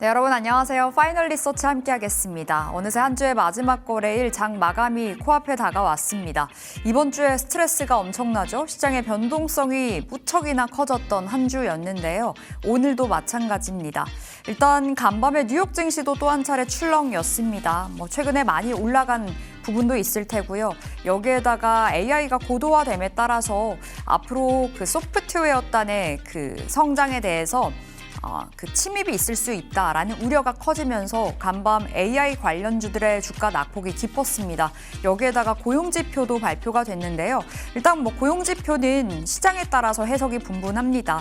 네, 여러분 안녕하세요. 파이널 리서치 함께하겠습니다. 어느새 한 주의 마지막 거래일 장 마감이 코앞에 다가왔습니다. 이번 주에 스트레스가 엄청나죠. 시장의 변동성이 무척이나 커졌던 한 주였는데요. 오늘도 마찬가지입니다. 일단 간밤에 뉴욕 증시도 또 한 차례 출렁였습니다. 최근에 많이 올라간 부분도 있을 테고요. 여기에다가 AI가 고도화됨에 따라서 앞으로 그 소프트웨어단의 그 성장에 대해서 그 침입이 있을 수 있다라는 우려가 커지면서 간밤 AI 관련주들의 주가 낙폭이 깊었습니다. 여기에다가 고용지표도 발표가 됐는데요. 일단 고용지표는 시장에 따라서 해석이 분분합니다.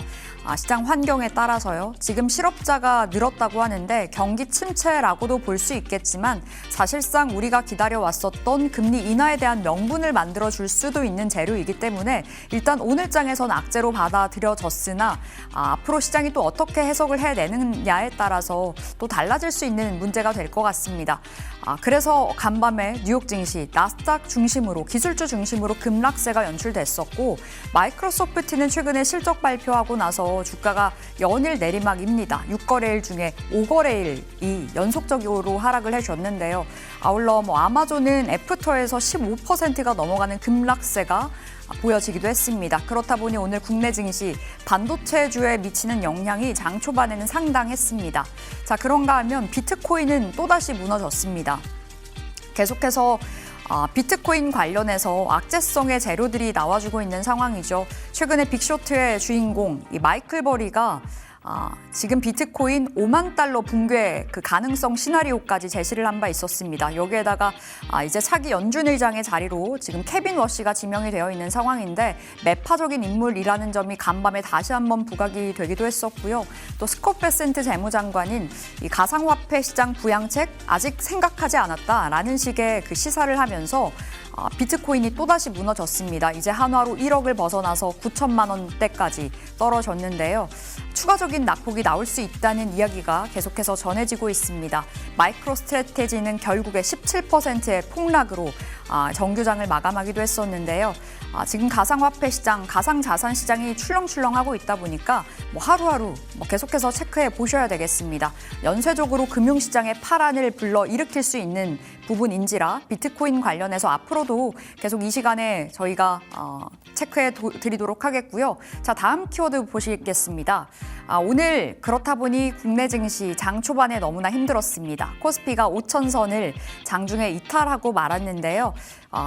시장 환경에 따라서요. 지금 실업자가 늘었다고 하는데 경기 침체라고도 볼 수 있겠지만 사실상 우리가 기다려왔었던 금리 인하에 대한 명분을 만들어줄 수도 있는 재료이기 때문에 일단 오늘 장에선 악재로 받아들여졌으나 앞으로 시장이 또 어떻게 해석을 해내느냐에 따라서 또 달라질 수 있는 문제가 될 것 같습니다. 그래서 간밤에 뉴욕 증시, 나스닥 중심으로 기술주 중심으로 급락세가 연출됐었고 마이크로소프트는 최근에 실적 발표하고 나서 주가가 연일 내리막입니다. 6거래일 중에 5거래일이 연속적으로 하락을 해줬는데요. 아울러 아마존은 애프터에서 15%가 넘어가는 급락세가 보여지기도 했습니다. 그렇다 보니 오늘 국내 증시 반도체주에 미치는 영향이 장 초반에는 상당했습니다. 자, 그런가 하면 비트코인은 또다시 무너졌습니다. 계속해서 비트코인 관련해서 악재성의 재료들이 나와주고 있는 상황이죠. 최근에 빅쇼트의 주인공 이 마이클 버리가 지금 비트코인 5만 달러 붕괴 그 가능성 시나리오까지 제시를 한 바 있었습니다. 여기에다가 이제 차기 연준 의장의 자리로 지금 케빈 워시가 지명이 되어 있는 상황인데 매파적인 인물이라는 점이 간밤에 다시 한번 부각이 되기도 했었고요. 또 스콧 베센트 재무장관인 이 가상화폐 시장 부양책 아직 생각하지 않았다라는 식의 그 시사를 하면서 비트코인이 또다시 무너졌습니다. 이제 한화로 1억을 벗어나서 9천만 원대까지 떨어졌는데요. 추가적인 낙폭이 나올 수 있다는 이야기가 계속해서 전해지고 있습니다. 마이크로 스트래테지는 결국에 17%의 폭락으로 정규장을 마감하기도 했었는데요. 지금 가상화폐 시장, 가상자산 시장이 출렁출렁하고 있다 보니까 하루하루 계속해서 체크해 보셔야 되겠습니다. 연쇄적으로 금융시장의 파란을 불러일으킬 수 있는 부분인지라 비트코인 관련해서 앞으로도 계속 이 시간에 저희가 체크해 드리도록 하겠고요. 자, 다음 키워드 보시겠습니다. 오늘 그렇다 보니 국내 증시 장 초반에 너무나 힘들었습니다. 코스피가 5천선을 장중에 이탈하고 말았는데요.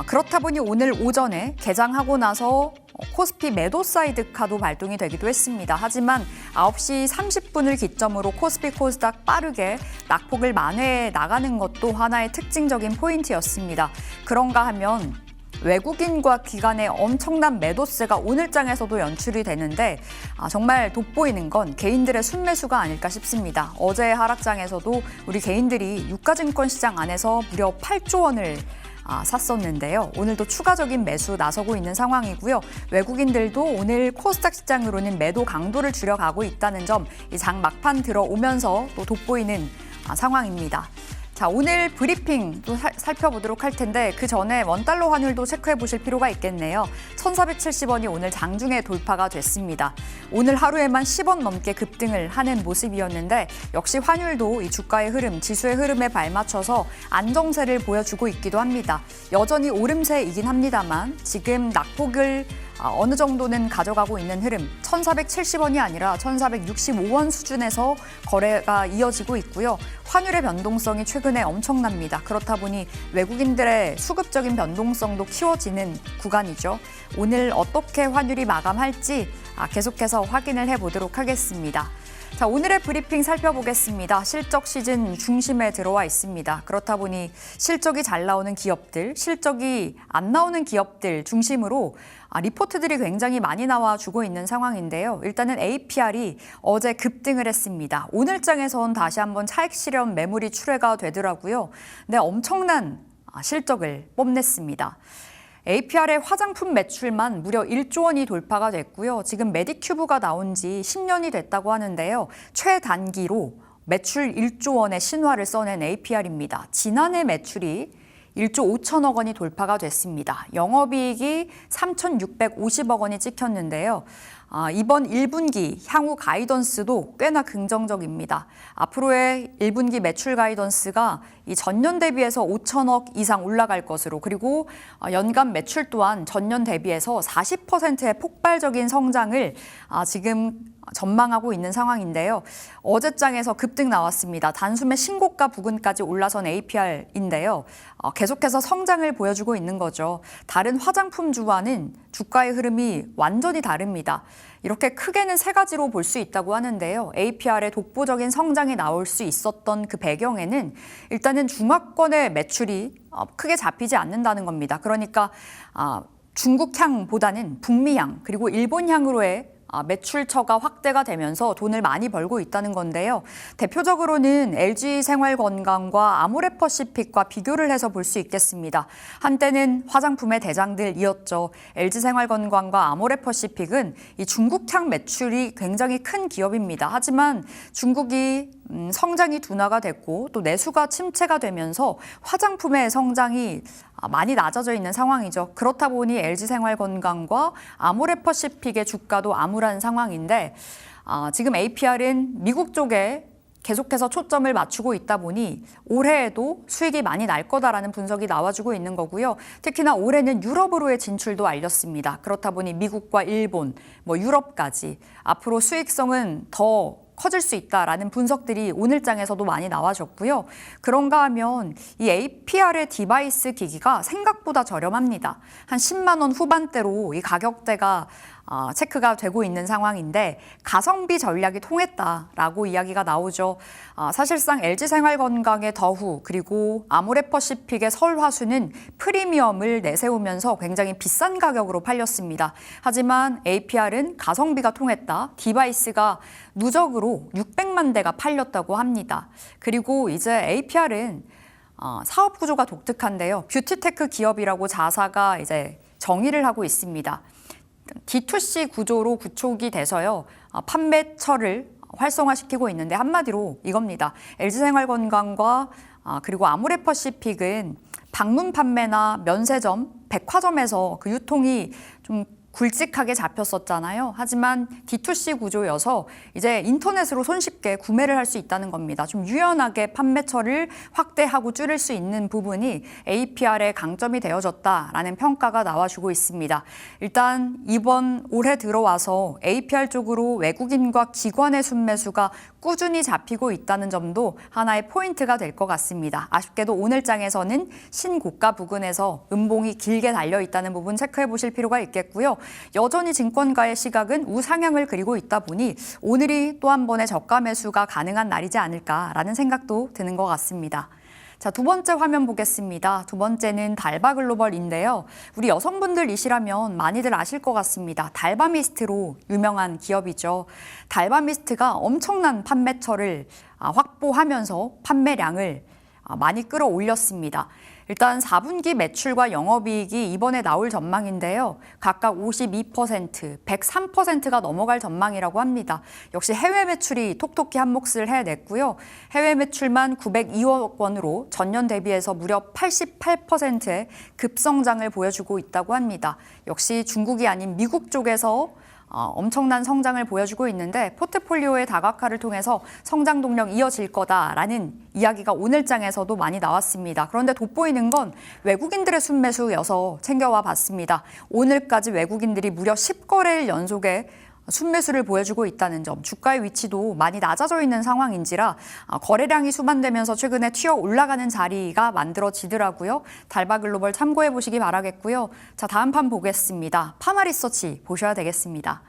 그렇다 보니 오늘 오전에 개장하고 나서 코스피 매도 사이드 카도 발동이 되기도 했습니다. 하지만 9시 30분을 기점으로 코스피 코스닥 빠르게 낙폭을 만회해 나가는 것도 하나의 특징적인 포인트였습니다. 그런가 하면 외국인과 기관의 엄청난 매도세가 오늘 장에서도 연출이 되는데 정말 돋보이는 건 개인들의 순매수가 아닐까 싶습니다. 어제의 하락장에서도 우리 개인들이 유가증권 시장 안에서 무려 8조 원을 샀었는데요. 오늘도 추가적인 매수 나서고 있는 상황이고요. 외국인들도 오늘 코스닥 시장으로는 매도 강도를 줄여가고 있다는 점, 이 장 막판 들어오면서 또 돋보이는 상황입니다. 자, 오늘 브리핑 또 살펴보도록 할 텐데 그 전에 원달러 환율도 체크해 보실 필요가 있겠네요. 1,470원이 오늘 장중에 돌파가 됐습니다. 오늘 하루에만 10원 넘게 급등을 하는 모습이었는데 역시 환율도 이 주가의 흐름, 지수의 흐름에 발맞춰서 안정세를 보여주고 있기도 합니다. 여전히 오름세이긴 합니다만 지금 낙폭을 어느 정도는 가져가고 있는 흐름, 1,470원이 아니라 1,465원 수준에서 거래가 이어지고 있고요. 환율의 변동성이 최근에 엄청납니다. 그렇다 보니 외국인들의 수급적인 변동성도 키워지는 구간이죠. 오늘 어떻게 환율이 마감할지 계속해서 확인을 해보도록 하겠습니다. 자, 오늘의 브리핑 살펴보겠습니다. 실적 시즌 중심에 들어와 있습니다. 그렇다 보니 실적이 잘 나오는 기업들, 실적이 안 나오는 기업들 중심으로 리포트들이 굉장히 많이 나와주고 있는 상황인데요. 일단은 APR이 어제 급등을 했습니다. 오늘 장에선 다시 한번 차익 실현 매물이 출회가 되더라고요. 네, 엄청난 실적을 뽐냈습니다. APR의 화장품 매출만 무려 1조 원이 돌파가 됐고요. 지금 메디큐브가 나온 지 10년이 됐다고 하는데요. 최단기로 매출 1조 원의 신화를 써낸 APR입니다. 지난해 매출이 1조 5천억 원이 돌파가 됐습니다. 영업이익이 3,650억 원이 찍혔는데요. 이번 1분기 향후 가이던스도 꽤나 긍정적입니다. 앞으로의 1분기 매출 가이던스가 이 전년 대비해서 5천억 이상 올라갈 것으로, 그리고 연간 매출 또한 전년 대비해서 40%의 폭발적인 성장을 지금 전망하고 있는 상황인데요. 어제장에서 급등 나왔습니다. 단숨에 신고가 부근까지 올라선 APR인데요. 계속해서 성장을 보여주고 있는 거죠. 다른 화장품주와는 주가의 흐름이 완전히 다릅니다. 이렇게 크게는 세 가지로 볼 수 있다고 하는데요. APR의 독보적인 성장이 나올 수 있었던 그 배경에는 일단은 중화권의 매출이 크게 잡히지 않는다는 겁니다. 그러니까 중국향보다는 북미향 그리고 일본향으로의 매출처가 확대가 되면서 돈을 많이 벌고 있다는 건데요. 대표적으로는 LG생활건강과 아모레퍼시픽과 비교를 해서 볼 수 있겠습니다. 한때는 화장품의 대장들이었죠. LG생활건강과 아모레퍼시픽은 이 중국향 매출이 굉장히 큰 기업입니다. 하지만 중국이 성장이 둔화가 됐고 또 내수가 침체가 되면서 화장품의 성장이 많이 낮아져 있는 상황이죠. 그렇다 보니 LG생활건강과 아모레퍼시픽의 주가도 암울한 상황인데 지금 APR은 미국 쪽에 계속해서 초점을 맞추고 있다 보니 올해에도 수익이 많이 날 거다라는 분석이 나와주고 있는 거고요. 특히나 올해는 유럽으로의 진출도 알렸습니다. 그렇다 보니 미국과 일본, 유럽까지 앞으로 수익성은 더 커질 수 있다라는 분석들이 오늘장에서도 많이 나와줬고요. 그런가 하면 이 APR의 디바이스 기기가 생각보다 저렴합니다. 한 10만 원 후반대로 이 가격대가 체크가 되고 있는 상황인데 가성비 전략이 통했다라고 이야기가 나오죠. 사실상 LG생활건강의 더후 그리고 아모레퍼시픽의 설화수는 프리미엄을 내세우면서 굉장히 비싼 가격으로 팔렸습니다. 하지만 APR은 가성비가 통했다. 디바이스가 누적으로 600만 대가 팔렸다고 합니다. 그리고 이제 APR은 사업 구조가 독특한데요. 뷰티테크 기업이라고 자사가 이제 정의를 하고 있습니다. D2C 구조로 구축이 돼서요. 판매처를 활성화시키고 있는데 한마디로 이겁니다. LG생활건강과 그리고 아모레퍼시픽은 방문 판매나 면세점, 백화점에서 그 유통이 좀 굵직하게 잡혔었잖아요. 하지만 D2C 구조여서 이제 인터넷으로 손쉽게 구매를 할 수 있다는 겁니다. 좀 유연하게 판매처를 확대하고 줄일 수 있는 부분이 APR의 강점이 되어졌다라는 평가가 나와주고 있습니다. 일단 이번 올해 들어와서 APR 쪽으로 외국인과 기관의 순매수가 꾸준히 잡히고 있다는 점도 하나의 포인트가 될 것 같습니다. 아쉽게도 오늘장에서는 신고가 부근에서 음봉이 길게 달려 있다는 부분 체크해 보실 필요가 있겠고요. 여전히 증권가의 시각은 우상향을 그리고 있다 보니 오늘이 또 한 번의 저가 매수가 가능한 날이지 않을까라는 생각도 드는 것 같습니다. 자, 두 번째 화면 보겠습니다. 두 번째는 달바글로벌인데요. 우리 여성분들이시라면 많이들 아실 것 같습니다. 달바미스트로 유명한 기업이죠. 달바미스트가 엄청난 판매처를 확보하면서 판매량을 많이 끌어올렸습니다. 일단 4분기 매출과 영업이익이 이번에 나올 전망인데요. 각각 52%, 103%가 넘어갈 전망이라고 합니다. 역시 해외 매출이 톡톡히 한 몫을 해냈고요. 해외 매출만 902억 원으로 전년 대비해서 무려 88%의 급성장을 보여주고 있다고 합니다. 역시 중국이 아닌 미국 쪽에서 엄청난 성장을 보여주고 있는데 포트폴리오의 다각화를 통해서 성장 동력 이어질 거다라는 이야기가 오늘장에서도 많이 나왔습니다. 그런데 돋보이는 건 외국인들의 순매수여서 챙겨와 봤습니다. 오늘까지 외국인들이 무려 10거래일 연속에 순매수를 보여주고 있다는 점, 주가의 위치도 많이 낮아져 있는 상황인지라 거래량이 수반되면서 최근에 튀어 올라가는 자리가 만들어지더라고요. 달바글로벌 참고해 보시기 바라겠고요. 자, 다음 판 보겠습니다. 파마리서치 보셔야 되겠습니다.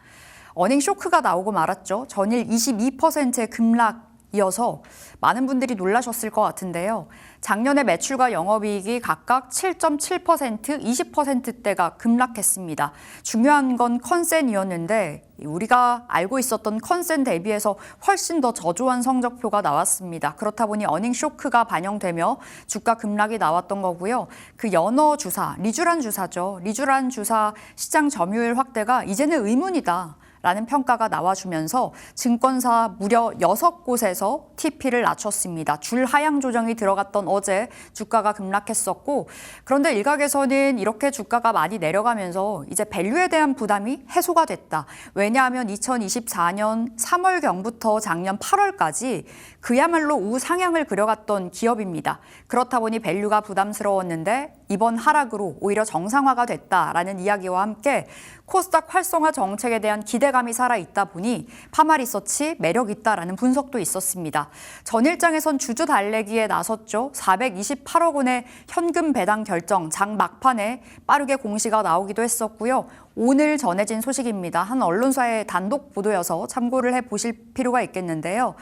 어닝 쇼크가 나오고 말았죠. 전일 22%의 급락이어서 많은 분들이 놀라셨을 것 같은데요. 작년에 매출과 영업이익이 각각 7.7%, 20%대가 급락했습니다. 중요한 건 컨센이었는데 우리가 알고 있었던 컨센 대비해서 훨씬 더 저조한 성적표가 나왔습니다. 그렇다 보니 어닝 쇼크가 반영되며 주가 급락이 나왔던 거고요. 그 연어 주사, 리쥬란 주사죠. 리쥬란 주사 시장 점유율 확대가 이제는 의문이다 라는 평가가 나와주면서 증권사 무려 6곳에서 TP를 낮췄습니다. 줄 하향 조정이 들어갔던 어제 주가가 급락했었고, 그런데 일각에서는 이렇게 주가가 많이 내려가면서 이제 밸류에 대한 부담이 해소가 됐다. 왜냐하면 2024년 3월경부터 작년 8월까지 그야말로 우상향을 그려갔던 기업입니다. 그렇다 보니 밸류가 부담스러웠는데 이번 하락으로 오히려 정상화가 됐다라는 이야기와 함께 코스닥 활성화 정책에 대한 기대감이 살아있다 보니 파마리서치 매력 있다라는 분석도 있었습니다. 전일장에선 주주 달래기에 나섰죠. 428억 원의 현금 배당 결정 장 막판에 빠르게 공시가 나오기도 했었고요. 오늘 전해진 소식입니다. 한 언론사의 단독 보도여서 참고를 해보실 필요가 있겠는데요.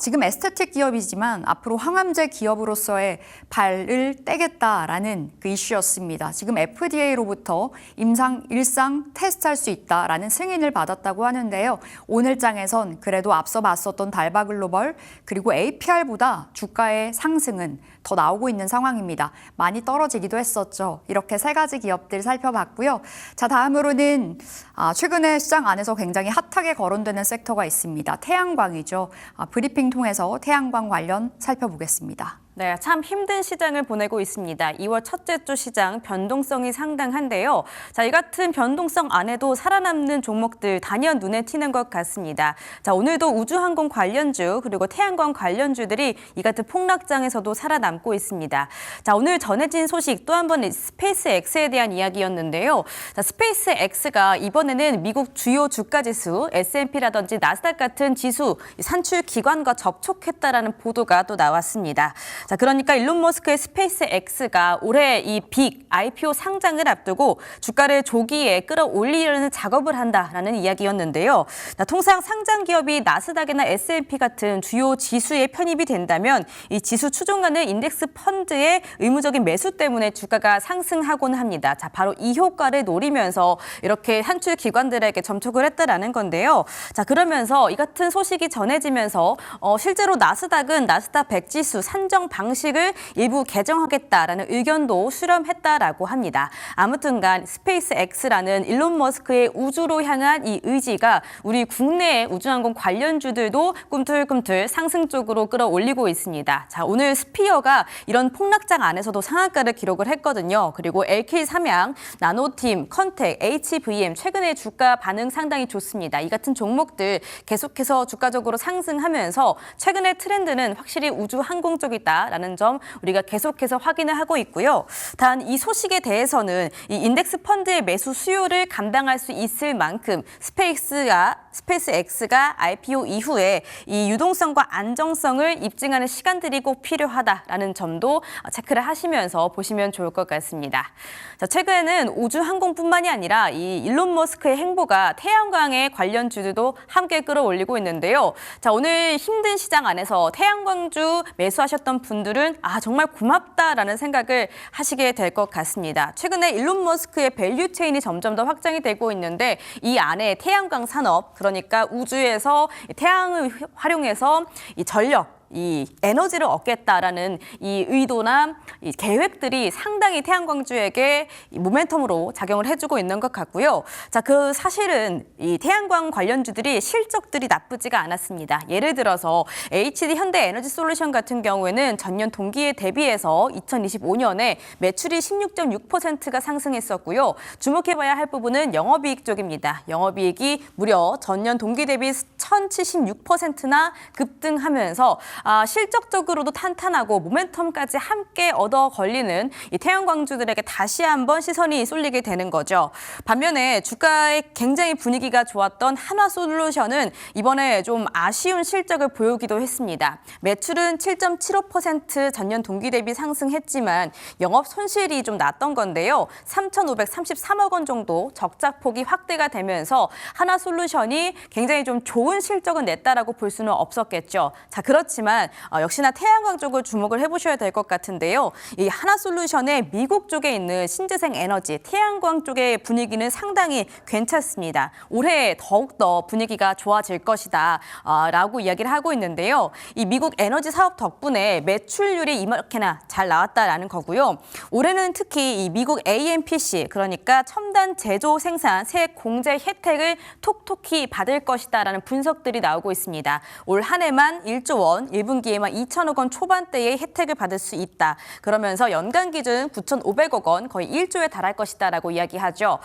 지금 에스테틱 기업이지만 앞으로 항암제 기업으로서의 발을 떼겠다라는 그 이슈였습니다. 지금 FDA로부터 일상 테스트할 수 있다라는 승인을 받았다고 하는데요. 오늘 장에선 그래도 앞서 봤었던 달바글로벌 그리고 APR보다 주가의 상승은 더 나오고 있는 상황입니다. 많이 떨어지기도 했었죠. 이렇게 세 가지 기업들 살펴봤고요. 자, 다음으로는 최근에 시장 안에서 굉장히 핫하게 거론되는 섹터가 있습니다. 태양광이죠. 브리핑 통해서 태양광 관련 살펴보겠습니다. 네, 참 힘든 시장을 보내고 있습니다. 2월 첫째 주 시장 변동성이 상당한데요. 자, 이 같은 변동성 안에도 살아남는 종목들 단연 눈에 띄는 것 같습니다. 자, 오늘도 우주항공 관련주 그리고 태양광 관련주들이 이 같은 폭락장에서도 살아남고 있습니다. 자, 오늘 전해진 소식 또 한 번 스페이스X에 대한 이야기였는데요. 자, 스페이스X가 이번에는 미국 주요 주가지수 S&P라든지 나스닥 같은 지수 산출 기관과 접촉했다라는 보도가 또 나왔습니다. 자, 그러니까 일론 머스크의 스페이스X가 올해 이 빅 IPO 상장을 앞두고 주가를 조기에 끌어올리려는 작업을 한다라는 이야기였는데요. 자, 통상 상장 기업이 나스닥이나 S&P 같은 주요 지수에 편입이 된다면 이 지수 추종하는 인덱스 펀드의 의무적인 매수 때문에 주가가 상승하곤 합니다. 자, 바로 이 효과를 노리면서 이렇게 산출 기관들에게 접촉을 했다라는 건데요. 자, 그러면서 이 같은 소식이 전해지면서 실제로 나스닥은 나스닥 100 지수 산정 방식을 일부 개정하겠다라는 의견도 수렴했다라고 합니다. 아무튼간 스페이스X라는 일론 머스크의 우주로 향한 이 의지가 우리 국내의 우주항공 관련주들도 꿈틀꿈틀 상승 쪽으로 끌어올리고 있습니다. 자, 오늘 스피어가 이런 폭락장 안에서도 상한가를 기록을 했거든요. 그리고 LK삼양, 나노팀, 컨텍, HVM 최근에 주가 반응 상당히 좋습니다. 이 같은 종목들 계속해서 주가적으로 상승하면서 최근의 트렌드는 확실히 우주항공 쪽이다라는 점 우리가 계속해서 확인을 하고 있고요. 단 이 소식에 대해서는 이 인덱스 펀드의 매수 수요를 감당할 수 있을 만큼 스페이스X가 IPO 이후에 이 유동성과 안정성을 입증하는 시간들이 꼭 필요하다라는 점도 체크를 하시면서 보시면 좋을 것 같습니다. 자, 최근에는 우주항공뿐만이 아니라 이 일론 머스크의 행보가 태양광의 관련주들도 함께 끌어올리고 있는데요. 자, 오늘 힘든 시장 안에서 태양광주 매수하셨던 분들은 정말 고맙다라는 생각을 하시게 될 것 같습니다. 최근에 일론 머스크의 밸류 체인이 점점 더 확장이 되고 있는데 이 안에 태양광 산업, 그러니까 우주에서 태양을 활용해서 이 전력, 이 에너지를 얻겠다라는 이 의도나 이 계획들이 상당히 태양광주에게 이 모멘텀으로 작용을 해주고 있는 것 같고요. 자, 그 사실은 이 태양광 관련주들이 실적들이 나쁘지가 않았습니다. 예를 들어서 HD 현대에너지솔루션 같은 경우에는 전년 동기에 대비해서 2025년에 매출이 16.6%가 상승했었고요. 주목해봐야 할 부분은 영업이익 쪽입니다. 영업이익이 무려 전년 동기 대비 1076%나 급등하면서 실적적으로도 탄탄하고 모멘텀까지 함께 얻어 걸리는 이 태양광주들에게 다시 한번 시선이 쏠리게 되는 거죠. 반면에 주가의 굉장히 분위기가 좋았던 한화솔루션은 이번에 좀 아쉬운 실적을 보이기도 했습니다. 매출은 7.75% 전년 동기 대비 상승했지만 영업 손실이 좀 났던 건데요. 3,533억 원 정도 적자폭이 확대가 되면서 한화솔루션이 굉장히 좀 좋은 실적은 냈다라고 볼 수는 없었겠죠. 자, 그렇지만 하지만 역시나 태양광 쪽을 주목을 해보셔야 될 것 같은데요. 이 하나솔루션의 미국 쪽에 있는 신재생 에너지, 태양광 쪽의 분위기는 상당히 괜찮습니다. 올해 더욱더 분위기가 좋아질 것이다 라고 이야기를 하고 있는데요. 이 미국 에너지 사업 덕분에 매출률이 이렇게나 잘 나왔다라는 거고요. 올해는 특히 이 미국 AMPC, 그러니까 첨단 제조 생산 세액 공제 혜택을 톡톡히 받을 것이다라는 분석들이 나오고 있습니다. 올 한 해만 1조 원, 1분기에만 2천억 원 초반대의 혜택을 받을 수 있다. 그러면서 연간 기준 9,500억 원, 거의 1조에 달할 것이다라고 이야기하죠.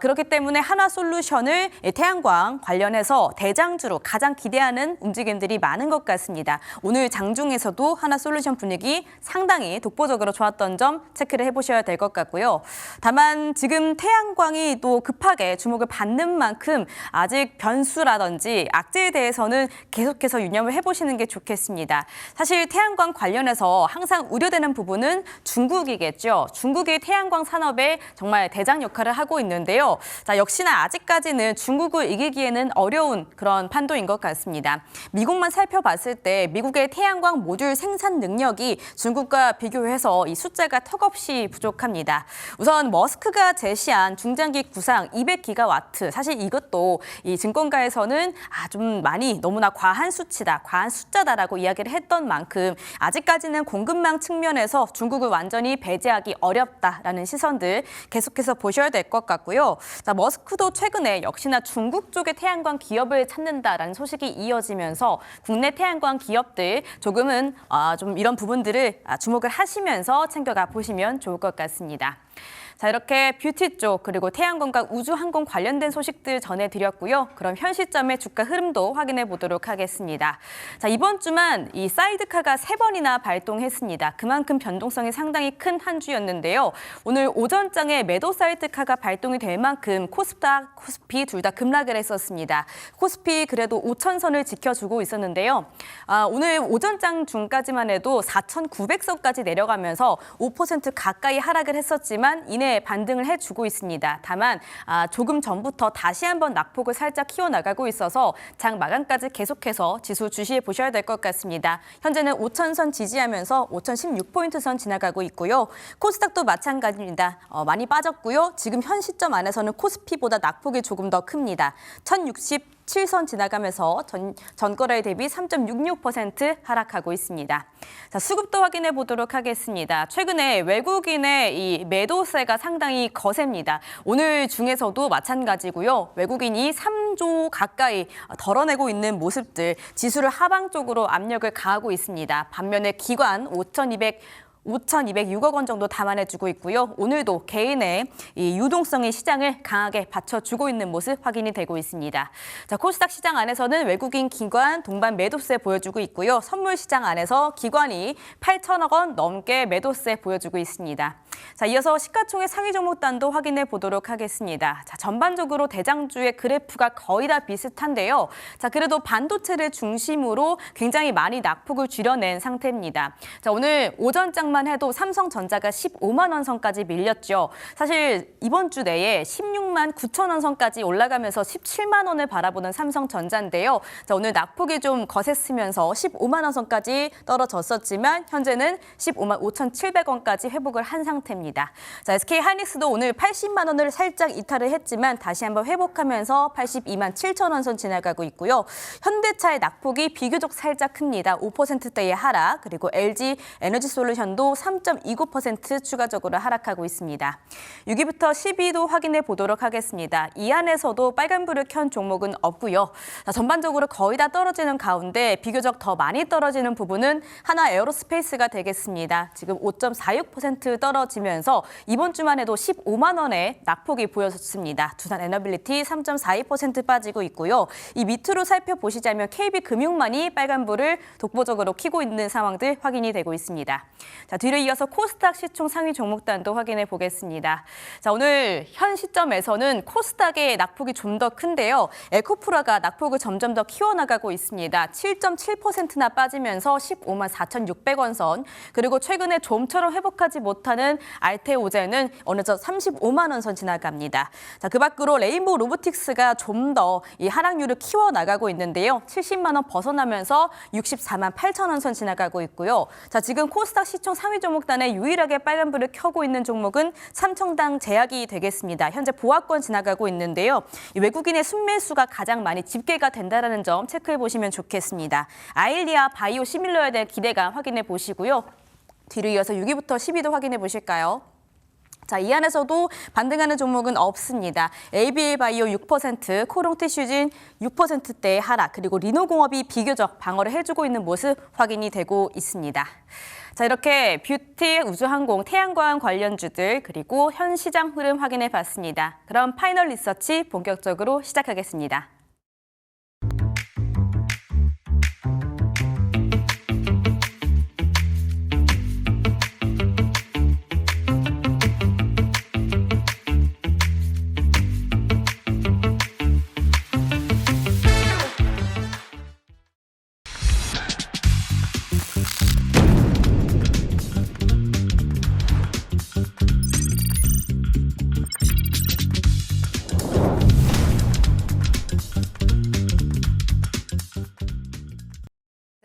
그렇기 때문에 하나솔루션을 태양광 관련해서 대장주로 가장 기대하는 움직임들이 많은 것 같습니다. 오늘 장중에서도 하나솔루션 분위기 상당히 독보적으로 좋았던 점 체크를 해보셔야 될 것 같고요. 다만 지금 태양광이 또 급하게 주목을 받는 만큼 아직 변수라든지 악재에 대해서는 계속해서 유념을 해보시는 게 좋겠습니다. 사실 태양광 관련해서 항상 우려되는 부분은 중국이겠죠. 중국이 태양광 산업에 정말 대장 역할을 하고 있는데요. 자, 역시나 아직까지는 중국을 이기기에는 어려운 그런 판도인 것 같습니다. 미국만 살펴봤을 때 미국의 태양광 모듈 생산 능력이 중국과 비교해서 이 숫자가 턱없이 부족합니다. 우선 머스크가 제시한 중장기 구상 200기가와트, 사실 이것도 이 증권가에서는 좀 많이 너무나 과한 수치다, 과한 숫자다라고 이야기를 했던 만큼 아직까지는 공급망 측면에서 중국을 완전히 배제하기 어렵다라는 시선들 계속해서 보셔야 될 것 같고요. 자, 머스크도 최근에 역시나 중국 쪽의 태양광 기업을 찾는다라는 소식이 이어지면서 국내 태양광 기업들 조금은 좀 이런 부분들을 주목을 하시면서 챙겨가 보시면 좋을 것 같습니다. 자, 이렇게 뷰티 쪽 그리고 태양광과 우주항공 관련된 소식들 전해드렸고요. 그럼 현 시점의 주가 흐름도 확인해 보도록 하겠습니다. 자, 이번 주만 이 사이드카가 3번이나 발동했습니다. 그만큼 변동성이 상당히 큰 한 주였는데요. 오늘 오전장에 매도 사이드카가 발동이 될 만큼 코스닥, 코스피 둘 다 급락을 했었습니다. 코스피 그래도 5,000선을 지켜주고 있었는데요. 오늘 오전장 중까지만 해도 4,900선까지 내려가면서 5% 가까이 하락을 했었지만 이내 반등을 해주고 있습니다. 다만 조금 전부터 다시 한번 낙폭을 살짝 키워나가고 있어서 장 마감까지 계속해서 지수 주시해 보셔야 될 것 같습니다. 현재는 5,000선 지지하면서 5,016포인트 선 지나가고 있고요. 코스닥도 마찬가지입니다. 많이 빠졌고요. 지금 현 시점 안에서는 코스피보다 낙폭이 조금 더 큽니다. 1,067선 지나가면서 전거래 대비 3.66% 하락하고 있습니다. 자, 수급도 확인해 보도록 하겠습니다. 최근에 외국인의 이 매도세가 상당히 거셉니다. 오늘 중에서도 마찬가지고요. 외국인이 3조 가까이 덜어내고 있는 모습들, 지수를 하방 쪽으로 압력을 가하고 있습니다. 반면에 기관 5,206억 원 정도 담아내주고 있고요. 오늘도 개인의 이 유동성이 시장을 강하게 받쳐주고 있는 모습 확인이 되고 있습니다. 자, 코스닥 시장 안에서는 외국인 기관 동반 매도세 보여주고 있고요. 선물 시장 안에서 기관이 8천억 원 넘게 매도세 보여주고 있습니다. 자, 이어서 시가총액 상위 종목단도 확인해 보도록 하겠습니다. 자, 전반적으로 대장주의 그래프가 거의 다 비슷한데요. 자, 그래도 반도체를 중심으로 굉장히 많이 낙폭을 줄여낸 상태입니다. 자, 오늘 오전장만 해도 삼성전자가 15만 원 선까지 밀렸죠. 사실 이번 주 내에 16만 9천 원 선까지 올라가면서 17만 원을 바라보는 삼성전자인데요. 자, 오늘 낙폭이 좀 거셌으면서 15만 원 선까지 떨어졌었지만 현재는 15만 5,700원까지 회복을 한 상태입니다. 자, SK하이닉스도 오늘 80만 원을 살짝 이탈을 했지만 다시 한번 회복하면서 82만 7천 원 선 지나가고 있고요. 현대차의 낙폭이 비교적 살짝 큽니다. 5%대의 하락, 그리고 LG 에너지솔루션도 3.29% 추가적으로 하락하고 있습니다. 6위부터 10위도 확인해 보도록 하겠습니다. 이 안에서도 빨간불을 켠 종목은 없고요. 자, 전반적으로 거의 다 떨어지는 가운데 비교적 더 많이 떨어지는 부분은 하나 에어로스페이스가 되겠습니다. 지금 5.46% 떨어지면서 이번 주만 해도 15만 원의 낙폭이 보여졌습니다. 두산 에너빌리티 3.42% 빠지고 있고요. 이 밑으로 살펴보시자면 KB금융만이 빨간불을 독보적으로 켜고 있는 상황들 확인이 되고 있습니다. 자, 자, 뒤를 이어서 코스닥 시총 상위 종목단도 확인해 보겠습니다. 자, 오늘 현 시점에서는 코스닥의 낙폭이 좀 더 큰데요. 에코프라가 낙폭을 점점 더 키워나가고 있습니다. 7.7%나 빠지면서 15만 4,600원 선. 그리고 최근에 좀처럼 회복하지 못하는 알테오제는 어느덧 35만 원 선 지나갑니다. 자, 그 밖으로 레인보우 로보틱스가 좀 더 이 하락률을 키워나가고 있는데요. 70만 원 벗어나면서 64만 8천 원 선 지나가고 있고요. 자, 지금 코스닥 시총 상위 종목단에 유일하게 빨간불을 켜고 있는 종목은 삼청당 제약이 되겠습니다. 현재 보합권 지나가고 있는데요. 이 외국인의 순매수가 가장 많이 집계가 된다는 점 체크해 보시면 좋겠습니다. 아일리아 바이오 시밀러에 대한 기대감 확인해 보시고요. 뒤로 이어서 6위부터 10위도 확인해 보실까요? 자, 이 안에서도 반등하는 종목은 없습니다. ABL 바이오 6%, 코롱티슈진 6%대의 하락, 그리고 리노공업이 비교적 방어를 해주고 있는 모습 확인이 되고 있습니다. 자, 이렇게 뷰티, 우주항공, 태양광 관련주들 그리고 현 시장 흐름 확인해 봤습니다. 그럼 파이널 리서치 본격적으로 시작하겠습니다.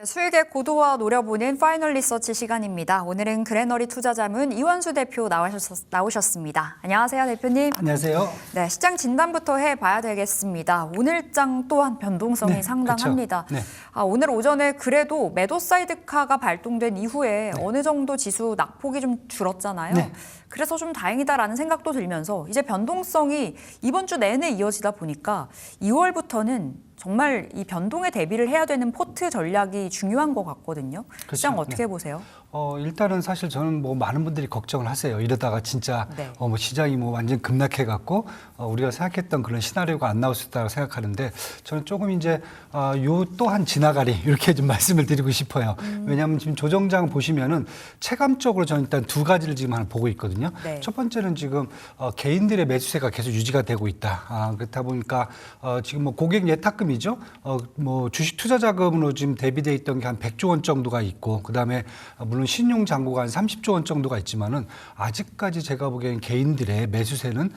수익의 고도화 노려보는 파이널 리서치 시간입니다. 오늘은 그레너리 투자자문 이원수 대표 나오셨습니다. 안녕하세요, 대표님. 안녕하세요. 네, 시장 진단부터 해봐야 되겠습니다. 오늘장 또한 변동성이 상당합니다. 그렇죠. 오늘 오전에 그래도 매도 사이드카가 발동된 이후에 어느 정도 지수 낙폭이 좀 줄었잖아요. 네. 그래서 좀 다행이다라는 생각도 들면서 이제 변동성이 이번 주 내내 이어지다 보니까 2월부터는 정말 이 변동에 대비를 해야 되는 포트 전략이 중요한 것 같거든요. 그렇죠. 시장 어떻게 보세요? 일단은 사실 저는 뭐 많은 분들이 걱정을 하세요. 이러다가 진짜 네. 뭐 시장이 뭐 완전 급락해갖고 우리가 생각했던 그런 시나리오가 안 나올 수 있다고 생각하는데 저는 조금 이제 요 또한 지나가리 이렇게 좀 말씀을 드리고 싶어요. 왜냐하면 지금 조정장 보시면은 체감적으로 저는 일단 두 가지를 지금 하나 보고 있거든요. 네. 첫 번째는 지금 개인들의 매수세가 계속 유지가 되고 있다. 그렇다 보니까 지금 뭐 고객 예탁금이죠. 뭐 주식 투자 자금으로 지금 대비돼 있던 게 한 100조 원 정도가 있고 그다음에 물론 신용 잔고가 한 30조 원 정도가 있지만은 아직까지 제가 보기에는 개인들의 매수세는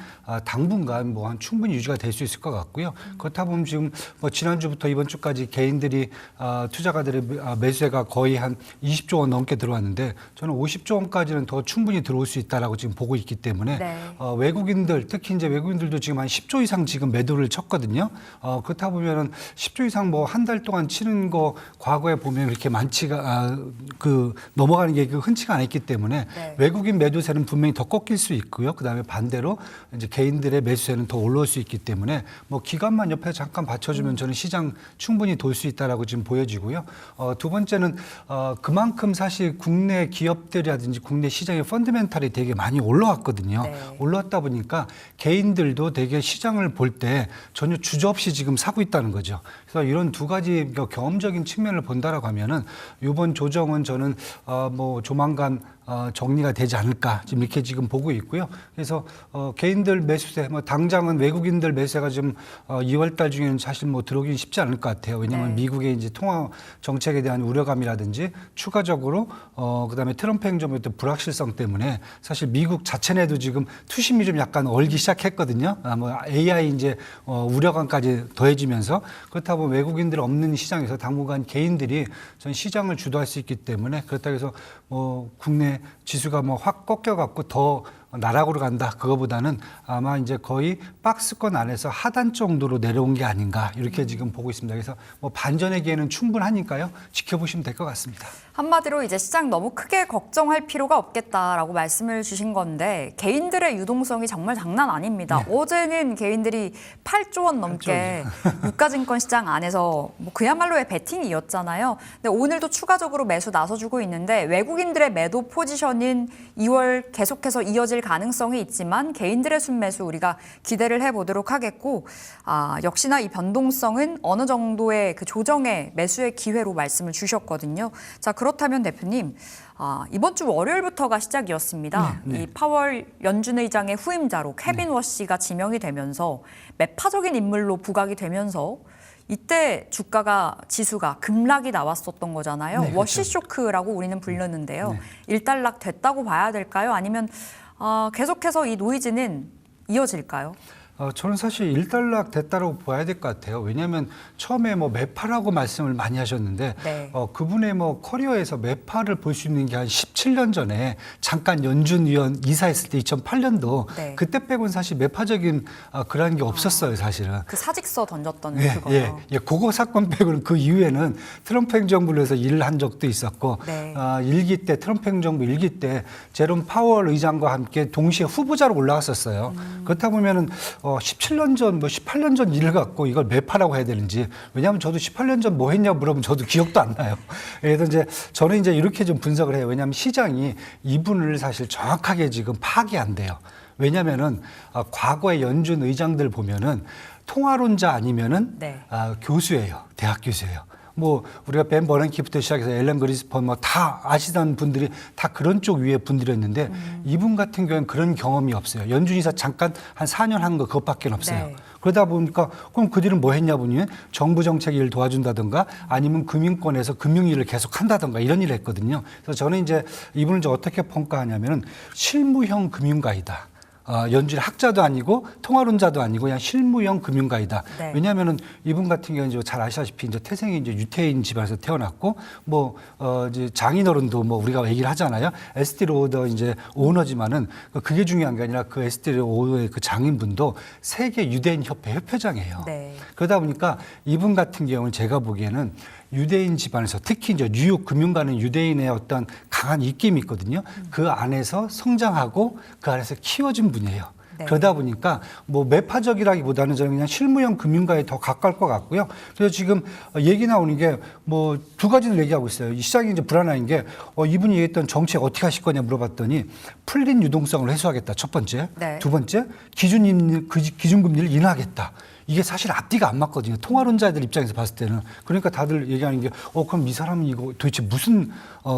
당분간 뭐 한 충분히 유지가 될 수 있을 것 같고요. 그렇다 보면 지금 뭐 지난주부터 이번 주까지 개인들이 투자가들의 매수세가 거의 한 20조 원 넘게 들어왔는데 저는 50조 원까지는 더 충분히 들어올 수 있다라고 지금 보고 있기 때문에 네. 외국인들 특히 이제 외국인들도 지금 한 10조 이상 지금 매도를 쳤거든요. 그렇다 보면은 10조 이상 뭐 한 달 동안 치는 거 과거에 보면 그렇게 많지가 넘어가는 게 흔치가 않았기 때문에 네. 외국인 매도세는 분명히 더 꺾일 수 있고요. 그다음에 반대로 이제 개인들의 매수세는 더 올라올 수 있기 때문에 뭐 기간만 옆에 잠깐 받쳐주면 저는 시장 충분히 돌 수 있다라고 지금 보여지고요. 두 번째는 그만큼 사실 국내 기업들이라든지 국내 시장의 펀더멘탈이 되게 많이 올라왔거든요. 네. 올라왔다 보니까 개인들도 되게 시장을 볼 때 전혀 주저없이 지금 사고 있다는 거죠. 그래서 이런 두 가지 경험적인 측면을 본다라고 하면은 이번 조정은 저는 뭐 조만간 정리가 되지 않을까 지금 이렇게 지금 보고 있고요. 그래서 개인들 매수세, 뭐 당장은 외국인들 매수세가 좀 2월 달 중에는 사실 뭐 들어오긴 쉽지 않을 것 같아요. 왜냐하면 네. 미국의 이제 통화 정책에 대한 우려감이라든지 추가적으로 그다음에 트럼프 행정부의 또 불확실성 때문에 사실 미국 자체 내도 지금 투심이 좀 약간 얼기 시작했거든요. 뭐 AI 이제 우려감까지 더해지면서 그렇다 보면 외국인들 없는 시장에서 당분간 개인들이 전 시장을 주도할 수 있기 때문에 그렇다고 해서 뭐 국내 지수가 뭐 확 꺾여갖고 더 나락으로 간다. 그거보다는 아마 이제 거의 박스권 안에서 하단 정도로 내려온 게 아닌가 이렇게 지금 보고 있습니다. 그래서 뭐 반전의 기회는 충분하니까요. 지켜보시면 될 것 같습니다. 한마디로 이제 시장 너무 크게 걱정할 필요가 없겠다라고 말씀을 주신 건데 개인들의 유동성이 정말 장난 아닙니다. 네. 어제는 개인들이 8조 원 넘게 유가증권 시장 안에서 뭐 그야말로의 베팅이었잖아요. 근데 오늘도 추가적으로 매수 나서주고 있는데 외국인들의 매도 포지션인 2월 계속해서 이어질 될 가능성이 있지만 개인들의 순매수 우리가 기대를 해보도록 하겠고 역시나 이 변동성은 어느 정도의 그 조정의 매수의 기회로 말씀을 주셨거든요. 자, 그렇다면 대표님 이번 주 월요일부터가 시작이었습니다. 이 파월 연준 의장의 후임자로 케빈 워시가 지명이 되면서 매파적인 인물로 부각이 되면서 이때 주가가 지수가 급락이 나왔었던 거잖아요. 네, 워시 그렇죠. 쇼크라고 우리는 부르는데요. 일단락 됐다고 봐야 될까요? 아니면 계속해서 이 노이즈는 이어질까요? 저는 사실 일단락 됐다고 봐야 될 것 같아요. 왜냐하면 처음에 뭐 매파라고 말씀을 많이 하셨는데 네. 그분의 뭐 커리어에서 매파를 볼 수 있는 게 한 17년 전에 잠깐 연준 위원 이사했을 때 2008년도 네. 그때 빼고는 사실 매파적인 그런 게 없었어요, 사실은. 그 사직서 던졌던 예, 그거요. 그거 사건 빼고는 그 이후에는 트럼프 행정부를 해서 일을 한 적도 있었고 네. 일기 때 트럼프 행정부 일기 때 제롬 파월 의장과 함께 동시에 후보자로 올라갔었어요. 그렇다 보면은 17년 전, 뭐 18년 전 일을 갖고 이걸 매파라고 해야 되는지, 왜냐하면 저도 18년 전 뭐 했냐고 물어보면 저도 기억도 안 나요. 그래서 이제 저는 이제 이렇게 좀 분석을 해요. 왜냐하면 시장이 이분을 사실 정확하게 지금 파악이 안 돼요. 왜냐면은 과거의 연준 의장들 보면은 통화론자 아니면은 네. 교수예요. 대학 교수예요. 뭐 우리가 벤 버넌키부터 시작해서 앨런 그리스펀 뭐 다 아시던 분들이 다 그런 쪽 위에 분들이었는데 이분 같은 경우는 그런 경험이 없어요. 연준이사 잠깐 한 4년 한 거 그것밖에 없어요. 네. 그러다 보니까 그럼 그 뒤는 뭐 했냐 보니 정부 정책 일을 도와준다든가 아니면 금융권에서 금융 일을 계속 한다든가 이런 일을 했거든요. 그래서 저는 이제 이분을 이제 어떻게 평가하냐면은 실무형 금융가이다. 연준의 학자도 아니고 통화론자도 아니고 그냥 실무형 금융가이다. 네. 왜냐하면은 이분 같은 경우는 이제 잘 아시다시피 이제 태생이 이제 유태인 집안에서 태어났고 뭐 이제 장인어른도 뭐 우리가 얘기를 하잖아요. 에스티 로더 이제 오너지만은 그게 중요한 게 아니라 그 에스티 로더의 그 장인분도 세계 유대인 협회 협회장이에요. 네. 그러다 보니까 이분 같은 경우는 제가 보기에는 유대인 집안에서 특히 이제 뉴욕 금융가는 유대인의 어떤 강한 입김이 있거든요. 그 안에서 성장하고 그 안에서 키워진 분이에요. 네. 그러다 보니까 뭐 매파적이라기보다는 저는 그냥 실무형 금융가에 더 가까울 것 같고요. 그래서 지금 얘기 나오는 게 뭐 두 가지를 얘기하고 있어요. 이 시장이 이제 불안한 게 이분이 얘기했던 정책 어떻게 하실 거냐 물어봤더니 풀린 유동성을 해소하겠다. 첫 번째. 네. 두 번째 기준금리를 인하하겠다. 이게 사실 앞뒤가 안 맞거든요. 통화론자들 입장에서 봤을 때는. 그러니까 다들 얘기하는 게 그럼 이 사람은 이거 도대체 무슨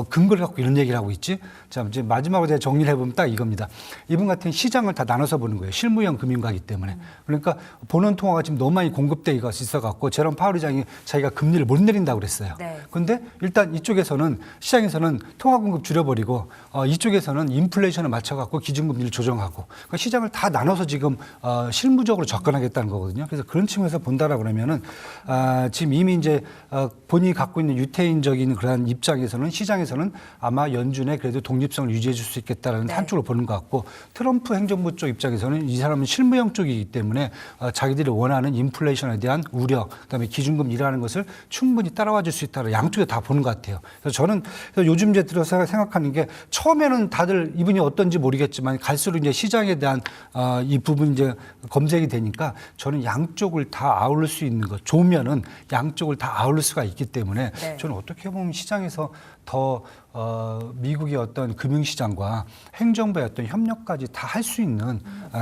근거를 갖고 이런 얘기를 하고 있지? 자, 이제 마지막으로 제가 정리를 해보면 딱 이겁니다. 이분 같은 시장을 다 나눠서 보는 거예요. 실무형 금융가이기 때문에. 그러니까 본원 통화가 지금 너무 많이 공급돼 있어갖고 제롬 파월 의장이 자기가 금리를 못 내린다고 그랬어요. 네. 근데 일단 이쪽에서는 시장에서는 통화 공급 줄여버리고 이쪽에서는 인플레이션을 맞춰갖고 기준금리를 조정하고 그러니까 시장을 다 나눠서 지금 실무적으로 접근하겠다는 거거든요. 그래서 그런 측면에서 본다라 그러면은 지금 이미 이제 본인이 갖고 있는 유태인적인 그런 입장에서는 시장에서는 아마 연준의 그래도 독립성을 유지해 줄 수 있겠다라는 네. 한쪽으로 보는 것 같고 트럼프 행정부 쪽 입장에서는 이 사람은 실무형 쪽이기 때문에 자기들이 원하는 인플레이션에 대한 우려, 그다음에 기준금리라는 것을 충분히 따라와 줄 수 있다는 양쪽에 다 보는 것 같아요. 그래서 저는 요즘 이제 들어서 생각하는 게 처음에는 다들 이분이 어떤지 모르겠지만 갈수록 이제 시장에 대한 이 부분이 이제 검색이 되니까 저는 양쪽을 다 아울릴 수 있는 것, 좋으면은 양쪽을 다 아울릴 수가 있기 때문에 네. 저는 어떻게 보면 시장에서 더 미국의 어떤 금융시장과 행정부의 어떤 협력까지 다 할 수 있는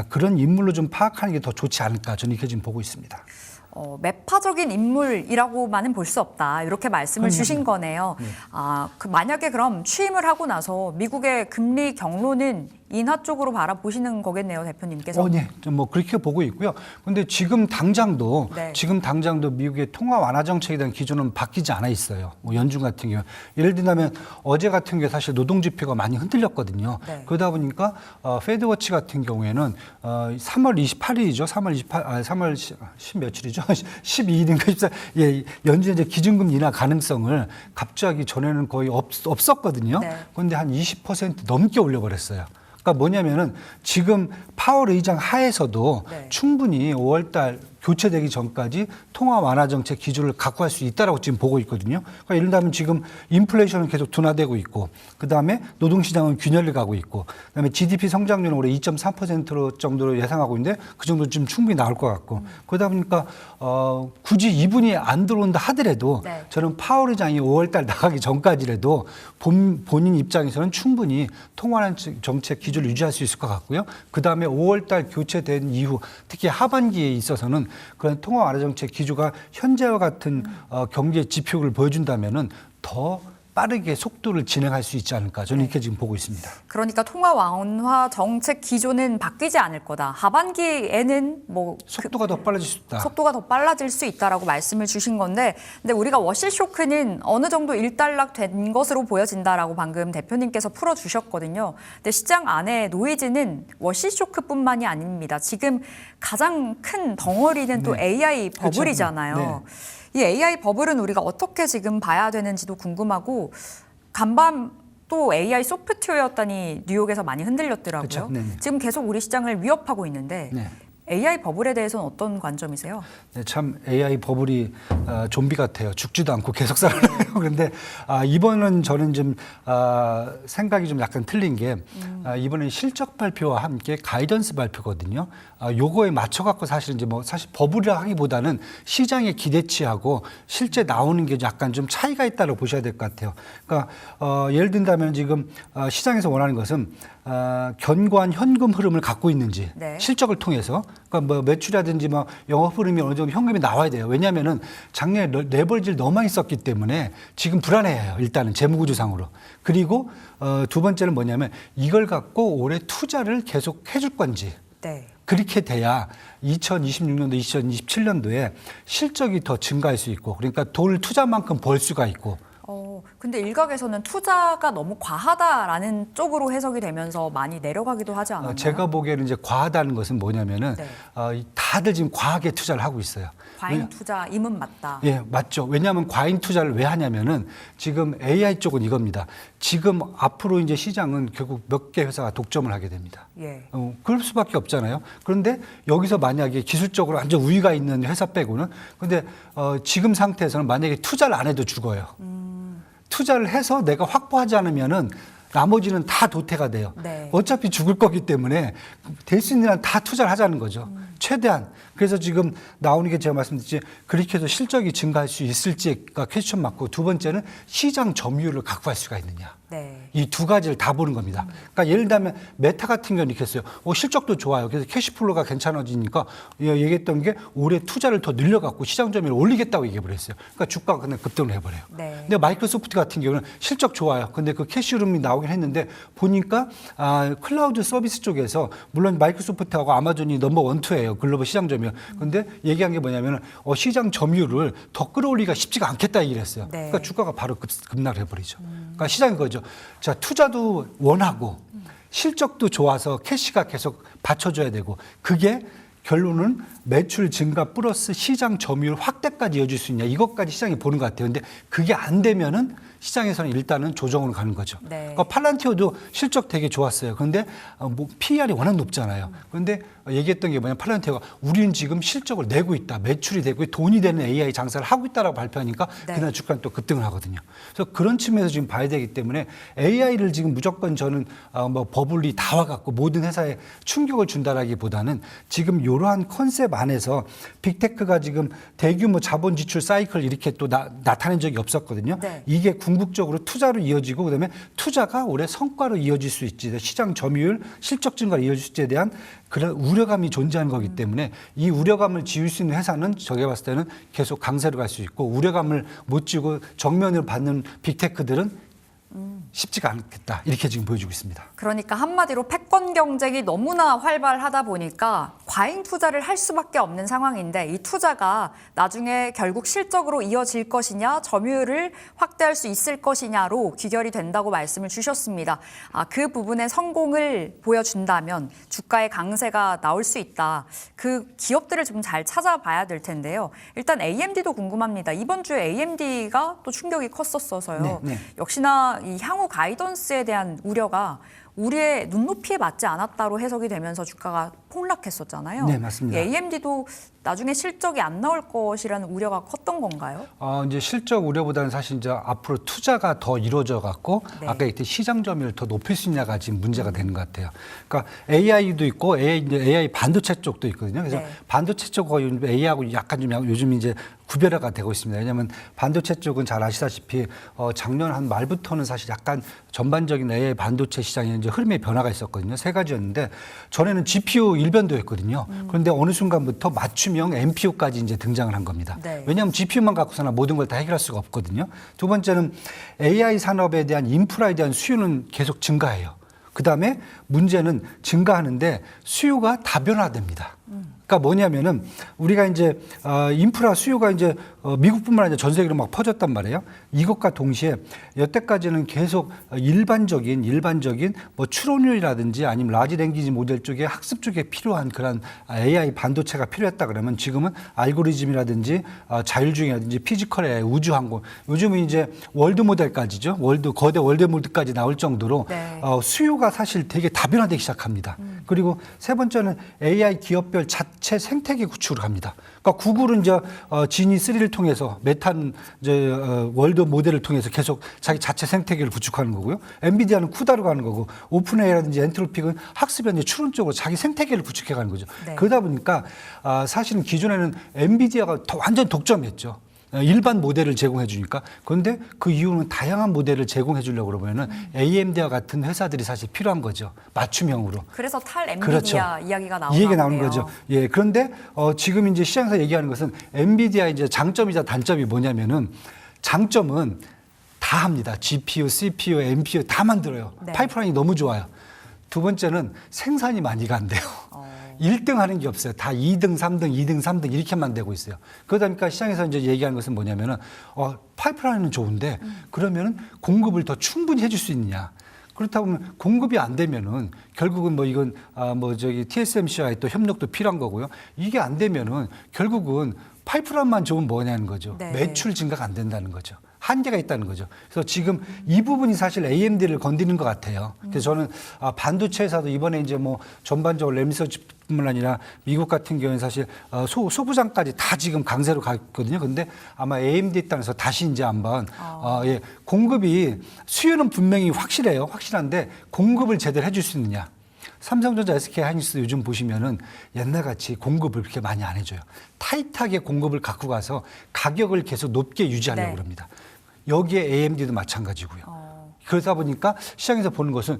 그런 인물로 좀 파악하는 게 더 좋지 않을까 저는 이렇게 지금 보고 있습니다. 매파적인 인물이라고만은 볼 수 없다. 이렇게 말씀을 주신 거네요. 만약에 그럼 취임을 하고 나서 미국의 금리 경로는 인하 쪽으로 바라보시는 거겠네요, 대표님께서. 네, 좀 뭐 그렇게 보고 있고요. 근데 지금 당장도 네. 미국의 통화 완화 정책에 대한 기준은 바뀌지 않아 있어요. 뭐 연준 같은 경우 예를 들면 어제 같은 게 사실 노동 지표가 많이 흔들렸거든요. 네. 그러다 보니까 페드워치 같은 경우에는 3월 28일이죠. 3월 10 며칠이죠. 12일인가 14. 예, 연준 이제 기준금리 인하 가능성을 갑자기 전에는 거의 없었거든요. 네. 그런데 한 20% 넘게 올려버렸어요. 그러니까 뭐냐면은 지금 파월 의장 하에서도 네. 충분히 5월달 교체되기 전까지 통화 완화 정책 기조를 갖고 갈 수 있다라고 지금 보고 있거든요. 그러니까 예를 들면 지금 인플레이션은 계속 둔화되고 있고, 그 다음에 노동시장은 균열을 가고 있고, 그 다음에 GDP 성장률은 올해 2.3% 정도로 예상하고 있는데 그 정도 좀 충분히 나올 것 같고, 그러다 보니까 굳이 이분이 안 들어온다 하더라도 네. 저는 파월 의장이 5월달 나가기 전까지라도 본인 입장에서는 충분히 통화 완화 정책 기조를 유지할 수 있을 것 같고요. 그 다음에 5월달 교체된 이후 특히 하반기에 있어서는 그런 통화 완화 정책 기조가 현재와 같은 경제 지표를 보여준다면은 더 빠르게 속도를 진행할 수 있지 않을까 저는 이렇게 지금 보고 있습니다. 그러니까 통화 완화 정책 기조는 바뀌지 않을 거다. 하반기에는 뭐 속도가 더 빨라질 수 있다. 속도가 더 빨라질 수 있다라고 말씀을 주신 건데, 근데 우리가 워시 쇼크는 어느 정도 일단락된 것으로 보여진다라고 방금 대표님께서 풀어주셨거든요. 근데 시장 안에 노이즈는 워시 쇼크뿐만이 아닙니다. 지금 가장 큰 덩어리는 또 AI 버블이잖아요. 네. 이 AI 버블은 우리가 어떻게 지금 봐야 되는지도 궁금하고, 간밤 또 AI 소프트웨어였다니 뉴욕에서 많이 흔들렸더라고요. 그렇죠. 네네. 지금 계속 우리 시장을 위협하고 있는데 네. AI 버블에 대해서는 어떤 관점이세요? 네, 참 AI 버블이 좀비 같아요. 죽지도 않고 계속 살아요. 그런데 이번은 저는 좀 생각이 좀 약간 틀린 게 이번에 실적 발표와 함께 가이던스 발표거든요. 요거에 맞춰 갖고 사실 이제 뭐 사실 버블이라 하기보다는 시장의 기대치하고 실제 나오는 게 약간 좀 차이가 있다고 보셔야 될 것 같아요. 그러니까 예를 든다면 지금 시장에서 원하는 것은 견고한 현금 흐름을 갖고 있는지 네. 실적을 통해서, 그러니까 뭐 매출이라든지 뭐 영업 흐름이 어느 정도 현금이 나와야 돼요. 왜냐하면은 작년에 레버리지를 너무 많이 썼기 때문에 지금 불안해해요. 일단은 재무구조상으로. 그리고 두 번째는 뭐냐면 이걸 갖고 올해 투자를 계속 해줄 건지. 네. 그렇게 돼야 2026년도, 2027년도에 실적이 더 증가할 수 있고, 그러니까 돈을 투자만큼 벌 수가 있고. 근데 일각에서는 투자가 너무 과하다라는 쪽으로 해석이 되면서 많이 내려가기도 하지 않았나요? 제가 보기에는 이제 과하다는 것은 뭐냐면은 네. 다들 지금 과하게 투자를 하고 있어요. 과잉 투자임은 맞다. 예, 맞죠. 왜냐하면 과잉 투자를 왜 하냐면은 지금 AI 쪽은 이겁니다. 지금 앞으로 이제 시장은 결국 몇 개 회사가 독점을 하게 됩니다. 예. 그럴 수밖에 없잖아요. 그런데 여기서 만약에 기술적으로 완전 우위가 있는 회사 빼고는, 근데 지금 상태에서는 만약에 투자를 안 해도 죽어요. 투자를 해서 내가 확보하지 않으면은 나머지는 다 도태가 돼요. 네. 어차피 죽을 거기 때문에 될 수 있는 한 다 투자를 하자는 거죠. 최대한. 그래서 지금 나오는 게 제가 말씀드렸지, 그렇게 해서 실적이 증가할 수 있을지가 퀘스천 맞고, 두 번째는 시장 점유율을 갖고 갈 수가 있느냐. 네. 이 두 가지를 다 보는 겁니다. 그러니까 예를 들면 메타 같은 경우는 이렇게 했어요. 실적도 좋아요. 그래서 캐시플로가 괜찮아지니까 얘기했던 게 올해 투자를 더 늘려갖고 시장 점유율을 올리겠다고 얘기해버렸어요. 그러니까 주가가 그냥 급등을 해버려요. 네. 근데 마이크로소프트 같은 경우는 실적 좋아요. 근데 그 캐시룸이 나오긴 했는데 보니까 클라우드 서비스 쪽에서 물론 마이크로소프트하고 아마존이 넘버 1, 2예요. 글로벌 시장 점유율. 근데 얘기한 게 뭐냐면 시장 점유율을 더 끌어올리기가 쉽지가 않겠다 얘기를 했어요. 네. 그러니까 주가가 바로 급락을 해버리죠. 그러니까 시장이 그거죠. 자, 투자도 원하고 실적도 좋아서 캐시가 계속 받쳐줘야 되고, 그게 결론은 매출 증가 플러스 시장 점유율 확대까지 이어질 수 있냐, 이것까지 시장이 보는 것 같아요. 근데 그게 안 되면은 시장에서는 일단은 조정으로 가는 거죠. 네. 그러니까 팔란티오도 실적 되게 좋았어요. 그런데 뭐 PER이 워낙 높잖아요. 그런데 얘기했던 게 뭐냐면 팔란티오가 우리는 지금 실적을 내고 있다, 매출이 되고 돈이 되는 AI 장사를 하고 있다라고 발표하니까 네. 그날 주가는 또 급등을 하거든요. 그래서 그런 측면에서 지금 봐야 되기 때문에 AI를 지금 무조건 저는 뭐 버블이 다 와갖고 모든 회사에 충격을 준다라기보다는 지금 이러한 컨셉 안에서 빅테크가 지금 대규모 자본 지출 사이클 이렇게 또 나타낸 적이 없었거든요. 네. 이게 궁극적으로 투자로 이어지고, 그다음에 투자가 올해 성과로 이어질 수 있지, 시장 점유율, 실적 증가로 이어질 수 있지에 대한 그런 우려감이 존재하는 거기 때문에 이 우려감을 지울 수 있는 회사는 제가 봤을 때는 계속 강세로 갈 수 있고, 우려감을 못 지우고 정면을 받는 빅테크들은 쉽지가 않겠다, 이렇게 지금 보여주고 있습니다. 그러니까 한마디로 패권 경쟁이 너무나 활발하다 보니까 과잉 투자를 할 수밖에 없는 상황인데, 이 투자가 나중에 결국 실적으로 이어질 것이냐, 점유율을 확대할 수 있을 것이냐로 귀결이 된다고 말씀을 주셨습니다. 그 부분의 성공을 보여준다면 주가의 강세가 나올 수 있다. 그 기업들을 좀 잘 찾아봐야 될 텐데요. 일단 AMD도 궁금합니다. 이번 주에 AMD가 또 충격이 컸었어서요. 네. 역시나 이 향후 가이던스에 대한 우려가 우리의 눈높이에 맞지 않았다로 해석이 되면서 주가가 폭락했었잖아요. 네, 맞습니다. AMD도 나중에 실적이 안 나올 것이라는 우려가 컸던 건가요? 이제 실적 우려보다는 사실 이제 앞으로 투자가 더 이루어져 갖고 네. 아까 이때 시장 점유율을 더 높일 수 있냐가 지금 문제가 되는 것 같아요. 그러니까 AI도 있고 AI 반도체 쪽도 있거든요. 그래서 네. 반도체 쪽과 AI하고 약간 좀 요즘 이제 구별화가 되고 있습니다. 왜냐하면 반도체 쪽은 잘 아시다시피 작년 한 말부터는 사실 약간 전반적인 AI 반도체 시장에 이제 흐름의 변화가 있었거든요. 세 가지였는데 전에는 GPU 일변도였거든요. 그런데 어느 순간부터 맞춤형 NPU까지 이제 등장을 한 겁니다. 네. 왜냐하면 GPU만 갖고서는 모든 걸 다 해결할 수가 없거든요. 두 번째는 AI 산업에 대한 인프라에 대한 수요는 계속 증가해요. 그다음에 문제는 증가하는데 수요가 다변화됩니다. 그러니까 뭐냐면은 우리가 이제 인프라 수요가 이제 미국뿐만 아니라 전 세계로 막 퍼졌단 말이에요. 이것과 동시에 여태까지는 계속 일반적인 뭐 추론율이라든지 아니면 라지 랭귀지 모델 쪽에 학습 쪽에 필요한 그런 AI 반도체가 필요했다 그러면 지금은 알고리즘이라든지 자율주행이라든지 피지컬 AI, 우주항공, 요즘은 이제 월드 모델까지죠. 거대 월드 모델까지 나올 정도로 네. 수요가 사실 되게 다변화되기 시작합니다. 그리고 세 번째는 AI 기업별 자체 생태계 구축을 합니다. 그러니까 구글은 이제 지니3를 통해서 메탄 이제 월드 모델을 통해서 계속 자기 자체 생태계를 구축하는 거고요. 엔비디아는 쿠다로 가는 거고 오픈AI라든지 엔트로픽은 학습의 이제 추론 쪽으로 자기 생태계를 구축해 가는 거죠. 네. 그러다 보니까 사실은 기존에는 엔비디아가 완전 독점했죠. 일반 모델을 제공해 주니까. 그런데 그 이유는 다양한 모델을 제공해 주려고 그러면은 AMD와 같은 회사들이 사실 필요한 거죠. 맞춤형으로. 그래서 탈 엔비디아 그렇죠. 이야기가 나오는 이 얘기가 나오는 건데요. 거죠. 예. 그런데 지금 이제 시장에서 얘기하는 것은 엔비디아의 이제 장점이자 단점이 뭐냐면은 장점은 다 합니다. GPU, CPU, NPU 다 만들어요. 네. 파이프라인이 너무 좋아요. 두 번째는 생산이 많이 간대요. 1등 하는 게 없어요. 다 2등, 3등, 2등, 3등 이렇게만 되고 있어요. 그러다 보니까 시장에서 이제 얘기하는 것은 뭐냐면은 파이프라인은 좋은데 그러면은 공급을 더 충분히 해줄 수 있느냐. 그렇다 보면 공급이 안 되면은 결국은 뭐 이건 TSMC와의 또 협력도 필요한 거고요. 이게 안 되면은 결국은 파이프라인만 좋으면 뭐냐는 거죠. 네. 매출 증가가 안 된다는 거죠. 한계가 있다는 거죠. 그래서 지금 이 부분이 사실 AMD를 건드리는 것 같아요. 그래서 저는 반도체 회사도 이번에 이제 뭐 전반적으로 램리서치뿐만 아니라 미국 같은 경우는 사실 소부장까지 다 지금 강세로 갔거든요. 근데 아마 AMD 땅에서 다시 이제 한번 공급이 수요는 분명히 확실해요. 확실한데 공급을 제대로 해줄 수 있느냐. 삼성전자, SK하이닉스 요즘 보시면은 옛날같이 공급을 그렇게 많이 안 해줘요. 타이트하게 공급을 갖고 가서 가격을 계속 높게 유지하려고 네. 합니다. 여기에 AMD도 마찬가지고요. 그러다 보니까 시장에서 보는 것은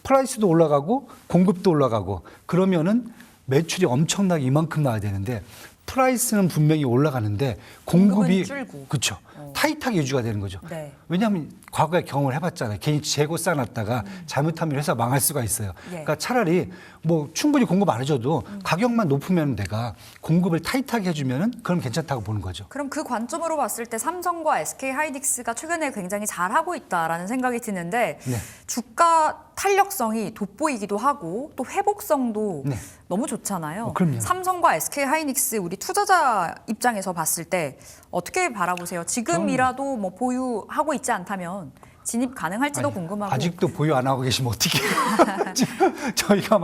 프라이스도 올라가고 공급도 올라가고 그러면은 매출이 엄청나게 이만큼 나와야 되는데 프라이스는 분명히 올라가는데 공급이 줄고. 그렇죠. 타이트하게 유지가 되는 거죠. 네. 왜냐하면 과거에 경험을 해봤잖아요. 괜히 재고 쌓아놨다가 잘못하면 회사 망할 수가 있어요. 예. 그러니까 차라리 뭐 충분히 공급 안 해줘도 가격만 높으면 내가 공급을 타이트하게 해주면은 그럼 괜찮다고 보는 거죠. 그럼 그 관점으로 봤을 때 삼성과 SK하이닉스가 최근에 굉장히 잘하고 있다라는 생각이 드는데 네. 주가 탄력성이 돋보이기도 하고 또 회복성도 네. 너무 좋잖아요. 그럼요. 삼성과 SK하이닉스 우리 투자자 입장에서 봤을 때 어떻게 바라보세요? 지금이라도 뭐 보유하고 있지 않다면 진입 가능할지도 궁금하고. 아직도 보유 안 하고 계시면 어떻게 해요? 지금 저희가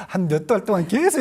한 몇 달 동안 계속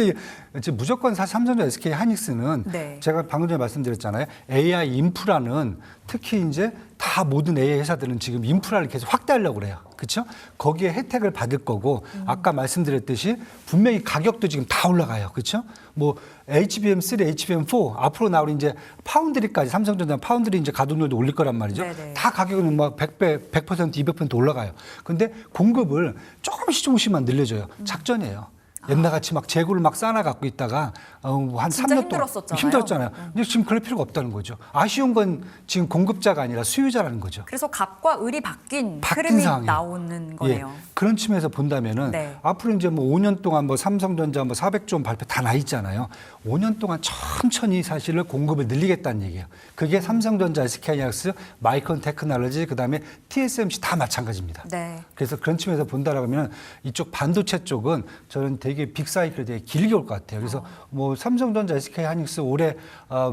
지금 무조건 사실 삼성전자, SK 하이닉스는 네. 제가 방금 전에 말씀드렸잖아요. AI 인프라는 특히 이제 다 모든 AI 회사들은 지금 인프라를 계속 확대하려고 그래요. 그렇죠? 거기에 혜택을 받을 거고 아까 말씀드렸듯이 분명히 가격도 지금 다 올라가요. 그렇죠? 뭐 HBM3, HBM4 앞으로 나올 이제 파운드리까지 삼성전자 파운드리 이제 가동률도 올릴 거란 말이죠. 네네. 다 가격은 뭐 100%, 200% 올라가요. 근데 공급을 조금씩만 늘려줘요. 작전이에요. 옛날같이 막 재고를 막 쌓아 갖고 있다가 한 진짜 3년 힘들었었잖아요. 힘들었잖아요. 근데 지금 그럴 필요가 없다는 거죠. 아쉬운 건 지금 공급자가 아니라 수요자라는 거죠. 그래서 갑과 을이 바뀐 바뀐 흐름이 상황이에요. 나오는 거네요. 예, 그런 측면에서 본다면은 네. 앞으로 이제 뭐 5년 동안 뭐 삼성전자 뭐 400조 원 발표 다 나 있잖아요. 5년 동안 천천히 사실은 공급을 늘리겠다는 얘기예요. 그게 삼성전자, SK하이닉스, 마이크론 테크놀로지, 그다음에 TSMC 다 마찬가지입니다. 네. 그래서 그런 측면에서 본다라고 하면 이쪽 반도체 쪽은 저는 되게 되게 빅사이클이 되게 길게 올 것 같아요. 그래서 뭐 삼성전자, SK하이닉스 올해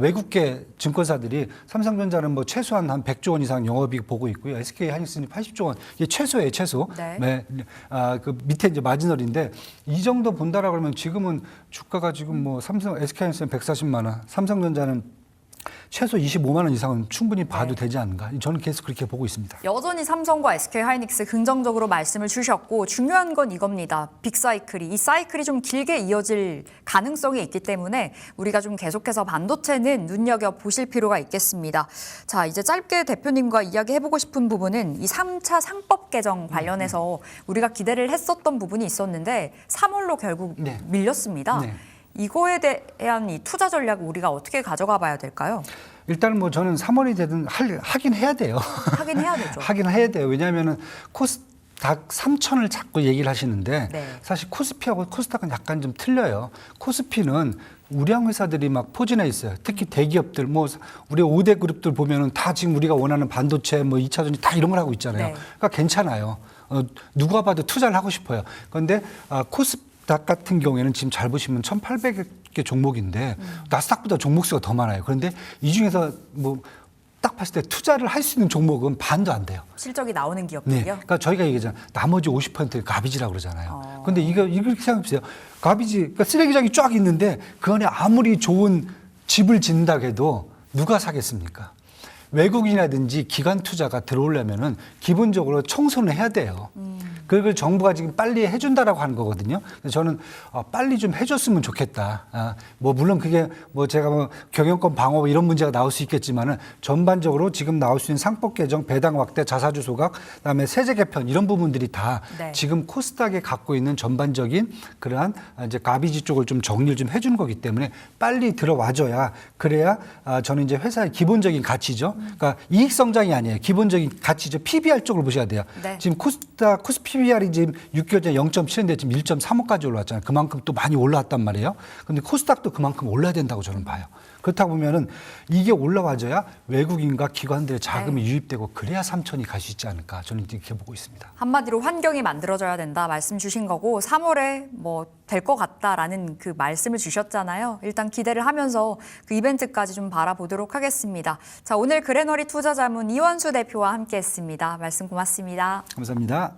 외국계 증권사들이 삼성전자는 뭐 최소한 한 100조 원 이상 영업이익 보고 있고요. SK하이닉스는 80조 원. 이게 최소예요, 최소. 네. 그 밑에 이제 마지널인데 이 정도 본다라 그러면 지금은 주가가 지금 뭐 삼성, SK하이닉스는 140만 원, 삼성전자는 최소 25만 원 이상은 충분히 봐도 되지 않는가. 저는 계속 그렇게 보고 있습니다. 여전히 삼성과 SK하이닉스 긍정적으로 말씀을 주셨고 중요한 건 이겁니다. 빅사이클이. 이 사이클이 좀 길게 이어질 가능성이 있기 때문에 우리가 좀 계속해서 반도체는 눈여겨보실 필요가 있겠습니다. 자, 이제 짧게 대표님과 이야기해보고 싶은 부분은 이 3차 상법 개정 관련해서 우리가 기대를 했었던 부분이 있었는데 3월로 결국 네. 밀렸습니다. 네. 이거에 대한 이 투자 전략을 우리가 어떻게 가져가 봐야 될까요? 일단 뭐 저는 3월이 되든 하긴 해야 돼요. 하긴 해야 되죠. 하긴 해야 돼요. 왜냐하면은 코스닥 3천을 자꾸 얘기를 하시는데 네. 사실 코스피하고 코스닥은 약간 좀 틀려요. 코스피는 우량 회사들이 막 포진해 있어요. 특히 대기업들, 뭐 우리 5대 그룹들 보면은 다 지금 우리가 원하는 반도체, 뭐 2차 전지 다 이런 걸 하고 있잖아요. 네. 그러니까 괜찮아요. 누가 봐도 투자를 하고 싶어요. 그런데 코스닥 같은 경우에는 지금 잘 보시면 1,800개 종목인데 나스닥보다 종목 수가 더 많아요. 그런데 이 중에서 뭐 딱 봤을 때 투자를 할 수 있는 종목은 반도 안 돼요. 실적이 나오는 네. 기업들이요? 그러니까 저희가 얘기하잖아요. 나머지 50%가 가비지라고 그러잖아요. 근데 이렇게 생각해보세요. 가비지, 그러니까 쓰레기장이 쫙 있는데 그 안에 아무리 좋은 집을 짓는다 해도 누가 사겠습니까? 외국인이라든지 기관 투자가 들어오려면은 기본적으로 청소는 해야 돼요. 그걸 정부가 지금 빨리 해준다라고 하는 거거든요. 그래서 저는 빨리 좀 해줬으면 좋겠다. 뭐 물론 그게 뭐 제가 뭐 경영권 방어 이런 문제가 나올 수 있겠지만은 전반적으로 지금 나올 수 있는 상법 개정, 배당 확대, 자사주 소각, 그다음에 세제 개편 이런 부분들이 다 네. 지금 코스닥에 갖고 있는 전반적인 그러한 이제 가비지 쪽을 좀 정리를 좀 해주는 거기 때문에 빨리 들어와줘야 그래야 저는 이제 회사의 기본적인 가치죠. 그러니까 이익 성장이 아니에요. 기본적인 가치죠. PBR 쪽을 보셔야 돼요. 네. 지금 코스피 PBR이 지금 6개월 전에 0.7인데 지금 1.35까지 올라왔잖아요. 그만큼 또 많이 올라왔단 말이에요. 그런데 코스닥도 그만큼 올라야 된다고 저는 봐요. 그렇다 보면은 이게 올라와줘야 외국인과 기관들의 자금이 유입되고 그래야 3천이 갈 수 있지 않을까 저는 이렇게 보고 있습니다. 한마디로 환경이 만들어져야 된다 말씀 주신 거고 3월에 뭐 될 것 같다라는 그 말씀을 주셨잖아요. 일단 기대를 하면서 그 이벤트까지 좀 바라보도록 하겠습니다. 자, 오늘 그레너리 투자자문 이원수 대표와 함께했습니다. 말씀 고맙습니다. 감사합니다.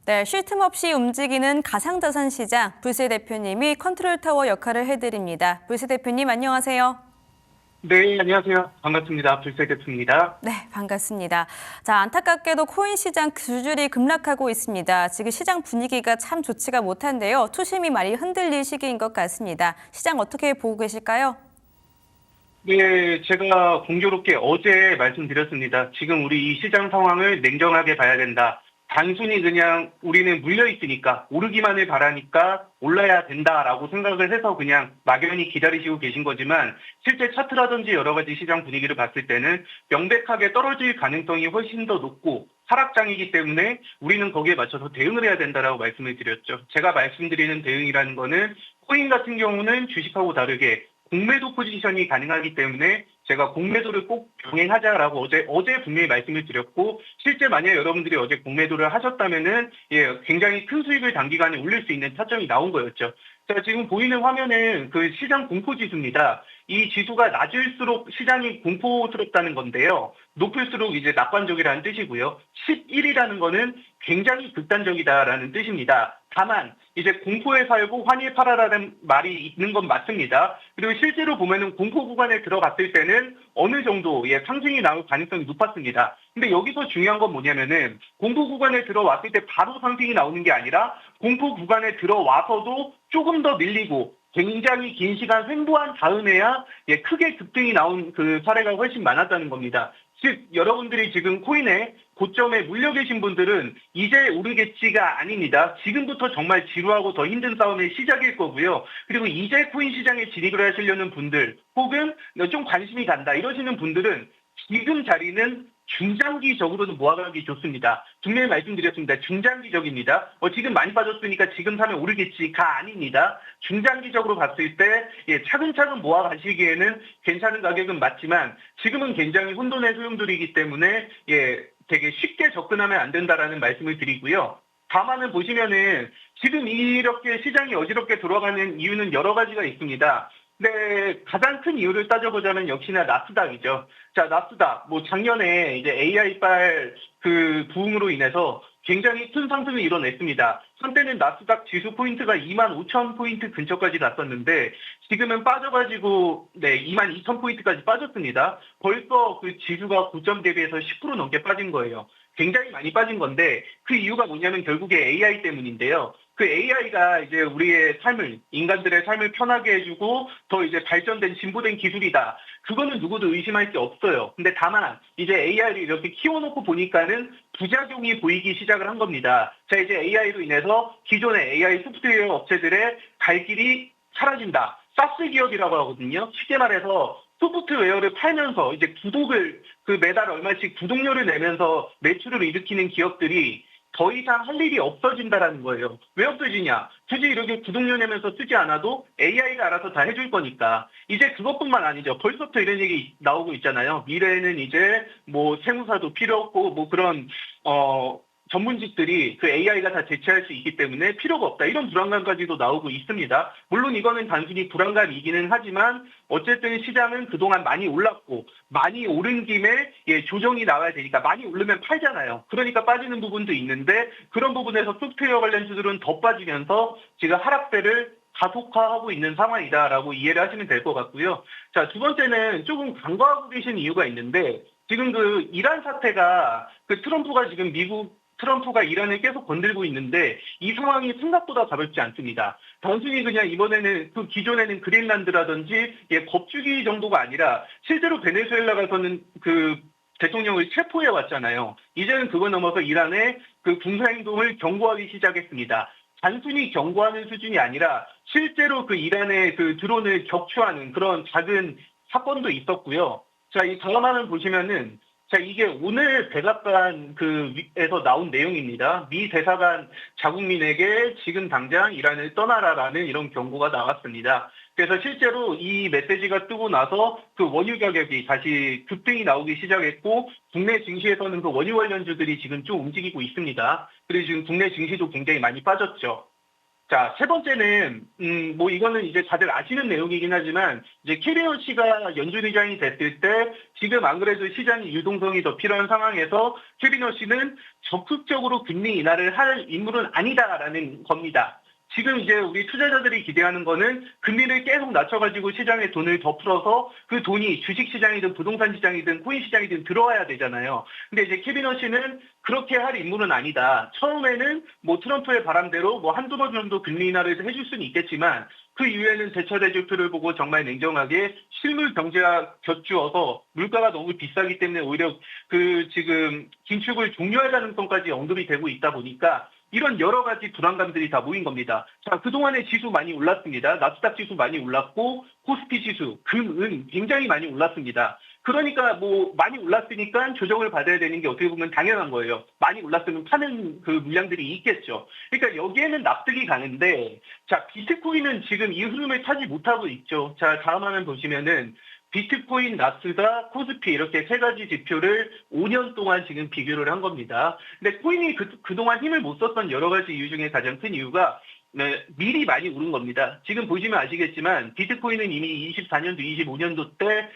네, 쉴 틈 없이 움직이는 가상자산 시장, 불세 대표님이 컨트롤 타워 역할을 해드립니다. 불세 대표님 안녕하세요. 네, 안녕하세요. 반갑습니다. 불세 대표입니다. 네, 반갑습니다. 자, 안타깝게도 코인 시장 두 줄이 급락하고 있습니다. 지금 시장 분위기가 참 좋지가 못한데요. 투심이 많이 흔들릴 시기인 것 같습니다. 시장 어떻게 보고 계실까요? 네, 제가 공교롭게 어제 말씀드렸습니다. 지금 우리 이 시장 상황을 냉정하게 봐야 된다. 단순히 그냥 우리는 물려있으니까 오르기만을 바라니까 올라야 된다라고 생각을 해서 그냥 막연히 기다리시고 계신 거지만 실제 차트라든지 여러 가지 시장 분위기를 봤을 때는 명백하게 떨어질 가능성이 훨씬 더 높고 하락장이기 때문에 우리는 거기에 맞춰서 대응을 해야 된다라고 말씀을 드렸죠. 제가 말씀드리는 대응이라는 거는 코인 같은 경우는 주식하고 다르게 공매도 포지션이 가능하기 때문에 제가 공매도를 꼭 병행하자라고 어제 분명히 말씀을 드렸고 실제 만약 여러분들이 어제 공매도를 하셨다면은 굉장히 큰 수익을 단기간에 올릴 수 있는 타점이 나온 거였죠. 자, 지금 보이는 화면은 그 시장 공포 지수입니다. 이 지수가 낮을수록 시장이 공포스럽다는 건데요. 높을수록 이제 낙관적이라는 뜻이고요. 11이라는 거는 굉장히 극단적이다라는 뜻입니다. 다만 이제 공포에 살고 환희에 팔아라는 말이 있는 건 맞습니다. 그리고 실제로 보면은 공포 구간에 들어갔을 때는 어느 정도 상승이 나올 가능성이 높았습니다. 근데 여기서 중요한 건 뭐냐면은 공포 구간에 들어왔을 때 바로 상승이 나오는 게 아니라 공포 구간에 들어와서도 조금 더 밀리고 굉장히 긴 시간 횡보한 다음에야 크게 급등이 나온 그 사례가 훨씬 많았다는 겁니다. 즉 여러분들이 지금 코인에 고점에 물려 계신 분들은 이제 오르겠지가 아닙니다. 지금부터 정말 지루하고 더 힘든 싸움의 시작일 거고요. 그리고 이제 코인 시장에 진입을 하시려는 분들 혹은 좀 관심이 간다 이러시는 분들은 지금 자리는 중장기적으로는 모아가기 좋습니다. 분명히 말씀드렸습니다. 중장기적입니다. 지금 많이 빠졌으니까 지금 사면 오르겠지가 아닙니다. 중장기적으로 봤을 때 차근차근 모아가시기에는 괜찮은 가격은 맞지만 지금은 굉장히 혼돈의 소용돌이기 때문에 되게 쉽게 접근하면 안 된다라는 말씀을 드리고요. 다만은 보시면은 지금 이렇게 시장이 어지럽게 돌아가는 이유는 여러 가지가 있습니다. 네, 가장 큰 이유를 따져보자면 역시나 나스닥이죠. 자, 나스닥, 작년에 이제 AI빨 그 부흥으로 인해서 굉장히 큰 상승을 이뤄냈습니다. 한때는 나스닥 지수 포인트가 25,000포인트 근처까지 갔었는데, 지금은 빠져가지고, 22,000포인트까지 빠졌습니다. 벌써 그 지수가 고점 대비해서 10% 넘게 빠진 거예요. 굉장히 많이 빠진 건데, 그 이유가 뭐냐면 결국에 AI 때문인데요. 그 AI가 이제 우리의 삶을, 인간들의 삶을 편하게 해주고 더 이제 발전된 진보된 기술이다. 그거는 누구도 의심할 게 없어요. 근데 다만 이제 AI를 이렇게 키워놓고 보니까는 부작용이 보이기 시작을 한 겁니다. 자, 이제 AI로 인해서 기존의 AI 소프트웨어 업체들의 갈 길이 사라진다. 사스 기업이라고 하거든요. 쉽게 말해서 소프트웨어를 팔면서 이제 구독을 매달 얼마씩 구독료를 내면서 매출을 일으키는 기업들이 더 이상 할 일이 없어진다라는 거예요. 왜 없어지냐? 굳이 이렇게 구독료 내면서 쓰지 않아도 AI가 알아서 다 해줄 거니까. 이제 그것뿐만 아니죠. 벌써부터 이런 얘기 나오고 있잖아요. 미래에는 이제 세무사도 필요 없고 그런 전문직들이 그 AI가 다 대체할 수 있기 때문에 필요가 없다. 이런 불안감까지도 나오고 있습니다. 물론 이거는 단순히 불안감이기는 하지만 어쨌든 시장은 그동안 많이 올랐고 많이 오른 김에 조정이 나와야 되니까 많이 오르면 팔잖아요. 그러니까 빠지는 부분도 있는데 그런 부분에서 소프트웨어 관련주들은 더 빠지면서 지금 하락세를 가속화하고 있는 상황이다라고 이해를 하시면 될 것 같고요. 자, 두 번째는 조금 간과하고 계신 이유가 있는데 지금 그 이란 사태가 트럼프가 이란을 계속 건들고 있는데 이 상황이 생각보다 가볍지 않습니다. 단순히 그냥 이번에는 기존에는 그린란드라든지 법주기 정도가 아니라 실제로 베네수엘라가서는 대통령을 체포해 왔잖아요. 이제는 그거 넘어서 이란의 군사행동을 경고하기 시작했습니다. 단순히 경고하는 수준이 아니라 실제로 이란의 드론을 격추하는 그런 작은 사건도 있었고요. 자, 이 다음 화면 보시면은 자, 이게 오늘 백악관에서 나온 내용입니다. 미 대사관 자국민에게 지금 당장 이란을 떠나라라는 이런 경고가 나왔습니다. 그래서 실제로 이 메시지가 뜨고 나서 원유 가격이 다시 급등이 나오기 시작했고 국내 증시에서는 원유 관련주들이 지금 좀 움직이고 있습니다. 그리고 지금 국내 증시도 굉장히 많이 빠졌죠. 자, 세 번째는, 이거는 이제 다들 아시는 내용이긴 하지만, 이제 캐리어 씨가 연준 의장이 됐을 때, 지금 안 그래도 시장이 유동성이 더 필요한 상황에서, 캐리어 씨는 적극적으로 금리 인하를 할 인물은 아니다라는 겁니다. 지금 이제 우리 투자자들이 기대하는 거는 금리를 계속 낮춰가지고 시장에 돈을 더 풀어서 그 돈이 주식시장이든 부동산 시장이든 코인 시장이든 들어와야 되잖아요. 근데 이제 캐비너 씨는 그렇게 할 인물은 아니다. 처음에는 트럼프의 바람대로 한두 번 정도 금리 인하를 해줄 수는 있겠지만 그 이후에는 대처대조표를 보고 정말 냉정하게 실물 경제와 곁주어서 물가가 너무 비싸기 때문에 오히려 지금 긴축을 종료할 가능성까지 언급이 되고 있다 보니까 이런 여러 가지 불안감들이 다 모인 겁니다. 자, 그동안에 지수 많이 올랐습니다. 나스닥 지수 많이 올랐고, 코스피 지수, 금, 굉장히 많이 올랐습니다. 그러니까 많이 올랐으니까 조정을 받아야 되는 게 어떻게 보면 당연한 거예요. 많이 올랐으면 파는 물량들이 있겠죠. 그러니까 여기에는 납득이 가는데, 자, 비트코인은 지금 이 흐름을 타지 못하고 있죠. 자, 다음 화면 보시면은, 비트코인, 나스닥, 코스피 이렇게 세 가지 지표를 5년 동안 지금 비교를 한 겁니다. 근데 코인이 그동안 힘을 못 썼던 여러 가지 이유 중에 가장 큰 이유가 미리 많이 오른 겁니다. 지금 보시면 아시겠지만 비트코인은 이미 24년도, 25년도 때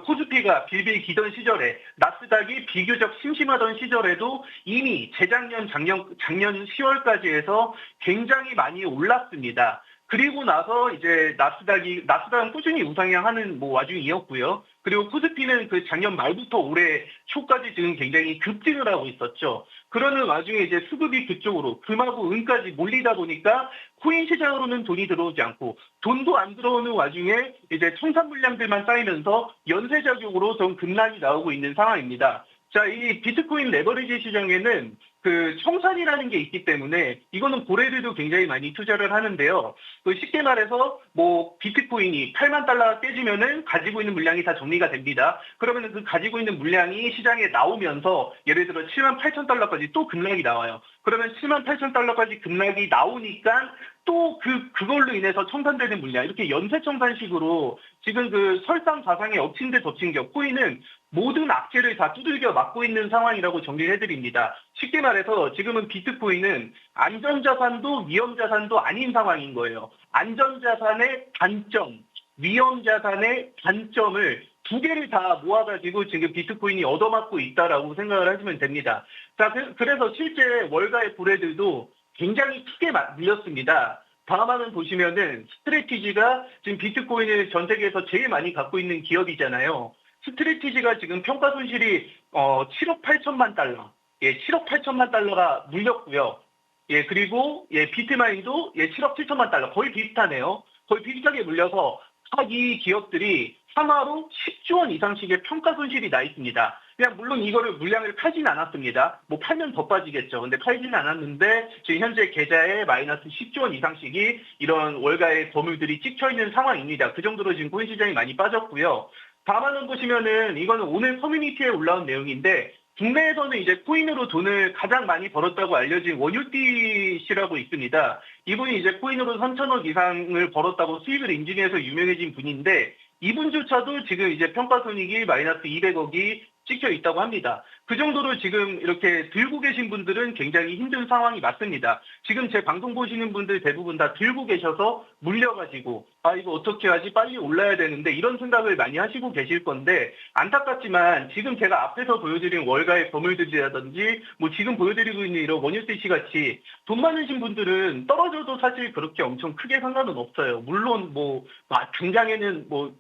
코스피가 빌빌 기던 시절에 나스닥이 비교적 심심하던 시절에도 이미 재작년, 작년 10월까지 해서 굉장히 많이 올랐습니다. 그리고 나서 이제 나스닥은 꾸준히 우상향하는 와중이었고요. 그리고 코스피는 작년 말부터 올해 초까지 지금 굉장히 급증을 하고 있었죠. 그러는 와중에 이제 수급이 그쪽으로 금하고 은까지 몰리다 보니까 코인 시장으로는 돈이 들어오지 않고 돈도 안 들어오는 와중에 이제 청산 물량들만 쌓이면서 연쇄작용으로 좀 급락이 나오고 있는 상황입니다. 자, 이 비트코인 레버리지 시장에는 그 청산이라는 게 있기 때문에 이거는 고래들도 굉장히 많이 투자를 하는데요. 그 쉽게 말해서 뭐 비트코인이 8만 달러가 깨지면은 가지고 있는 물량이 다 정리가 됩니다. 그러면은 그 가지고 있는 물량이 시장에 나오면서 예를 들어 7만 8천 달러까지 또 급락이 나와요. 그러면 7만 8천 달러까지 급락이 나오니까 또 그걸로 인해서 청산되는 물량, 이렇게 연쇄 청산식으로 지금 그 설상가상에 엎친 데 덮친 격, 코인은 모든 악재를 다 두들겨 맞고 있는 상황이라고 정리를 해드립니다. 쉽게 말해서 지금은 비트코인은 안전자산도 위험자산도 아닌 상황인 거예요. 안전자산의 단점, 위험자산의 단점을 두 개를 다 모아가지고 지금 비트코인이 얻어맞고 있다라고 생각을 하시면 됩니다. 자, 그래서 실제 월가의 고래들도 굉장히 크게 밀렸습니다. 다음 화면 보시면은 스트래티지가 지금 비트코인을 전 세계에서 제일 많이 갖고 있는 기업이잖아요. 스트래티지가 지금 평가 손실이 7억 8천만 달러, 7억 8천만 달러가 물렸고요. 그리고 비트마인도 7억 7천만 달러, 거의 비슷하네요. 거의 비슷하게 물려서 각 이 기업들이 하나로 10조 원 이상씩의 평가 손실이 나 있습니다. 그냥 물론 이거를 물량을 팔지는 않았습니다. 뭐 팔면 더 빠지겠죠. 근데 팔지는 않았는데 지금 현재 계좌에 마이너스 10조 원 이상씩이 이런 월가의 거물들이 찍혀 있는 상황입니다. 그 정도로 지금 코인 시장이 많이 빠졌고요. 다음 화면 보시면은 이거는 오늘 커뮤니티에 올라온 내용인데 국내에서는 이제 코인으로 돈을 가장 많이 벌었다고 알려진 원유띠 씨라고 있습니다. 이분이 이제 코인으로 3천억 이상을 벌었다고 수익을 인증해서 유명해진 분인데 이분조차도 지금 이제 평가손익이 마이너스 200억이 찍혀 있다고 합니다. 그 정도로 지금 이렇게 들고 계신 분들은 굉장히 힘든 상황이 맞습니다. 지금 제 방송 보시는 분들 대부분 다 들고 계셔서 물려가지고 이거 어떻게 하지? 빨리 올라야 되는데 이런 생각을 많이 하시고 계실 건데 안타깝지만 지금 제가 앞에서 보여드린 월가의 거물들이라든지 뭐 지금 보여드리고 있는 이런 원유스시 같이 돈 많으신 분들은 떨어져도 사실 그렇게 엄청 크게 상관은 없어요. 물론 뭐 당장에는 뭐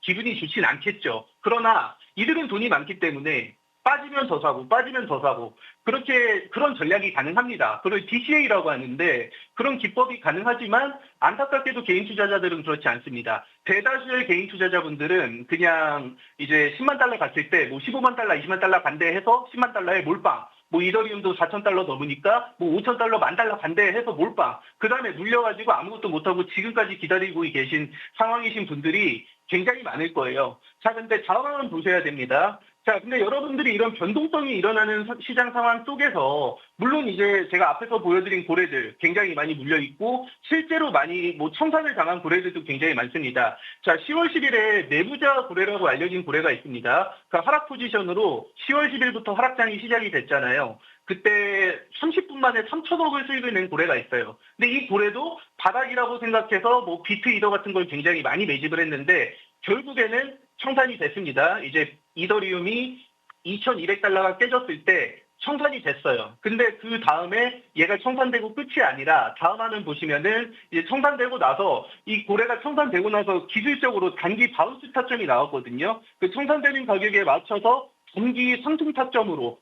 기분이 좋진 않겠죠. 그러나 이들은 돈이 많기 때문에 빠지면 더 사고 빠지면 더 사고 그런 전략이 가능합니다. 그걸 DCA라고 하는데 그런 기법이 가능하지만 안타깝게도 개인 투자자들은 그렇지 않습니다. 대다수의 개인 투자자분들은 그냥 이제 10만 달러 갔을 때 뭐 15만 달러, 20만 달러 반대해서 10만 달러에 몰빵. 뭐 이더리움도 4천 달러 넘으니까 뭐 5천 달러, 만 달러 반대해서 몰빵. 그 다음에 물려가지고 아무것도 못하고 지금까지 기다리고 계신 상황이신 분들이 굉장히 많을 거예요. 자, 근데 다음 화면 보셔야 됩니다. 자, 근데 여러분들이 이런 변동성이 일어나는 시장 상황 속에서 물론 이제 제가 앞에서 보여드린 고래들 굉장히 많이 물려있고 실제로 많이 뭐 청산을 당한 고래들도 굉장히 많습니다. 자, 10월 10일에 내부자 고래라고 알려진 고래가 있습니다. 그 하락 포지션으로 10월 10일부터 하락장이 시작이 됐잖아요. 그때 30분 만에 3천억을 수익을 낸 고래가 있어요. 근데 이 고래도 바닥이라고 생각해서 뭐 비트 이더 같은 걸 굉장히 많이 매집을 했는데 결국에는 청산이 됐습니다. 이제 이더리움이 2,200달러가 깨졌을 때 청산이 됐어요. 근데 그 다음에 얘가 청산되고 끝이 아니라 다음 화면 보시면은 이제 청산되고 나서 이 고래가 청산되고 나서 기술적으로 단기 바운스 타점이 나왔거든요. 그 청산되는 가격에 맞춰서 단기 상승 타점으로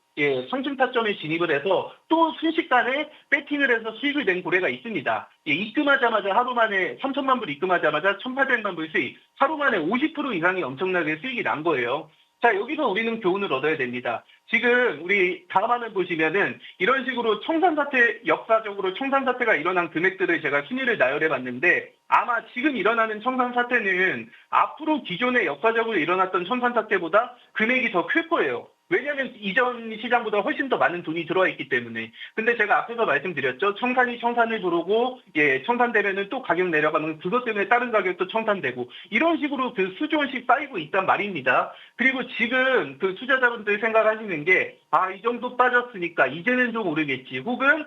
상승 타점에 진입을 해서 또 순식간에 배팅을 해서 수익을 낸 고래가 있습니다. 입금하자마자 하루 만에 3천만 불 입금하자마자 1,800만 불 수익, 하루 만에 50% 이상이 엄청나게 수익이 난 거예요. 자, 여기서 우리는 교훈을 얻어야 됩니다. 지금 우리 다음 화면 보시면은 이런 식으로 청산 사태, 역사적으로 청산 사태가 일어난 금액들을 제가 순위를 나열해 봤는데 아마 지금 일어나는 청산 사태는 앞으로 기존에 역사적으로 일어났던 청산 사태보다 금액이 더 클 거예요. 왜냐하면 이전 시장보다 훨씬 더 많은 돈이 들어와 있기 때문에. 근데 제가 앞에서 말씀드렸죠. 청산이 청산을 부르고 청산되면은 또 가격 내려가면 그것 때문에 다른 가격도 청산되고 이런 식으로 그 수조원씩 쌓이고 있단 말입니다. 그리고 지금 그 투자자분들 생각하시는 게 이 정도 빠졌으니까 이제는 좀 오르겠지. 혹은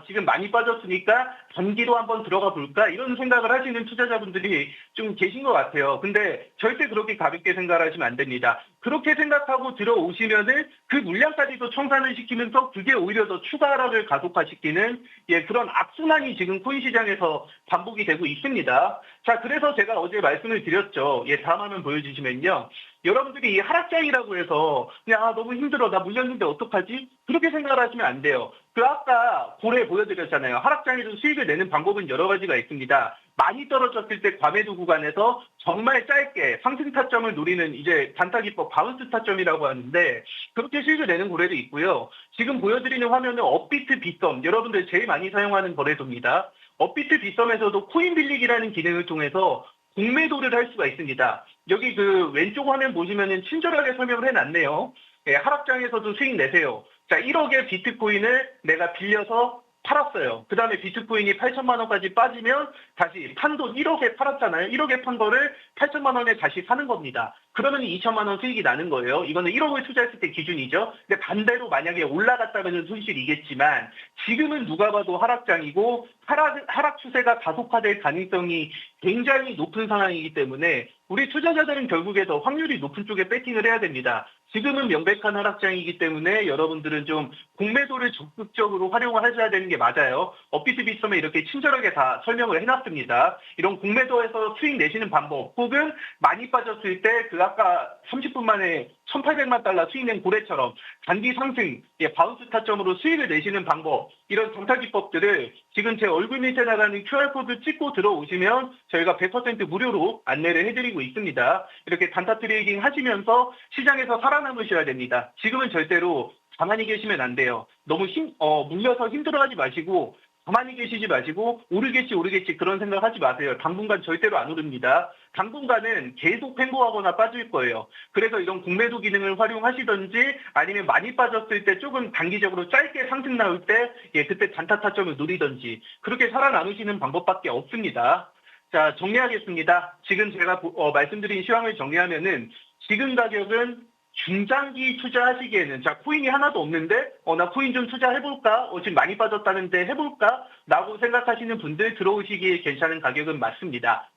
지금 많이 빠졌으니까 단기로 한번 들어가 볼까? 이런 생각을 하시는 투자자분들이 좀 계신 것 같아요. 근데 절대 그렇게 가볍게 생각을 하시면 안 됩니다. 그렇게 생각하고 들어오시면은 그 물량까지도 청산을 시키면서 그게 오히려 더 추가 하락을 가속화시키는 그런 악순환이 지금 코인 시장에서 반복이 되고 있습니다. 자, 그래서 제가 어제 말씀을 드렸죠. 다음 화면 보여주시면요. 여러분들이 이 하락장이라고 해서 그냥 너무 힘들어, 나 물렸는데 어떡하지? 그렇게 생각을 하시면 안 돼요. 그 아까 고래 보여드렸잖아요. 하락장에서 수익을 내는 방법은 여러 가지가 있습니다. 많이 떨어졌을 때 과매도 구간에서 정말 짧게 상승 타점을 노리는 이제 단타기법 바운스 타점이라고 하는데 그렇게 수익을 내는 고래도 있고요. 지금 보여드리는 화면은 업비트 빗썸, 여러분들 제일 많이 사용하는 거래소입니다. 업비트 빗썸에서도 코인 빌리기라는 기능을 통해서 공매도를 할 수가 있습니다. 여기 그 왼쪽 화면 보시면은 친절하게 설명을 해놨네요. 예, 하락장에서도 수익 내세요. 자, 1억의 비트코인을 내가 빌려서 팔았어요. 그 다음에 비트코인이 8천만 원까지 빠지면 다시 판 돈 1억에 팔았잖아요. 1억에 판 거를 8천만 원에 다시 사는 겁니다. 그러면 2천만 원 수익이 나는 거예요. 이거는 1억을 투자했을 때 기준이죠. 근데 반대로 만약에 올라갔다면 손실이겠지만 지금은 누가 봐도 하락장이고 하락 추세가 가속화될 가능성이 굉장히 높은 상황이기 때문에 우리 투자자들은 결국에 더 확률이 높은 쪽에 배팅을 해야 됩니다. 지금은 명백한 하락장이기 때문에 여러분들은 좀 공매도를 적극적으로 활용을 하셔야 되는 게 맞아요. 업비트 빗썸에 이렇게 친절하게 다 설명을 해놨습니다. 이런 공매도에서 수익 내시는 방법 혹은 많이 빠졌을 때 그 아까 30분 만에 1,800만 달러 수익 낸 고래처럼 단기 상승, 바운스 타점으로 수익을 내시는 방법 이런 단타 기법들을 지금 제 얼굴 밑에 나가는 QR코드 찍고 들어오시면 저희가 100% 무료로 안내를 해드리고 있습니다. 이렇게 단타 트레이딩 하시면서 시장에서 살아남으셔야 됩니다. 지금은 절대로 가만히 계시면 안 돼요. 너무 물려서 힘들어하지 마시고 가만히 계시지 마시고 오르겠지 그런 생각하지 마세요. 당분간 절대로 안 오릅니다. 당분간은 계속 횡보하거나 빠질 거예요. 그래서 이런 공매도 기능을 활용하시든지 아니면 많이 빠졌을 때 조금 단기적으로 짧게 상승 나올 때 그때 단타 타점을 노리든지 그렇게 살아남으시는 방법밖에 없습니다. 자, 정리하겠습니다. 지금 제가 말씀드린 시황을 정리하면은 지금 가격은 중장기 투자하시기에는 자 코인이 하나도 없는데 나 코인 좀 투자해볼까? 지금 많이 빠졌다는데 해볼까? 라고 생각하시는 분들 들어오시기에 괜찮은 가격은 맞습니다.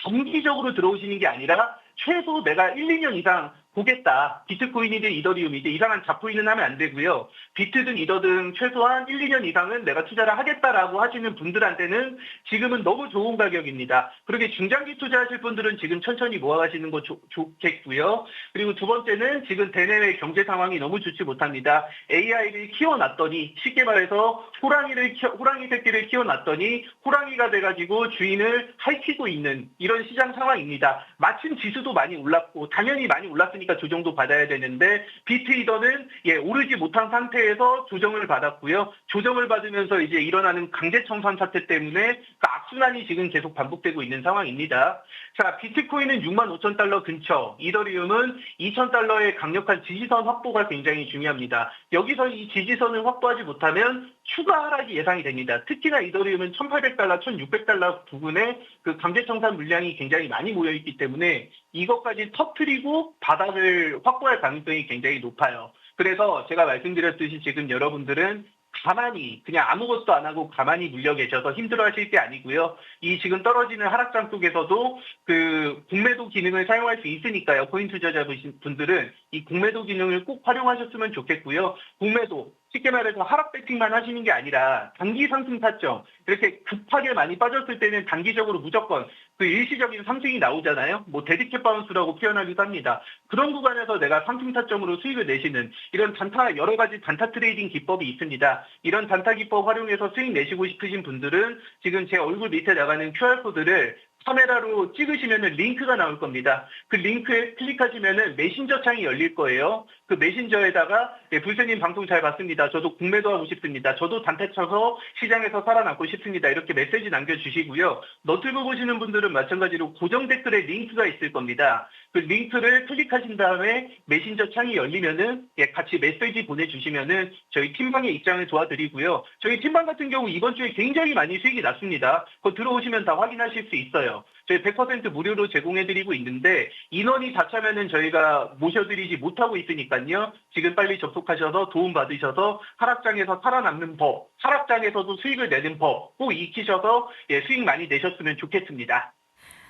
단기적으로 들어오시는 게 아니라 최소 내가 1, 2년 이상 보겠다. 비트코인이든 이더리움이든 이상한 잡코인은 하면 안 되고요. 비트든 이더든 최소한 1, 2년 이상은 내가 투자를 하겠다라고 하시는 분들한테는 지금은 너무 좋은 가격입니다. 그렇게 중장기 투자하실 분들은 지금 천천히 모아가시는 거 좋겠고요. 그리고 두 번째는 지금 대내외 경제 상황이 너무 좋지 못합니다. AI를 키워놨더니 쉽게 말해서 호랑이 새끼를 키워놨더니 호랑이가 돼가지고 주인을 핥히고 있는 이런 시장 상황입니다. 마침 지수도 많이 올랐고 당연히 많이 올랐으니까 조정도 받아야 되는데 비트 이더는 오르지 못한 상태에서 조정을 받았고요. 조정을 받으면서 이제 일어나는 강제청산 사태 때문에 그 악순환이 지금 계속 반복되고 있는 상황입니다. 자, 비트코인은 65,000달러 근처, 이더리움은 2,000달러의 강력한 지지선 확보가 굉장히 중요합니다. 여기서 이 지지선을 확보하지 못하면 추가 하락이 예상이 됩니다. 특히나 이더리움은 1,800달러, 1,600달러 부근에 그 강제청산 물량이 굉장히 많이 모여있기 때문에 이것까지 터뜨리고 바닥을 확보할 가능성이 굉장히 높아요. 그래서 제가 말씀드렸듯이 지금 여러분들은 가만히 그냥 아무것도 안 하고 가만히 물려 계셔서 힘들어하실 게 아니고요. 이 지금 떨어지는 하락장 속에서도 그 공매도 기능을 사용할 수 있으니까요. 코인 투자자분들은 이 공매도 기능을 꼭 활용하셨으면 좋겠고요. 공매도 쉽게 말해서 하락 배팅만 하시는 게 아니라 단기 상승 타점 이렇게 급하게 많이 빠졌을 때는 단기적으로 무조건 그 일시적인 상승이 나오잖아요. 뭐 데디캣 바운스라고 표현하기도 합니다. 그런 구간에서 내가 상승 타점으로 수익을 내시는 이런 여러 가지 단타 트레이딩 기법이 있습니다. 이런 단타 기법 활용해서 수익 내시고 싶으신 분들은 지금 제 얼굴 밑에 나가는 QR코드를 카메라로 찍으시면 링크가 나올 겁니다. 그 링크에 클릭하시면 메신저 창이 열릴 거예요. 그 메신저에다가 불새님 방송 잘 봤습니다. 저도 공매도 하고 싶습니다. 저도 단타 쳐서 시장에서 살아남고 싶습니다. 이렇게 메시지 남겨주시고요. 너튜브 보시는 분들은 마찬가지로 고정 댓글에 링크가 있을 겁니다. 그 링크를 클릭하신 다음에 메신저 창이 열리면은 같이 메시지 보내주시면은 저희 팀방의 입장을 도와드리고요. 저희 팀방 같은 경우 이번 주에 굉장히 많이 수익이 났습니다. 그거 들어오시면 다 확인하실 수 있어요. 저희 100% 무료로 제공해드리고 있는데 인원이 다 차면은 저희가 모셔드리지 못하고 있으니까요. 지금 빨리 접속하셔서 도움 받으셔서 하락장에서 살아남는 법, 하락장에서도 수익을 내는 법 꼭 익히셔서 수익 많이 내셨으면 좋겠습니다.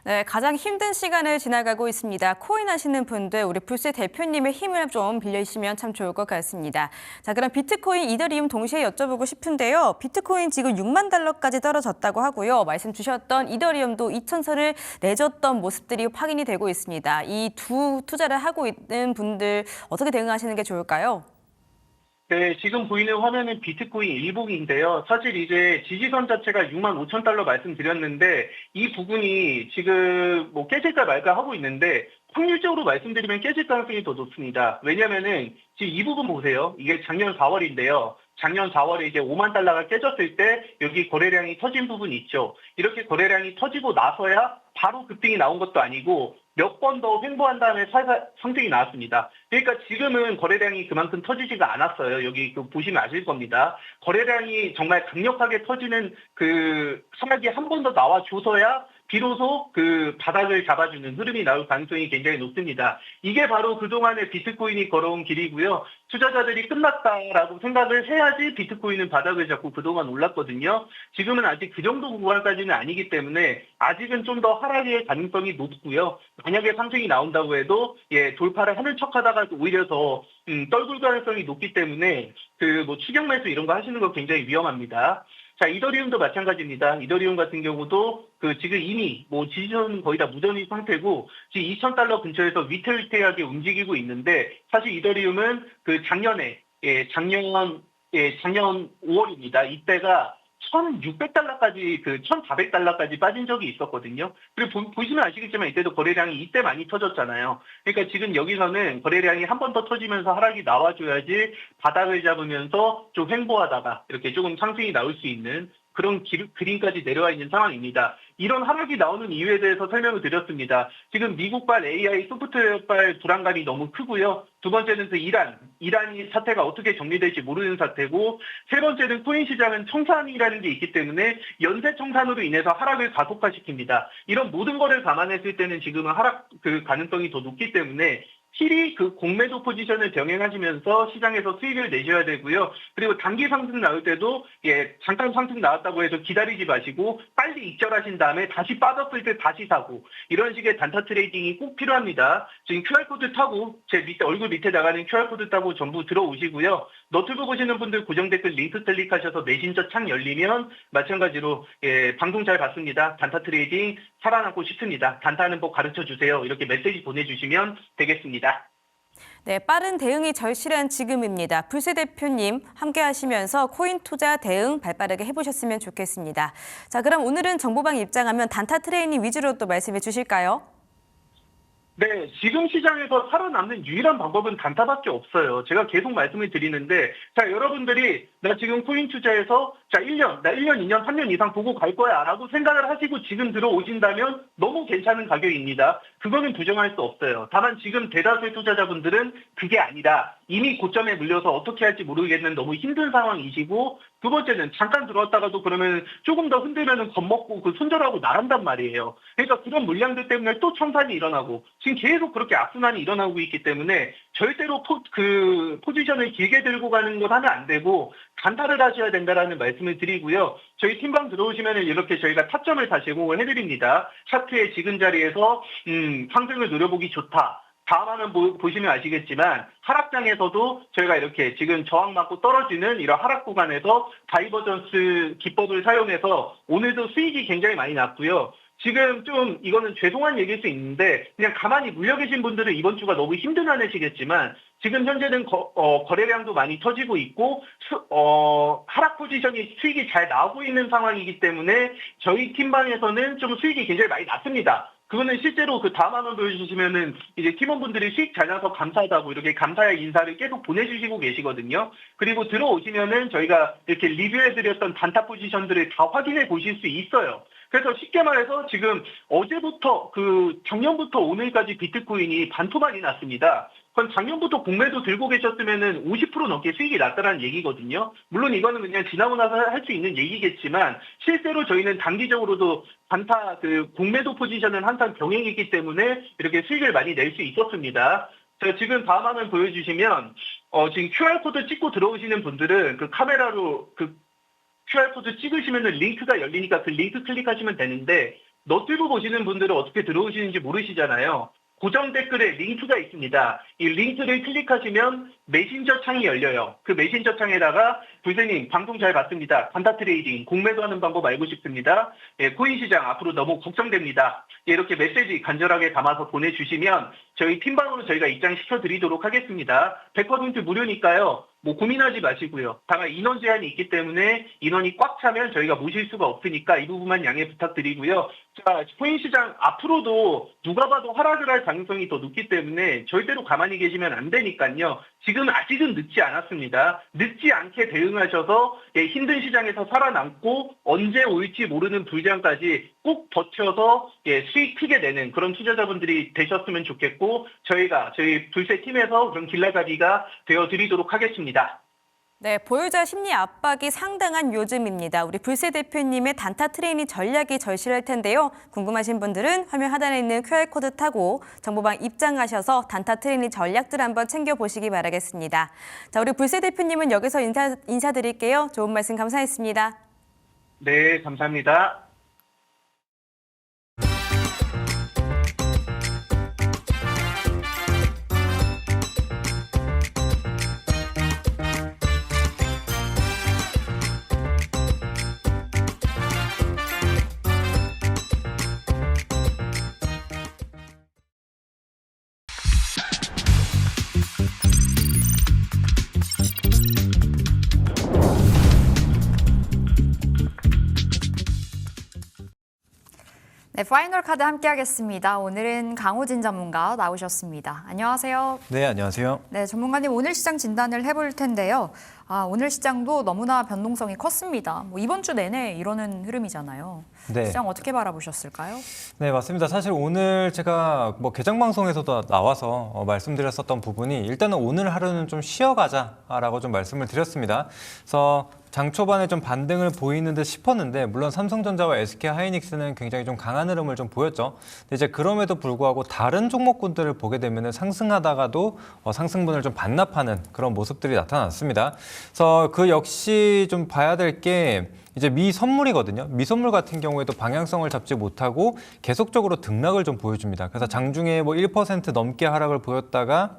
네, 가장 힘든 시간을 지나가고 있습니다. 코인 하시는 분들 우리 불스 대표님의 힘을 좀 빌려주시면 참 좋을 것 같습니다. 자, 그럼 비트코인, 이더리움 동시에 여쭤보고 싶은데요. 비트코인 지금 6만 달러까지 떨어졌다고 하고요. 말씀 주셨던 이더리움도 2,000선을 내줬던 모습들이 확인이 되고 있습니다. 이 두 투자를 하고 있는 분들 어떻게 대응하시는 게 좋을까요? 네, 지금 보이는 화면은 비트코인 일봉인데요. 사실 이제 지지선 자체가 6만 5천 달러 말씀드렸는데 이 부분이 지금 뭐 깨질까 말까 하고 있는데 확률적으로 말씀드리면 깨질 가능성이 더 높습니다. 왜냐면은 지금 이 부분 보세요. 이게 작년 4월인데요. 작년 4월에 이제 5만 달러가 깨졌을 때 여기 거래량이 터진 부분이 있죠. 이렇게 거래량이 터지고 나서야 바로 급등이 나온 것도 아니고 몇 번 더 횡보한 다음에 상승이 나왔습니다. 그러니까 지금은 거래량이 그만큼 터지지가 않았어요. 여기 보시면 아실 겁니다. 거래량이 정말 강력하게 터지는 그 상황이 한 번 더 나와줘서야 비로소 그 바닥을 잡아주는 흐름이 나올 가능성이 굉장히 높습니다. 이게 바로 그동안의 비트코인이 걸어온 길이고요. 투자자들이 끝났다라고 생각을 해야지 비트코인은 바닥을 잡고 그동안 올랐거든요. 지금은 아직 그 정도 구간까지는 아니기 때문에 아직은 좀 더 하락의 가능성이 높고요. 만약에 상승이 나온다고 해도 돌파를 하는 척하다가 오히려 더 떨굴 가능성이 높기 때문에 그 뭐 추격 매수 이런 거 하시는 거 굉장히 위험합니다. 자, 이더리움도 마찬가지입니다. 이더리움 같은 경우도 지금 이미 뭐 지지선 거의 다 무전인 상태고 지금 2,000달러 근처에서 위태위태하게 움직이고 있는데 사실 이더리움은 작년 5월입니다. 이때가 1,600달러까지 1,400달러까지 빠진 적이 있었거든요. 그리고 보시면 아시겠지만 이때도 거래량이 이때 많이 터졌잖아요. 그러니까 지금 여기서는 거래량이 한 번 더 터지면서 하락이 나와줘야지 바닥을 잡으면서 좀 횡보하다가 이렇게 조금 상승이 나올 수 있는 그런 그림까지 내려와 있는 상황입니다. 이런 하락이 나오는 이유에 대해서 설명을 드렸습니다. 지금 미국발 AI 소프트웨어발 불안감이 너무 크고요. 두 번째는 이란이 사태가 어떻게 정리될지 모르는 사태고, 세 번째는 코인 시장은 청산이라는 게 있기 때문에 연쇄 청산으로 인해서 하락을 가속화시킵니다. 이런 모든 거를 감안했을 때는 지금은 하락 가능성이 더 높기 때문에 필히 공매도 포지션을 병행하시면서 시장에서 수익을 내셔야 되고요. 그리고 단기 상승 나올 때도 잠깐 상승 나왔다고 해서 기다리지 마시고 빨리 익절하신 다음에 다시 빠졌을 때 다시 사고, 이런 식의 단타 트레이딩이 꼭 필요합니다. 지금 QR코드 타고 제 얼굴 밑에 나가는 QR코드 타고 전부 들어오시고요. 너튜브 보시는 분들 고정 댓글 링크 클릭하셔서 메신저 창 열리면 마찬가지로 방송 잘 봤습니다. 단타 트레이딩 살아남고 싶습니다. 단타하는 법 가르쳐 주세요. 이렇게 메시지 보내주시면 되겠습니다. 네, 빠른 대응이 절실한 지금입니다. 불스 대표님 함께 하시면서 코인 투자 대응 발빠르게 해보셨으면 좋겠습니다. 자, 그럼 오늘은 정보방에 입장하면 단타 트레이닝 위주로 또 말씀해 주실까요? 네, 지금 시장에서 살아남는 유일한 방법은 단타밖에 없어요. 제가 계속 말씀을 드리는데, 자, 여러분들이 나 지금 코인 투자해서 나 1년, 2년, 3년 이상 보고 갈 거야 라고 생각을 하시고 지금 들어오신다면 너무 괜찮은 가격입니다. 그거는 부정할 수 없어요. 다만 지금 대다수의 투자자분들은 그게 아니라 이미 고점에 물려서 어떻게 할지 모르겠는 너무 힘든 상황이시고, 두 번째는 잠깐 들어왔다가도 그러면 조금 더 흔들면 겁먹고 손절하고 나간단 말이에요. 그러니까 그런 물량들 때문에 또 청산이 일어나고 지금 계속 그렇게 악순환이 일어나고 있기 때문에 절대로 포지션을 길게 들고 가는 건 하면 안 되고 단타를 하셔야 된다라는 말씀을 드리고요. 저희 팀방 들어오시면 이렇게 저희가 타점을 다 제공을 해드립니다. 차트의 지금 자리에서 상승을 노려보기 좋다. 다음 화면 보시면 아시겠지만 하락장에서도 저희가 이렇게 지금 저항 맞고 떨어지는 이런 하락 구간에서 다이버전스 기법을 사용해서 오늘도 수익이 굉장히 많이 났고요. 지금 좀 이거는 죄송한 얘기일 수 있는데 그냥 가만히 물려 계신 분들은 이번 주가 너무 힘든 한 해시겠지만 지금 현재는 거래량도 많이 터지고 있고 하락 포지션이 수익이 잘 나오고 있는 상황이기 때문에 저희 팀방에서는 좀 수익이 굉장히 많이 났습니다. 그거는 실제로 다음 화면 보여주시면은 이제 팀원분들이 수익 잘 나서 감사하다고 이렇게 감사의 인사를 계속 보내주시고 계시거든요. 그리고 들어오시면은 저희가 이렇게 리뷰해드렸던 단타 포지션들을 다 확인해 보실 수 있어요. 그래서 쉽게 말해서 지금 어제부터 작년부터 오늘까지 비트코인이 반토막이 났습니다. 그건 작년부터 공매도 들고 계셨으면은 50% 넘게 수익이 났다는 얘기거든요. 물론 이거는 그냥 지나고 나서 할 수 있는 얘기겠지만 실제로 저희는 단기적으로도 단타 공매도 포지션은 항상 병행이기 때문에 이렇게 수익을 많이 낼 수 있었습니다. 자, 지금 다음 화면 보여주시면 지금 QR코드 찍고 들어오시는 분들은 카메라로 QR코드 찍으시면은 링크가 열리니까 그 링크 클릭하시면 되는데 너튜브 보시는 분들은 어떻게 들어오시는지 모르시잖아요. 고정 댓글에 링크가 있습니다. 이 링크를 클릭하시면 메신저 창이 열려요. 그 메신저 창에다가 불세님 방송 잘 봤습니다. 단타 트레이딩 공매도하는 방법 알고 싶습니다. 예, 코인 시장 앞으로 너무 걱정됩니다. 예, 이렇게 메시지 간절하게 담아서 보내주시면 저희 팀방으로 저희가 입장시켜 드리도록 하겠습니다. 100% 무료니까요. 뭐 고민하지 마시고요. 다만 인원 제한이 있기 때문에 인원이 꽉 차면 저희가 모실 수가 없으니까 이 부분만 양해 부탁드리고요. 자, 코인 시장 앞으로도 누가 봐도 하락을 할 가능성이 더 높기 때문에 절대로 가만히 계시면 안 되니까요. 지금 아직은 늦지 않았습니다. 늦지 않게 대응하셔서 예, 힘든 시장에서 살아남고 언제 올지 모르는 불장까지 꼭 버텨서 예, 수익 크게 내는 그런 투자자분들이 되셨으면 좋겠고 저희 불세 팀에서 그런 길라잡이가 되어드리도록 하겠습니다. 네, 보유자 심리 압박이 상당한 요즘입니다. 우리 불세 대표님의 단타 트레이닝 전략이 절실할 텐데요. 궁금하신 분들은 화면 하단에 있는 QR코드 타고 정보방 입장하셔서 단타 트레이닝 전략들 한번 챙겨보시기 바라겠습니다. 자, 우리 불세 대표님은 여기서 인사드릴게요. 좋은 말씀 감사했습니다. 네, 감사합니다. 네, 파이널 카드 함께하겠습니다. 오늘은 강호진 전문가 나오셨습니다. 안녕하세요. 네, 안녕하세요. 네, 전문가님 오늘 시장 진단을 해볼 텐데요. 오늘 시장도 너무나 변동성이 컸습니다. 뭐 이번 주 내내 이러는 흐름이잖아요. 네. 시장 어떻게 바라보셨을까요? 네, 맞습니다. 사실 오늘 제가 개장 방송에서도 나와서 말씀드렸었던 부분이 일단은 오늘 하루는 좀 쉬어가자라고 좀 말씀을 드렸습니다. 그래서 장 초반에 좀 반등을 보이는 듯 싶었는데 물론 삼성전자와 SK하이닉스는 굉장히 좀 강한 흐름을 좀 보였죠. 근데 이제 그럼에도 불구하고 다른 종목군들을 보게 되면 상승하다가도 상승분을 좀 반납하는 그런 모습들이 나타났습니다. 그래서 그 역시 좀 봐야 될 게 이제 미 선물이거든요. 미 선물 같은 경우에도 방향성을 잡지 못하고 계속적으로 등락을 좀 보여줍니다. 그래서 장중에 뭐 1% 넘게 하락을 보였다가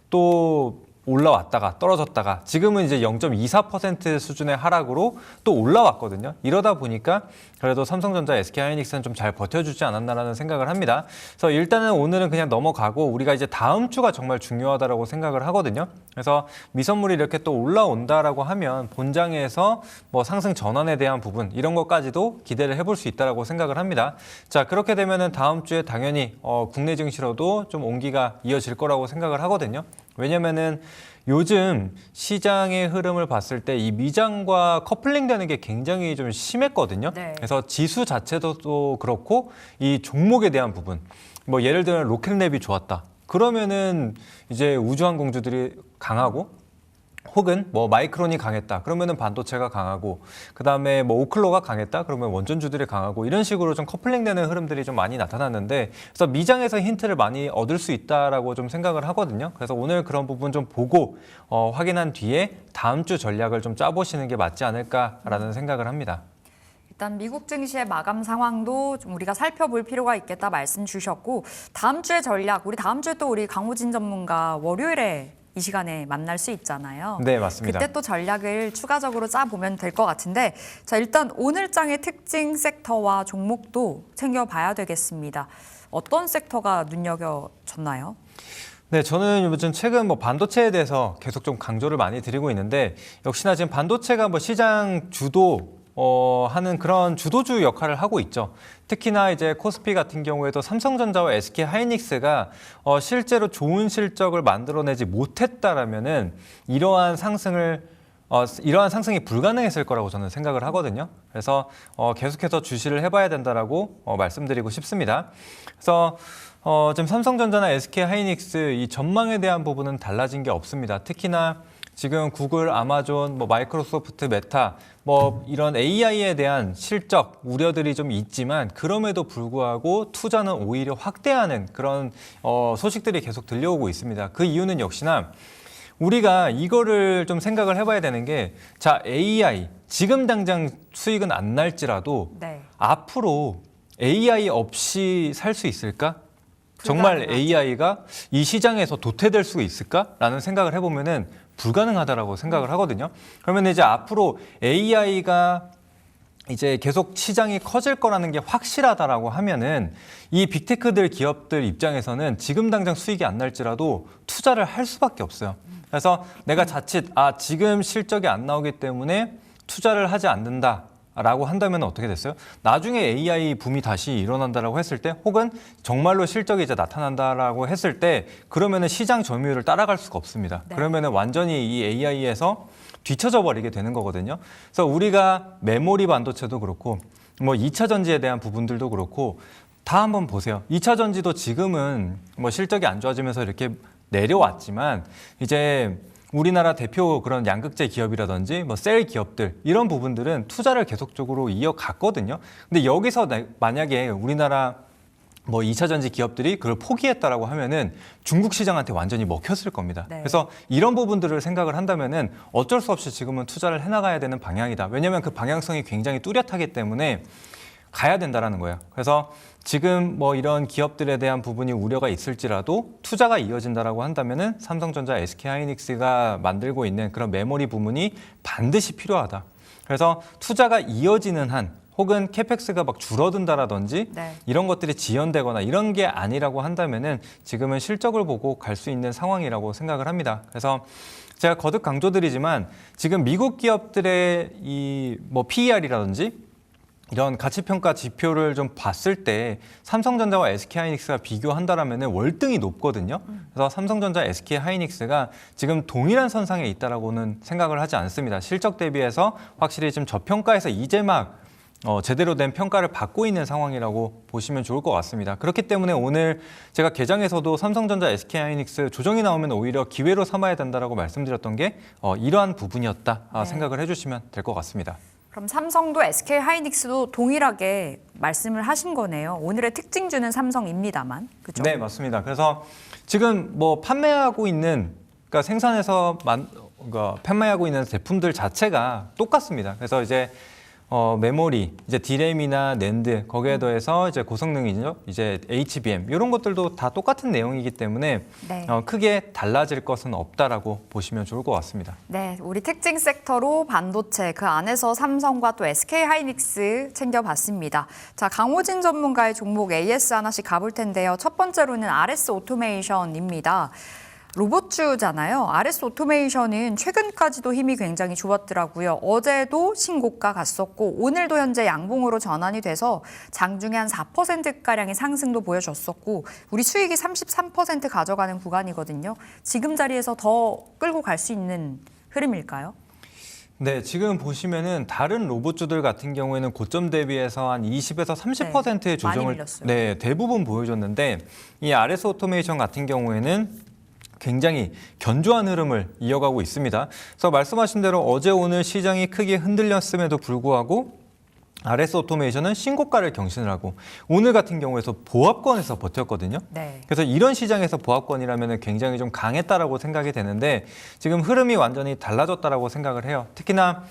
또 올라왔다가 떨어졌다가 지금은 이제 0.24% 수준의 하락으로 또 올라왔거든요. 이러다 보니까 그래도 삼성전자, SK하이닉스는 좀 잘 버텨주지 않았나라는 생각을 합니다. 그래서 일단은 오늘은 그냥 넘어가고 우리가 이제 다음 주가 정말 중요하다라고 생각을 하거든요. 그래서 미선물이 이렇게 또 올라온다라고 하면 본장에서 뭐 상승 전환에 대한 부분 이런 것까지도 기대를 해볼 수 있다라고 생각을 합니다. 자, 그렇게 되면은 다음 주에 당연히 국내 증시로도 좀 온기가 이어질 거라고 생각을 하거든요. 왜냐면은 요즘 시장의 흐름을 봤을 때 이 미장과 커플링 되는 게 굉장히 좀 심했거든요. 네. 그래서 지수 자체도 또 그렇고 이 종목에 대한 부분, 뭐 예를 들면 로켓랩이 좋았다. 그러면은 이제 우주항공주들이 강하고 혹은 뭐 마이크론이 강했다. 그러면은 반도체가 강하고 그다음에 뭐 오클로가 강했다. 그러면 원전주들이 강하고 이런 식으로 좀 커플링되는 흐름들이 좀 많이 나타났는데 그래서 미장에서 힌트를 많이 얻을 수 있다라고 좀 생각을 하거든요. 그래서 오늘 그런 부분 좀 보고 확인한 뒤에 다음 주 전략을 좀 짜보시는 게 맞지 않을까라는 생각을 합니다. 일단 미국 증시의 마감 상황도 좀 우리가 살펴볼 필요가 있겠다 말씀 주셨고 다음 주의 전략, 우리 다음 주에 또 우리 강호진 전문가 월요일에 이 시간에 만날 수 있잖아요. 네, 맞습니다. 그때 또 전략을 추가적으로 짜보면 될 것 같은데 자, 일단 오늘 장의 특징 섹터와 종목도 챙겨봐야 되겠습니다. 어떤 섹터가 눈여겨졌나요? 네, 저는 요즘 최근 뭐 반도체에 대해서 계속 좀 강조를 많이 드리고 있는데 역시나 지금 반도체가 뭐 시장 주도 하는 그런 주도주 역할을 하고 있죠. 특히나 이제 코스피 같은 경우에도 삼성전자와 SK하이닉스가 실제로 좋은 실적을 만들어내지 못했다라면은 이러한 상승이 불가능했을 거라고 저는 생각을 하거든요. 그래서 계속해서 주시를 해봐야 된다라고 말씀드리고 싶습니다. 그래서 지금 삼성전자나 SK하이닉스 이 전망에 대한 부분은 달라진 게 없습니다. 특히나 지금 구글, 아마존, 뭐 마이크로소프트, 메타, 뭐 이런 AI에 대한 실적 우려들이 좀 있지만 그럼에도 불구하고 투자는 오히려 확대하는 그런 소식들이 계속 들려오고 있습니다. 그 이유는 역시나 우리가 이거를 좀 생각을 해봐야 되는 게 자, AI 지금 당장 수익은 안 날지라도 네. 앞으로 AI 없이 살 수 있을까? 정말 불가능하죠. AI가 이 시장에서 도태될 수 있을까라는 생각을 해보면은 불가능하다라고 생각을 하거든요. 그러면 이제 앞으로 AI가 이제 계속 시장이 커질 거라는 게 확실하다라고 하면은 이 빅테크들 기업들 입장에서는 지금 당장 수익이 안 날지라도 투자를 할 수밖에 없어요. 그래서 내가 자칫 지금 실적이 안 나오기 때문에 투자를 하지 않는다. 라고 한다면 어떻게 됐어요? 나중에 AI 붐이 다시 일어난다라고 했을 때 혹은 정말로 실적이 이제 나타난다라고 했을 때 그러면은 시장 점유율을 따라갈 수가 없습니다. 네. 그러면은 완전히 이 AI에서 뒤처져 버리게 되는 거거든요. 그래서 우리가 메모리 반도체도 그렇고 뭐 2차 전지에 대한 부분들도 그렇고 다 한번 보세요. 2차 전지도 지금은 뭐 실적이 안 좋아지면서 이렇게 내려왔지만 이제 우리나라 대표 그런 양극재 기업이라든지 뭐 셀 기업들 이런 부분들은 투자를 계속적으로 이어갔거든요. 근데 여기서 만약에 우리나라 뭐 2차 전지 기업들이 그걸 포기했다라고 하면은 중국 시장한테 완전히 먹혔을 겁니다. 네. 그래서 이런 부분들을 생각을 한다면은 어쩔 수 없이 지금은 투자를 해나가야 되는 방향이다. 왜냐하면 그 방향성이 굉장히 뚜렷하기 때문에 가야 된다라는 거예요. 그래서 지금 뭐 이런 기업들에 대한 부분이 우려가 있을지라도 투자가 이어진다라고 한다면은 삼성전자, SK하이닉스가 만들고 있는 그런 메모리 부문이 반드시 필요하다. 그래서 투자가 이어지는 한 혹은 캐펙스가 막 줄어든다라든지 네. 이런 것들이 지연되거나 이런 게 아니라고 한다면은 지금은 실적을 보고 갈 수 있는 상황이라고 생각을 합니다. 그래서 제가 거듭 강조드리지만 지금 미국 기업들의 이 뭐 PER이라든지 이런 가치평가 지표를 좀 봤을 때 삼성전자와 SK하이닉스가 비교한다라면 월등히 높거든요. 그래서 삼성전자, SK하이닉스가 지금 동일한 선상에 있다라고는 생각을 하지 않습니다. 실적 대비해서 확실히 지금 저평가에서 이제 막 제대로 된 평가를 받고 있는 상황이라고 보시면 좋을 것 같습니다. 그렇기 때문에 오늘 제가 개장에서도 삼성전자, SK하이닉스 조정이 나오면 오히려 기회로 삼아야 된다라고 말씀드렸던 게 이러한 부분이었다 네. 생각을 해주시면 될 것 같습니다. 그럼 삼성도 SK하이닉스도 동일하게 말씀을 하신 거네요. 오늘의 특징주는 삼성입니다만, 그렇죠? 네, 맞습니다. 그래서 지금 뭐 판매하고 있는, 그러니까 생산해서 그러니까 판매하고 있는 제품들 자체가 똑같습니다. 그래서 이제 메모리, 이제 디램이나 낸드 거기에 더해서 이제 고성능이죠. 이제 HBM 이런 것들도 다 똑같은 내용이기 때문에 네. 크게 달라질 것은 없다라고 보시면 좋을 것 같습니다. 네, 우리 특징 섹터로 반도체, 그 안에서 삼성과 또 SK하이닉스 챙겨봤습니다. 자, 강호진 전문가의 종목 AS 하나씩 가볼 텐데요. 첫 번째로는 RS 오토메이션입니다. 로봇주잖아요. RS 오토메이션은 최근까지도 힘이 굉장히 좋았더라고요. 어제도 신고가 갔었고 오늘도 현재 양봉으로 전환이 돼서 장중에 한 4%가량의 상승도 보여줬었고 우리 수익이 33% 가져가는 구간이거든요. 지금 자리에서 더 끌고 갈 수 있는 흐름일까요? 네, 지금 보시면은 다른 로봇주들 같은 경우에는 고점 대비해서 한 20에서 30%의 네, 많이 조정을 밀렸어요. 네, 대부분 보여줬는데 이 RS 오토메이션 같은 경우에는 굉장히 견조한 흐름을 이어가고 있습니다. 그래서 말씀하신 대로 어제 오늘 시장이 크게 흔들렸음에도 불구하고 RS 오토메이션은 신고가를 경신을 하고 오늘 같은 경우에서 보합권에서 버텼거든요. 네. 그래서 이런 시장에서 보합권이라면 굉장히 좀 강했다라고 생각이 되는데 지금 흐름이 완전히 달라졌다라고 생각을 해요. 특히나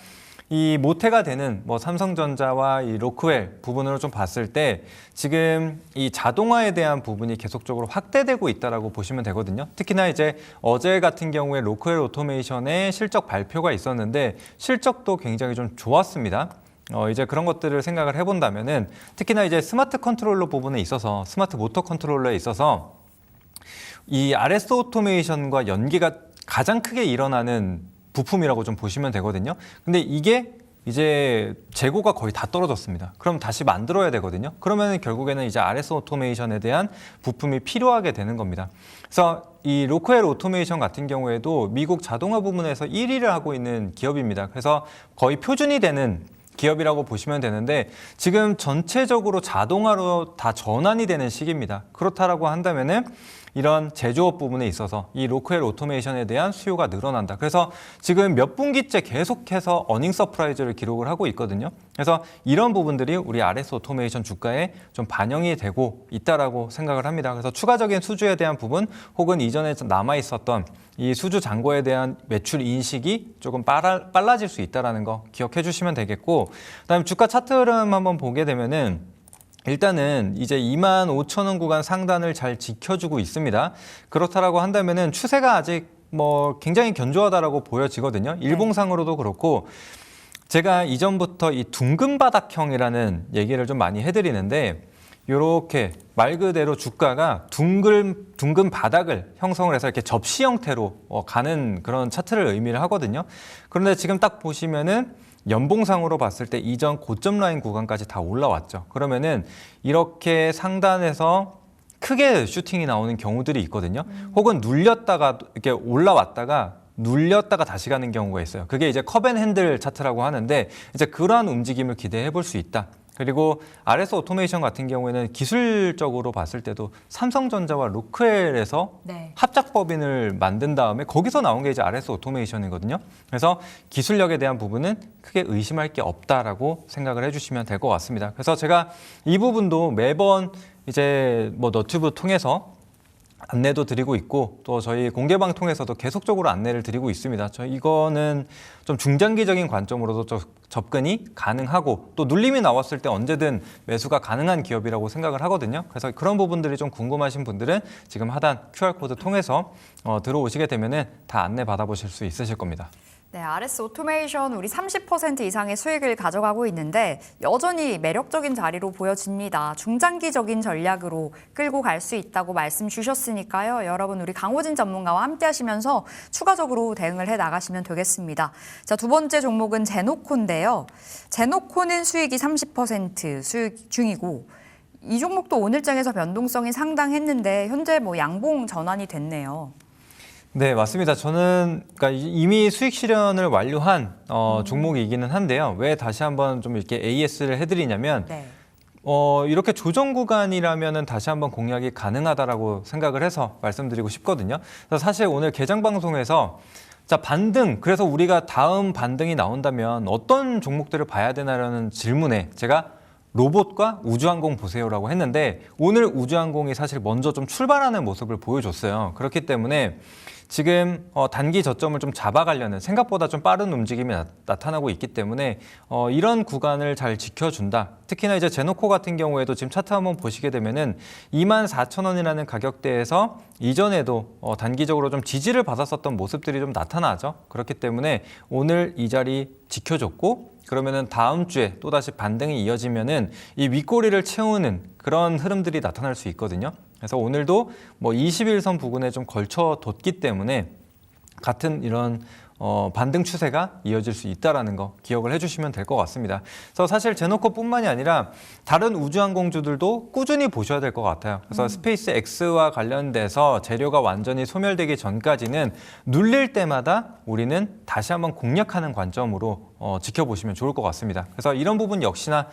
이 모태가 되는 뭐 삼성전자와 이 로크웰 부분으로 좀 봤을 때 지금 이 자동화에 대한 부분이 계속적으로 확대되고 있다라고 보시면 되거든요. 특히나 이제 어제 같은 경우에 로크웰 오토메이션의 실적 발표가 있었는데 실적도 굉장히 좀 좋았습니다. 이제 그런 것들을 생각을 해본다면은 특히나 이제 스마트 컨트롤러 부분에 있어서 스마트 모터 컨트롤러에 있어서 이 RS 오토메이션과 연계가 가장 크게 일어나는 부품이라고 좀 보시면 되거든요. 근데 이게 이제 재고가 거의 다 떨어졌습니다. 그럼 다시 만들어야 되거든요. 그러면 결국에는 이제 RS 오토메이션에 대한 부품이 필요하게 되는 겁니다. 그래서 이 로크웰 오토메이션 같은 경우에도 미국 자동화 부문에서 1위를 하고 있는 기업입니다. 그래서 거의 표준이 되는 기업이라고 보시면 되는데 지금 전체적으로 자동화로 다 전환이 되는 시기입니다. 그렇다라고 한다면은 이런 제조업 부분에 있어서 이 로크웰 오토메이션에 대한 수요가 늘어난다. 그래서 지금 몇 분기째 계속해서 어닝 서프라이즈를 기록을 하고 있거든요. 그래서 이런 부분들이 우리 RS 오토메이션 주가에 좀 반영이 되고 있다라고 생각을 합니다. 그래서 추가적인 수주에 대한 부분 혹은 이전에 남아 있었던 이 수주 잔고에 대한 매출 인식이 조금 빨라질 수 있다는 거 기억해 주시면 되겠고, 그다음에 주가 차트 흐름 한번 보게 되면은 일단은 이제 25,000원 구간 상단을 잘 지켜주고 있습니다. 그렇다라고 한다면은 추세가 아직 뭐 굉장히 견조하다라고 보여지거든요. 일봉상으로도 그렇고 제가 이전부터 이 둥근 바닥형이라는 얘기를 좀 많이 해드리는데 이렇게 말 그대로 주가가 둥근 바닥을 형성을 해서 이렇게 접시 형태로 가는 그런 차트를 의미를 하거든요. 그런데 지금 딱 보시면은 연봉상으로 봤을 때 이전 고점 라인 구간까지 다 올라왔죠. 그러면은 이렇게 상단에서 크게 슈팅이 나오는 경우들이 있거든요. 혹은 눌렸다가 이렇게 올라왔다가 눌렸다가 다시 가는 경우가 있어요. 그게 이제 컵앤핸들 차트라고 하는데 이제 그러한 움직임을 기대해 볼 수 있다. 그리고 RS 오토메이션 같은 경우에는 기술적으로 봤을 때도 삼성전자와 로크헬에서 네. 합작법인을 만든 다음에 거기서 나온 게 이제 RS 오토메이션이거든요. 그래서 기술력에 대한 부분은 크게 의심할 게 없다라고 생각을 해주시면 될 것 같습니다. 그래서 제가 이 부분도 매번 이제 뭐 너튜브 통해서 안내도 드리고 있고 또 저희 공개방 통해서도 계속적으로 안내를 드리고 있습니다. 이거는 좀 중장기적인 관점으로도 접근이 가능하고 또 눌림이 나왔을 때 언제든 매수가 가능한 기업이라고 생각을 하거든요. 그래서 그런 부분들이 좀 궁금하신 분들은 지금 하단 QR코드 통해서 들어오시게 되면은 다 안내 받아보실 수 있으실 겁니다. 네, RS 오토메이션 우리 30% 이상의 수익을 가져가고 있는데 여전히 매력적인 자리로 보여집니다. 중장기적인 전략으로 끌고 갈 수 있다고 말씀 주셨으니까요. 여러분 우리 강호진 전문가와 함께 하시면서 추가적으로 대응을 해 나가시면 되겠습니다. 자, 두 번째 종목은 제노코인데요. 제노코는 수익이 30% 수익 중이고 이 종목도 오늘장에서 변동성이 상당했는데 현재 뭐 양봉 전환이 됐네요. 네, 맞습니다. 저는 그러니까 이미 수익 실현을 완료한 종목이기는 한데요. 왜 다시 한번 좀 이렇게 AS를 해드리냐면 네. 이렇게 조정 구간이라면은 다시 한번 공략이 가능하다라고 생각을 해서 말씀드리고 싶거든요. 그래서 사실 오늘 개장 방송에서 자, 반등. 그래서 우리가 다음 반등이 나온다면 어떤 종목들을 봐야 되나라는 질문에 제가 로봇과 우주항공 보세요라고 했는데 오늘 우주항공이 사실 먼저 좀 출발하는 모습을 보여줬어요. 그렇기 때문에 지금 단기 저점을 좀 잡아가려는 생각보다 좀 빠른 움직임이 나타나고 있기 때문에 이런 구간을 잘 지켜준다. 특히나 이제 제노코 같은 경우에도 지금 차트 한번 보시게 되면은 24,000원이라는 가격대에서 이전에도 단기적으로 좀 지지를 받았었던 모습들이 좀 나타나죠. 그렇기 때문에 오늘 이 자리 지켜줬고 그러면은 다음 주에 또다시 반등이 이어지면은 이 윗꼬리를 채우는 그런 흐름들이 나타날 수 있거든요. 그래서 오늘도 뭐 21선 부근에 좀 걸쳐 뒀기 때문에 같은 이런 반등 추세가 이어질 수 있다는 거 기억을 해주시면 될 것 같습니다. 그래서 사실 제노코뿐만이 아니라 다른 우주항공주들도 꾸준히 보셔야 될 것 같아요. 그래서 스페이스 X와 관련돼서 재료가 완전히 소멸되기 전까지는 눌릴 때마다 우리는 다시 한번 공략하는 관점으로 지켜보시면 좋을 것 같습니다. 그래서 이런 부분 역시나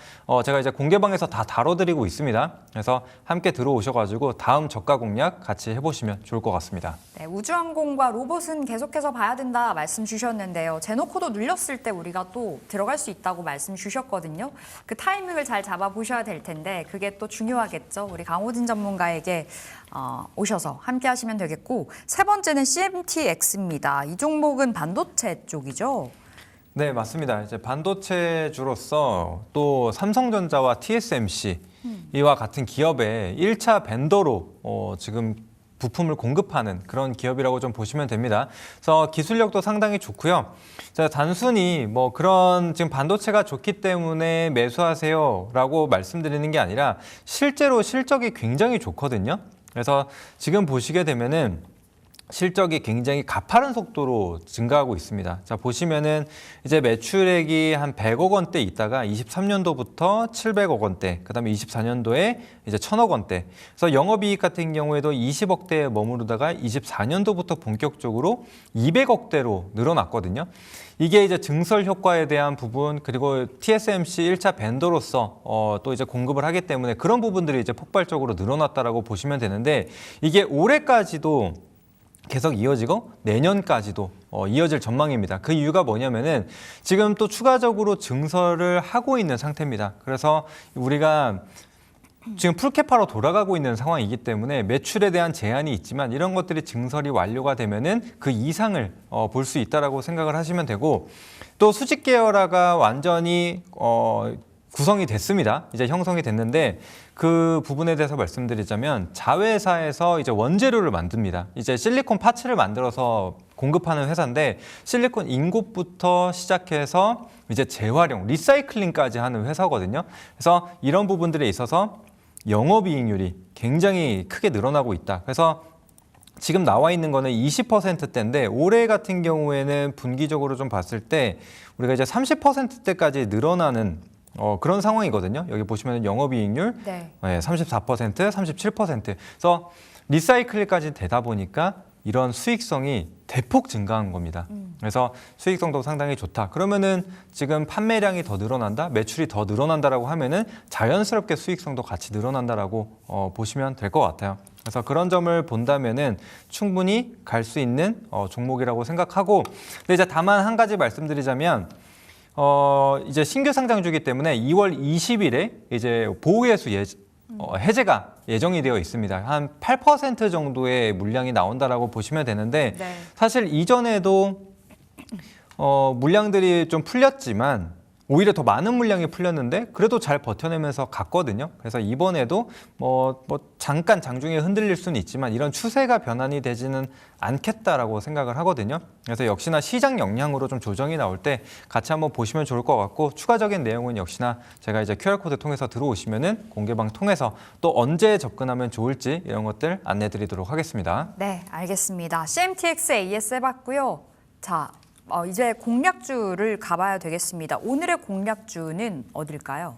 제가 이제 공개방에서 다 다뤄드리고 있습니다. 그래서 함께 들어오셔가지고 다음 저가 공략 같이 해보시면 좋을 것 같습니다. 네, 우주항공과 로봇은 계속해서 봐야 된다 말씀 주셨는데요. 제노코도 눌렸을 때 우리가 또 들어갈 수 있다고 말씀 주셨거든요. 그 타이밍을 잘 잡아보셔야 될 텐데 그게 또 중요하겠죠. 우리 강호진 전문가에게 오셔서 함께 하시면 되겠고 세 번째는 CMTX입니다. 이 종목은 반도체 쪽이죠. 네, 맞습니다. 이제 반도체주로서 또 삼성전자와 TSMC 이와 같은 기업의 1차 벤더로 지금 부품을 공급하는 그런 기업이라고 좀 보시면 됩니다. 그래서 기술력도 상당히 좋고요. 자, 단순히 뭐 그런 지금 반도체가 좋기 때문에 매수하세요라고 말씀드리는 게 아니라 실제로 실적이 굉장히 좋거든요. 그래서 지금 보시게 되면은 실적이 굉장히 가파른 속도로 증가하고 있습니다. 자, 보시면은 이제 매출액이 한 100억 원대 있다가 23년도부터 700억 원대, 그다음에 24년도에 이제 1000억 원대. 그래서 영업이익 같은 경우에도 20억대에 머무르다가 24년도부터 본격적으로 200억대로 늘어났거든요. 이게 이제 증설 효과에 대한 부분 그리고 TSMC 1차 벤더로서 또 이제 공급을 하기 때문에 그런 부분들이 이제 폭발적으로 늘어났다라고 보시면 되는데 이게 올해까지도 계속 이어지고 내년까지도 이어질 전망입니다. 그 이유가 뭐냐면은 지금 또 추가적으로 증설을 하고 있는 상태입니다. 그래서 우리가 지금 풀캐파로 돌아가고 있는 상황이기 때문에 매출에 대한 제한이 있지만 이런 것들이 증설이 완료가 되면은 그 이상을 볼 수 있다라고 생각을 하시면 되고 또 수직 계열화가 완전히 구성이 됐습니다. 이제 형성이 됐는데 그 부분에 대해서 말씀드리자면 자회사에서 이제 원재료를 만듭니다. 이제 실리콘 파츠를 만들어서 공급하는 회사인데 실리콘 인곳부터 시작해서 이제 재활용, 리사이클링까지 하는 회사거든요. 그래서 이런 부분들에 있어서 영업이익률이 굉장히 크게 늘어나고 있다. 그래서 지금 나와 있는 거는 20%대인데 올해 같은 경우에는 분기적으로 좀 봤을 때 우리가 이제 30%대까지 늘어나는 그런 상황이거든요. 여기 보시면 영업이익률 네. 34%, 37%. 그래서 리사이클까지 되다 보니까 이런 수익성이 대폭 증가한 겁니다. 그래서 수익성도 상당히 좋다. 그러면은 지금 판매량이 더 늘어난다, 매출이 더 늘어난다라고 하면은 자연스럽게 수익성도 같이 늘어난다라고 보시면 될 것 같아요. 그래서 그런 점을 본다면은 충분히 갈 수 있는 종목이라고 생각하고, 근데 이제 다만 한 가지 말씀드리자면. 이제 신규 상장주기 때문에 2월 20일에 이제 보호예수 해제가 예정이 되어 있습니다. 한 8% 정도의 물량이 나온다라고 보시면 되는데 네. 사실 이전에도 물량들이 좀 풀렸지만 오히려 더 많은 물량이 풀렸는데 그래도 잘 버텨내면서 갔거든요. 그래서 이번에도 뭐 잠깐 장중에 흔들릴 수는 있지만 이런 추세가 변환이 되지는 않겠다라고 생각을 하거든요. 그래서 역시나 시장 역량으로 좀 조정이 나올 때 같이 한번 보시면 좋을 것 같고, 추가적인 내용은 역시나 제가 이제 QR코드 통해서 들어오시면은 공개방 통해서 또 언제 접근하면 좋을지 이런 것들 안내 드리도록 하겠습니다. 네, 알겠습니다. CMTX AS 해봤고요. 자, 이제 공략주를 가봐야 되겠습니다. 오늘의 공략주는 어딜까요?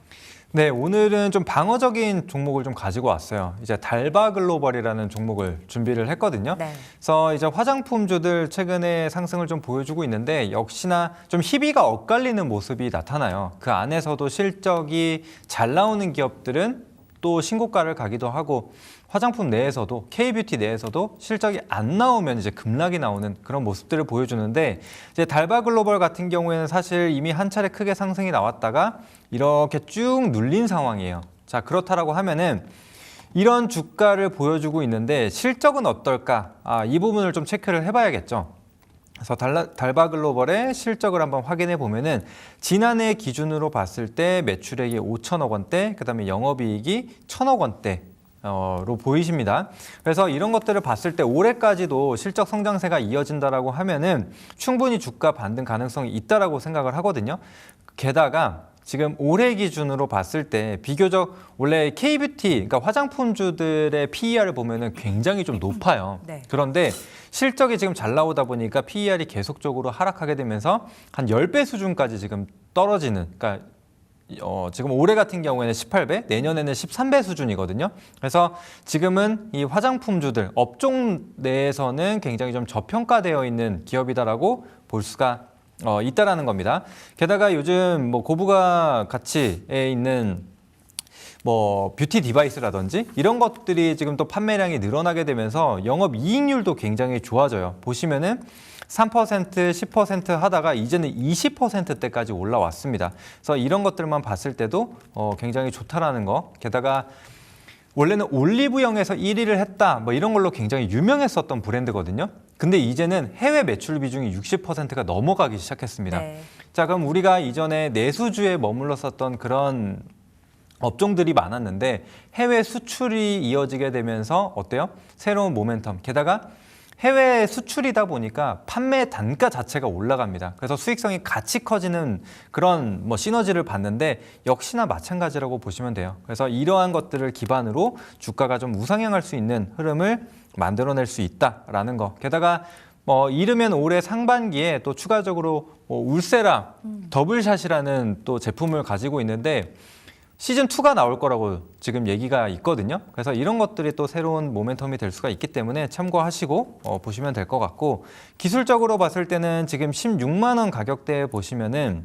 네, 오늘은 좀 방어적인 종목을 좀 가지고 왔어요. 이제 달바글로벌이라는 종목을 준비를 했거든요. 네. 그래서 이제 화장품주들 최근에 상승을 좀 보여주고 있는데 역시나 좀 희비가 엇갈리는 모습이 나타나요. 그 안에서도 실적이 잘 나오는 기업들은 또 신고가를 가기도 하고, 화장품 내에서도 K뷰티 내에서도 실적이 안 나오면 이제 급락이 나오는 그런 모습들을 보여주는데, 이제 달바글로벌 같은 경우에는 사실 이미 한 차례 크게 상승이 나왔다가 이렇게 쭉 눌린 상황이에요. 자, 그렇다라고 하면은 이런 주가를 보여주고 있는데 실적은 어떨까? 이 부분을 좀 체크를 해봐야겠죠. 그래서 달바글로벌의 실적을 한번 확인해 보면은 지난해 기준으로 봤을 때 매출액이 5천억 원대, 그다음에 영업이익이 1,000억 원대. 로 보이십니다. 그래서 이런 것들을 봤을 때 올해까지도 실적 성장세가 이어진다라고 하면은 충분히 주가 반등 가능성이 있다라고 생각을 하거든요. 게다가 지금 올해 기준으로 봤을 때 비교적 원래 K뷰티, 그러니까 화장품주들의 PER을 보면은 굉장히 좀 높아요. 네. 그런데 실적이 지금 잘 나오다 보니까 PER이 계속적으로 하락하게 되면서 한 10배 수준까지 지금 떨어지는, 그러니까 지금 올해 같은 경우에는 18배, 내년에는 13배 수준이거든요. 그래서 지금은 이 화장품주들, 업종 내에서는 굉장히 좀 저평가되어 있는 기업이다라고 볼 수가 있다라는 겁니다. 게다가 요즘 뭐 고부가 가치에 있는 뭐 뷰티 디바이스라든지 이런 것들이 지금 또 판매량이 늘어나게 되면서 영업 이익률도 굉장히 좋아져요. 보시면은 3%, 10% 하다가 이제는 20%대까지 올라왔습니다. 그래서 이런 것들만 봤을 때도 굉장히 좋다라는 거. 게다가 원래는 올리브영에서 1위를 했다, 뭐 이런 걸로 굉장히 유명했었던 브랜드거든요. 근데 이제는 해외 매출 비중이 60%가 넘어가기 시작했습니다. 네. 자, 그럼 우리가 이전에 내수주에 머물렀었던 그런 업종들이 많았는데 해외 수출이 이어지게 되면서 어때요? 새로운 모멘텀. 게다가 해외 수출이다 보니까 판매 단가 자체가 올라갑니다. 그래서 수익성이 같이 커지는 그런 뭐 시너지를 봤는데 역시나 마찬가지라고 보시면 돼요. 그래서 이러한 것들을 기반으로 주가가 좀 우상향할 수 있는 흐름을 만들어낼 수 있다라는 거. 게다가 이르면 올해 상반기에 또 추가적으로 울세라 더블샷이라는 또 제품을 가지고 있는데 시즌2가 나올 거라고 지금 얘기가 있거든요. 그래서 이런 것들이 또 새로운 모멘텀이 될 수가 있기 때문에 참고하시고 보시면 될 것 같고, 기술적으로 봤을 때는 지금 16만 원 가격대에 보시면은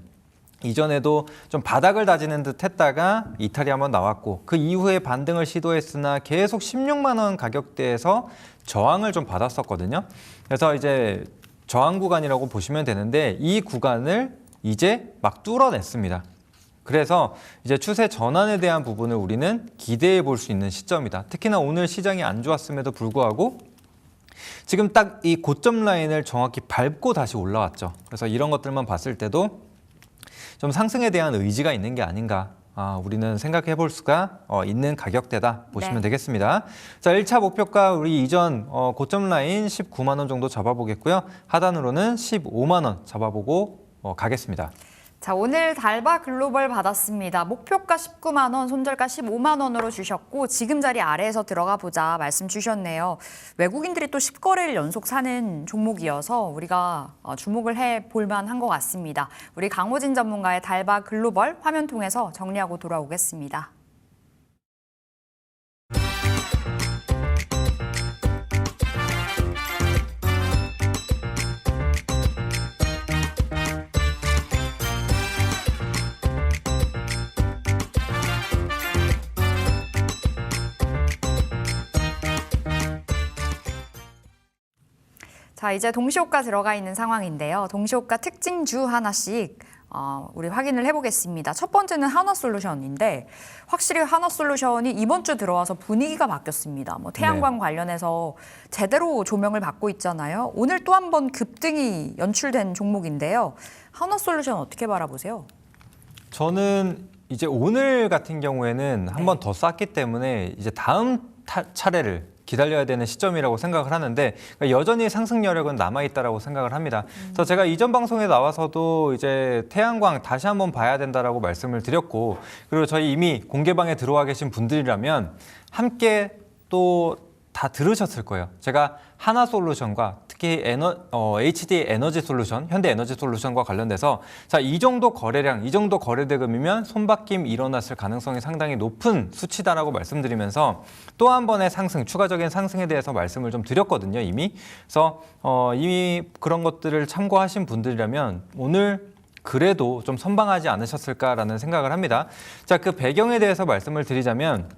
이전에도 좀 바닥을 다지는 듯 했다가 이탈이 한번 나왔고 그 이후에 반등을 시도했으나 계속 16만 원 가격대에서 저항을 좀 받았었거든요. 그래서 이제 저항 구간이라고 보시면 되는데 이 구간을 이제 막 뚫어냈습니다. 그래서 이제 추세 전환에 대한 부분을 우리는 기대해 볼 수 있는 시점이다. 특히나 오늘 시장이 안 좋았음에도 불구하고 지금 딱 이 고점 라인을 정확히 밟고 다시 올라왔죠. 그래서 이런 것들만 봤을 때도 좀 상승에 대한 의지가 있는 게 아닌가 우리는 생각해 볼 수가 있는 가격대다 보시면 네. 되겠습니다. 자, 1차 목표가 우리 이전 고점 라인 19만 원 정도 잡아보겠고요. 하단으로는 15만 원 잡아보고 가겠습니다. 자, 오늘 달바 글로벌 받았습니다. 목표가 19만 원, 손절가 15만 원으로 주셨고 지금 자리 아래에서 들어가 보자 말씀 주셨네요. 외국인들이 또 10거래일 연속 사는 종목이어서 우리가 주목을 해볼 만한 것 같습니다. 우리 강호진 전문가의 달바 글로벌 화면 통해서 정리하고 돌아오겠습니다. 자, 이제 동시호가 들어가 있는 상황인데요. 동시호가 특징주 하나씩 우리 확인을 해보겠습니다. 첫 번째는 한화솔루션인데 확실히 한화솔루션이 이번 주 들어와서 분위기가 바뀌었습니다. 뭐 태양광 관련해서 제대로 조명을 받고 있잖아요. 오늘 또 한 번 급등이 연출된 종목인데요. 한화솔루션 어떻게 바라보세요? 저는 이제 오늘 같은 경우에는 한 번 더 쌌기 때문에 이제 다음 차례를 기다려야 되는 시점이라고 생각을 하는데 그러니까 여전히 상승 여력은 남아있다라고 생각을 합니다. 그래서 제가 이전 방송에 나와서도 이제 태양광 다시 한번 봐야 된다라고 말씀을 드렸고 그리고 저희 이미 공개방에 들어와 계신 분들이라면 함께 또 다 들으셨을 거예요. 제가 하나솔루션과 특히 HD 에너지 솔루션, 현대 에너지 솔루션과 관련돼서 자, 이 정도 거래량, 이 정도 거래 대금이면 손바뀜 일어났을 가능성이 상당히 높은 수치다라고 말씀드리면서 또 한 번의 상승, 추가적인 상승에 대해서 말씀을 좀 드렸거든요, 이미. 그래서 이미 그런 것들을 참고하신 분들이라면 오늘 그래도 좀 선방하지 않으셨을까라는 생각을 합니다. 자, 그 배경에 대해서 말씀을 드리자면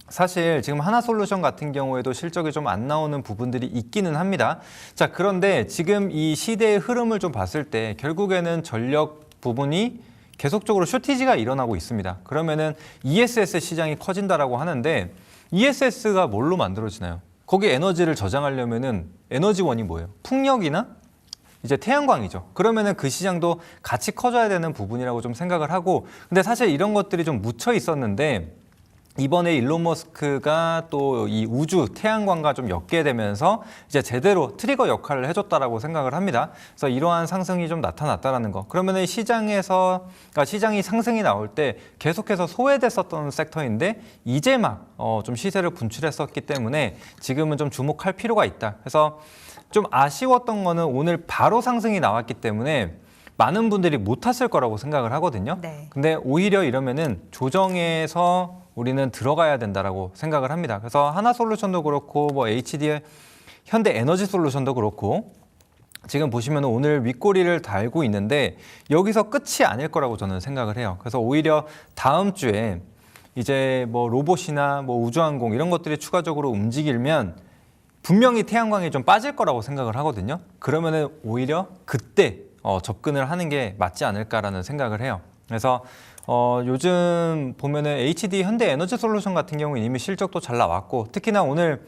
사실 지금 하나솔루션 같은 경우에도 실적이 좀 안 나오는 부분들이 있기는 합니다. 자, 그런데 지금 이 시대의 흐름을 좀 봤을 때 결국에는 전력 부분이 계속적으로 쇼티지가 일어나고 있습니다. 그러면은 ESS 시장이 커진다라고 하는데 ESS가 뭘로 만들어지나요? 거기 에너지를 저장하려면은 에너지원이 뭐예요? 풍력이나 이제 태양광이죠. 그러면은 그 시장도 같이 커져야 되는 부분이라고 좀 생각을 하고 근데 사실 이런 것들이 좀 묻혀 있었는데 이번에 일론 머스크가 또 이 우주 태양광과 좀 엮게 되면서 이제 제대로 트리거 역할을 해줬다라고 생각을 합니다. 그래서 이러한 상승이 좀 나타났다라는 거. 그러면은 시장에서 그러니까 시장이 상승이 나올 때 계속해서 소외됐었던 섹터인데 이제 막 좀 시세를 분출했었기 때문에 지금은 좀 주목할 필요가 있다. 그래서 좀 아쉬웠던 거는 오늘 바로 상승이 나왔기 때문에 많은 분들이 못 탔을 거라고 생각을 하거든요. 네. 근데 오히려 이러면은 조정에서 우리는 들어가야 된다라고 생각을 합니다. 그래서 하나솔루션도 그렇고 뭐 HD 현대 에너지 솔루션도 그렇고 지금 보시면 오늘 윗꼬리를 달고 있는데 여기서 끝이 아닐 거라고 저는 생각을 해요. 그래서 오히려 다음 주에 이제 뭐 로봇이나 뭐 우주항공 이런 것들이 추가적으로 움직이면 분명히 태양광이 좀 빠질 거라고 생각을 하거든요. 그러면은 오히려 그때 접근을 하는 게 맞지 않을까라는 생각을 해요. 그래서 요즘 보면은 HD 현대 에너지 솔루션 같은 경우는 이미 실적도 잘 나왔고 특히나 오늘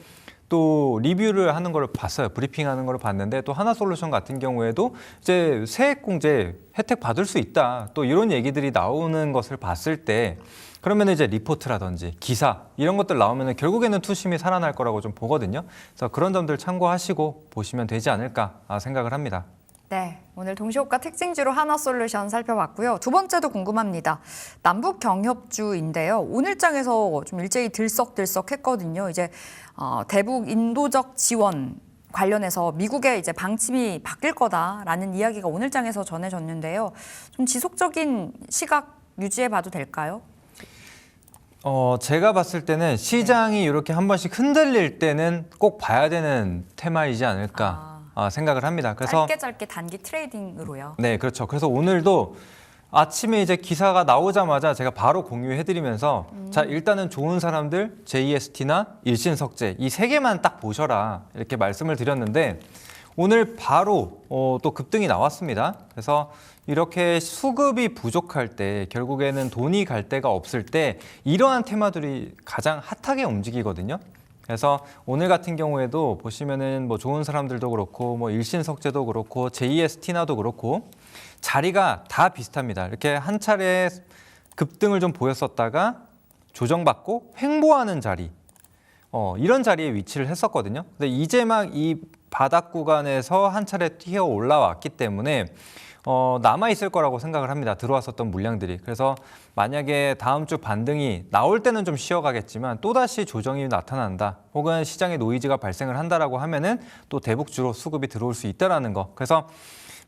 또 리뷰를 하는 걸 봤어요. 브리핑하는 걸 봤는데 또 하나솔루션 같은 경우에도 이제 세액공제 혜택 받을 수 있다. 또 이런 얘기들이 나오는 것을 봤을 때 그러면 이제 리포트라든지 기사 이런 것들 나오면 결국에는 투심이 살아날 거라고 좀 보거든요. 그래서 그런 점들 참고하시고 보시면 되지 않을까 생각을 합니다. 네, 오늘 동시호가 특징주로 하나솔루션 살펴봤고요. 두 번째도 궁금합니다. 남북 경협주인데요. 오늘장에서 좀 일제히 들썩들썩했거든요. 이제 대북 인도적 지원 관련해서 미국의 이제 방침이 바뀔 거다라는 이야기가 오늘장에서 전해졌는데요. 좀 지속적인 시각 유지해봐도 될까요? 제가 봤을 때는 시장이 이렇게 한 번씩 흔들릴 때는 꼭 봐야 되는 테마이지 않을까 생각을 합니다. 그래서 짧게 단기 트레이딩으로요. 네, 그렇죠. 그래서 오늘도 아침에 이제 기사가 나오자마자 제가 바로 공유해드리면서 자, 일단은 좋은 사람들 JST나 일신석재 이 세 개만 딱 보셔라 이렇게 말씀을 드렸는데 오늘 바로 또 급등이 나왔습니다. 그래서 이렇게 수급이 부족할 때 결국에는 돈이 갈 데가 없을 때 이러한 테마들이 가장 핫하게 움직이거든요. 그래서 오늘 같은 경우에도 보시면은 뭐 좋은 사람들도 그렇고 뭐 일신석재도 그렇고 JST나도 그렇고 자리가 다 비슷합니다. 이렇게 한 차례 급등을 좀 보였었다가 조정받고 횡보하는 자리, 이런 자리에 위치를 했었거든요. 근데 이제 막 이 바닥 구간에서 한 차례 뛰어 올라왔기 때문에 남아있을 거라고 생각을 합니다. 들어왔었던 물량들이. 그래서 만약에 다음 주 반등이 나올 때는 좀 쉬어가겠지만 또다시 조정이 나타난다. 혹은 시장에 노이즈가 발생을 한다라고 하면은 또 대북주로 수급이 들어올 수 있다라는 거. 그래서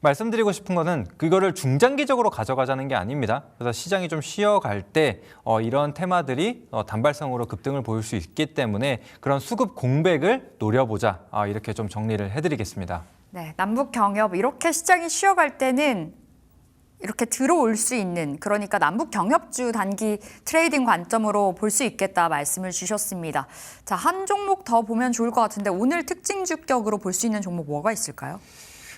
말씀드리고 싶은 거는 그거를 중장기적으로 가져가자는 게 아닙니다. 그래서 시장이 좀 쉬어갈 때 이런 테마들이 단발성으로 급등을 보일 수 있기 때문에 그런 수급 공백을 노려보자. 이렇게 좀 정리를 해드리겠습니다. 네, 남북 경협 이렇게 시장이 쉬어갈 때는 이렇게 들어올 수 있는, 그러니까 남북 경협주 단기 트레이딩 관점으로 볼 수 있겠다 말씀을 주셨습니다. 자, 한 종목 더 보면 좋을 것 같은데 오늘 특징주격으로 볼 수 있는 종목 뭐가 있을까요?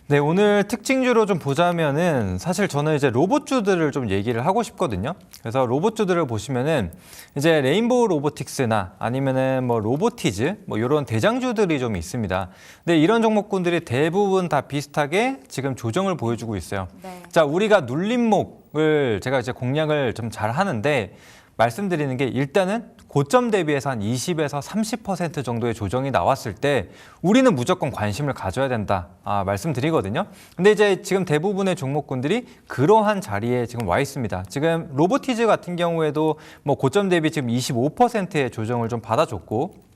네, 오늘 특징주로 좀 보자면은 사실 저는 이제 로봇주들을 좀 얘기를 하고 싶거든요. 그래서 로봇주들을 보시면은 이제 레인보우 로보틱스나 아니면은 뭐 로보티즈 뭐 이런 대장주들이 좀 있습니다. 근데 이런 종목군들이 대부분 다 비슷하게 지금 조정을 보여주고 있어요. 네. 자, 우리가 눌림목을 제가 이제 공략을 좀 잘 하는데 말씀드리는 게 일단은 고점 대비해서 한 20에서 30% 정도의 조정이 나왔을 때 우리는 무조건 관심을 가져야 된다 말씀드리거든요. 근데 이제 지금 대부분의 종목군들이 그러한 자리에 지금 와 있습니다. 지금 로보티즈 같은 경우에도 뭐 고점 대비 지금 25%의 조정을 좀 받아줬고,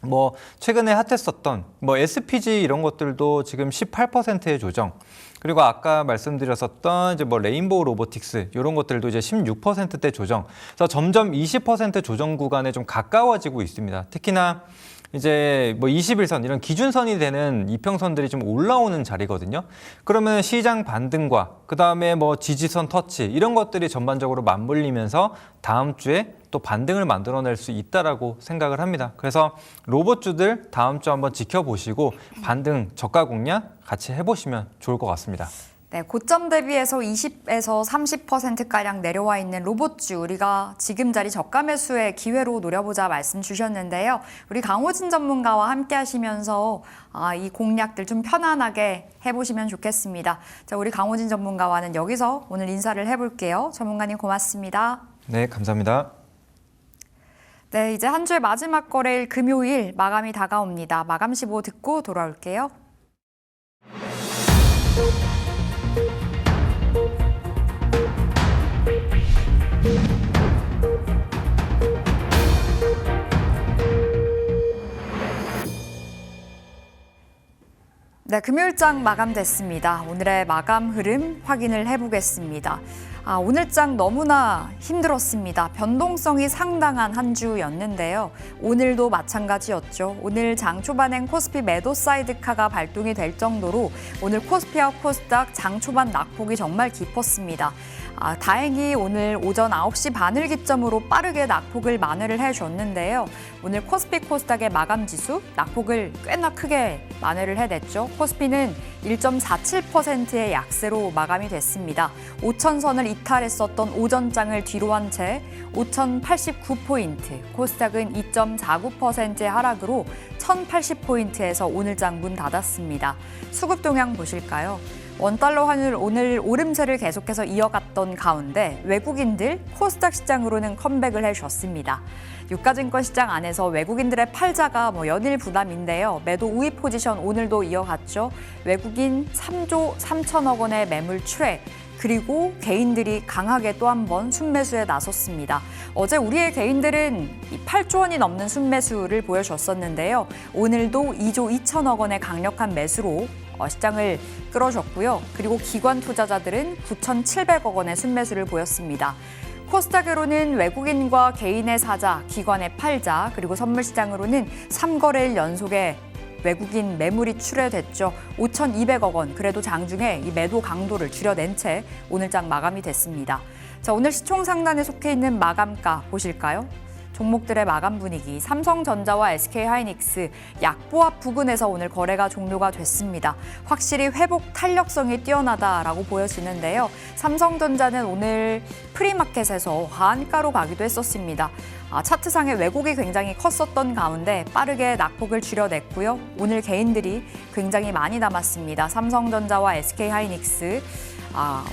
뭐 최근에 핫했었던 뭐 SPG 이런 것들도 지금 18%의 조정, 그리고 아까 말씀드렸었던 이제 뭐 레인보우 로보틱스 이런 것들도 이제 16%대 조정. 그래서 점점 20% 조정 구간에 좀 가까워지고 있습니다. 특히나 이제 뭐 21선 이런 기준선이 되는 이평선들이 좀 올라오는 자리거든요. 그러면 시장 반등과 그다음에 뭐 지지선 터치 이런 것들이 전반적으로 맞물리면서 다음 주에 또 반등을 만들어낼 수 있다라고 생각을 합니다. 그래서 로봇주들 다음 주 한번 지켜보시고 반등 저가 공략 같이 해보시면 좋을 것 같습니다. 네, 고점 대비해서 20에서 30%가량 내려와 있는 로봇주, 우리가 지금 자리 저가 매수의 기회로 노려보자 말씀 주셨는데요. 우리 강호진 전문가와 함께 하시면서 이 공략들 좀 편안하게 해보시면 좋겠습니다. 자, 우리 강호진 전문가와는 여기서 오늘 인사를 해볼게요. 전문가님 고맙습니다. 네, 감사합니다. 네, 이제 한 주의 마지막 거래일 금요일 마감이 다가옵니다. 마감 시보 듣고 돌아올게요. 네, 금요일장 마감됐습니다. 오늘의 마감 흐름 확인을 해보겠습니다. 오늘장 너무나 힘들었습니다. 변동성이 상당한 한 주였는데요. 오늘도 마찬가지였죠. 오늘 장 초반엔 코스피 매도 사이드카가 발동이 될 정도로 오늘 코스피와 코스닥 장 초반 낙폭이 정말 깊었습니다. 다행히 오늘 오전 9시 반을 기점으로 빠르게 낙폭을 만회를 해줬는데요. 오늘 코스피 코스닥의 마감 지수 낙폭을 꽤나 크게 만회를 해냈죠. 코스피는 1.47%의 약세로 마감이 됐습니다. 5천선을 이탈했었던 오전장을 뒤로 한 채 5,089포인트, 코스닥은 2.49%의 하락으로 1,080포인트에서 오늘장 문 닫았습니다. 수급 동향 보실까요? 원달러 환율 오늘 오름세를 계속해서 이어갔던 가운데 외국인들 코스닥 시장으로는 컴백을 해줬습니다. 유가증권 시장 안에서 외국인들의 팔자가 연일 부담인데요. 매도 우위 포지션 오늘도 이어갔죠. 외국인 3조 3천억 원의 매물 출회, 그리고 개인들이 강하게 또 한 번 순매수에 나섰습니다. 어제 우리의 개인들은 8조 원이 넘는 순매수를 보여줬었는데요. 오늘도 2조 2천억 원의 강력한 매수로 시장을 끌어줬고요. 그리고 기관 투자자들은 9,700억 원의 순매수를 보였습니다. 코스닥으로는 외국인과 개인의 사자, 기관의 팔자, 그리고 선물시장으로는 3거래일 연속에 외국인 매물이 출회됐죠. 5,200억 원, 그래도 장중에 이 매도 강도를 줄여낸 채 오늘장 마감이 됐습니다. 자, 오늘 시총 상단에 속해 있는 마감가 보실까요? 종목들의 마감 분위기, 삼성전자와 SK하이닉스 약보합 부근에서 오늘 거래가 종료가 됐습니다. 확실히 회복 탄력성이 뛰어나다라고 보여지는데요. 삼성전자는 오늘 프리마켓에서 하한가로 가기도 했었습니다. 차트상의 왜곡이 굉장히 컸었던 가운데 빠르게 낙폭을 줄여냈고요. 오늘 개인들이 굉장히 많이 남았습니다. 삼성전자와 SK하이닉스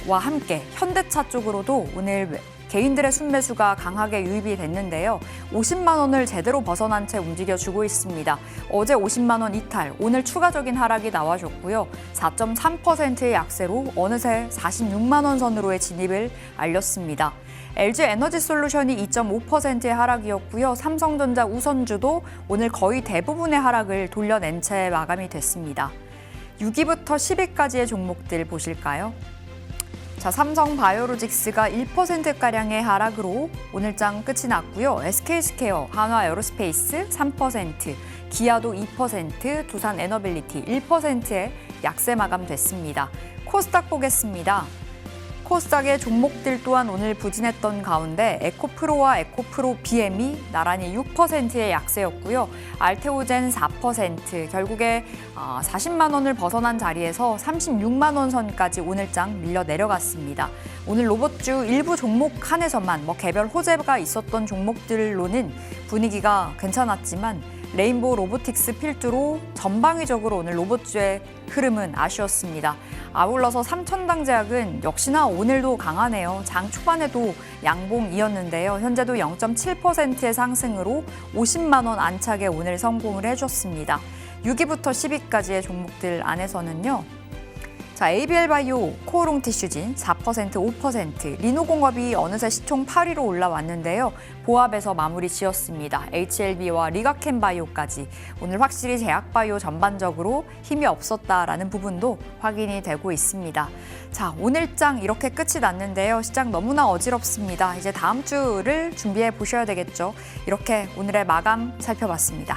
와 함께 현대차 쪽으로도 오늘 개인들의 순매수가 강하게 유입이 됐는데요. 50만 원을 제대로 벗어난 채 움직여주고 있습니다. 어제 50만 원 이탈, 오늘 추가적인 하락이 나와줬고요. 4.3%의 약세로 어느새 46만 원 선으로의 진입을 알렸습니다. LG 에너지솔루션이 2.5%의 하락이었고요. 삼성전자 우선주도 오늘 거의 대부분의 하락을 돌려낸 채 마감이 됐습니다. 6위부터 10위까지의 종목들 보실까요? 자, 삼성바이오로직스가 1%가량의 하락으로 오늘장 끝이 났고요. SK스퀘어, 한화에어로스페이스 3%, 기아도 2%, 두산에너빌리티 1%의 약세 마감됐습니다. 코스닥 보겠습니다. 코스닥의 종목들 또한 오늘 부진했던 가운데 에코프로와 에코프로 BM이 나란히 6%의 약세였고요. 알테오젠 4%, 결국에 40만 원을 벗어난 자리에서 36만 원 선까지 오늘장 밀려 내려갔습니다. 오늘 로봇주 일부 종목 한에서만 개별 호재가 있었던 종목들로는 분위기가 괜찮았지만 레인보우 로보틱스 필두로 전방위적으로 오늘 로봇주의 흐름은 아쉬웠습니다. 아울러서 삼천당제약은 역시나 오늘도 강하네요. 장 초반에도 양봉이었는데요. 현재도 0.7%의 상승으로 50만 원 안착에 오늘 성공을 해줬습니다. 6위부터 10위까지의 종목들 안에서는요. 자, ABL바이오, 코오롱티슈진 4%, 5%, 리노공업이 어느새 시총 8위로 올라왔는데요. 보합에서 마무리 지었습니다. HLB와 리가켄바이오까지 오늘 확실히 제약바이오 전반적으로 힘이 없었다라는 부분도 확인이 되고 있습니다. 자, 오늘장 이렇게 끝이 났는데요. 시장 너무나 어지럽습니다. 이제 다음 주를 준비해 보셔야 되겠죠. 이렇게 오늘의 마감 살펴봤습니다.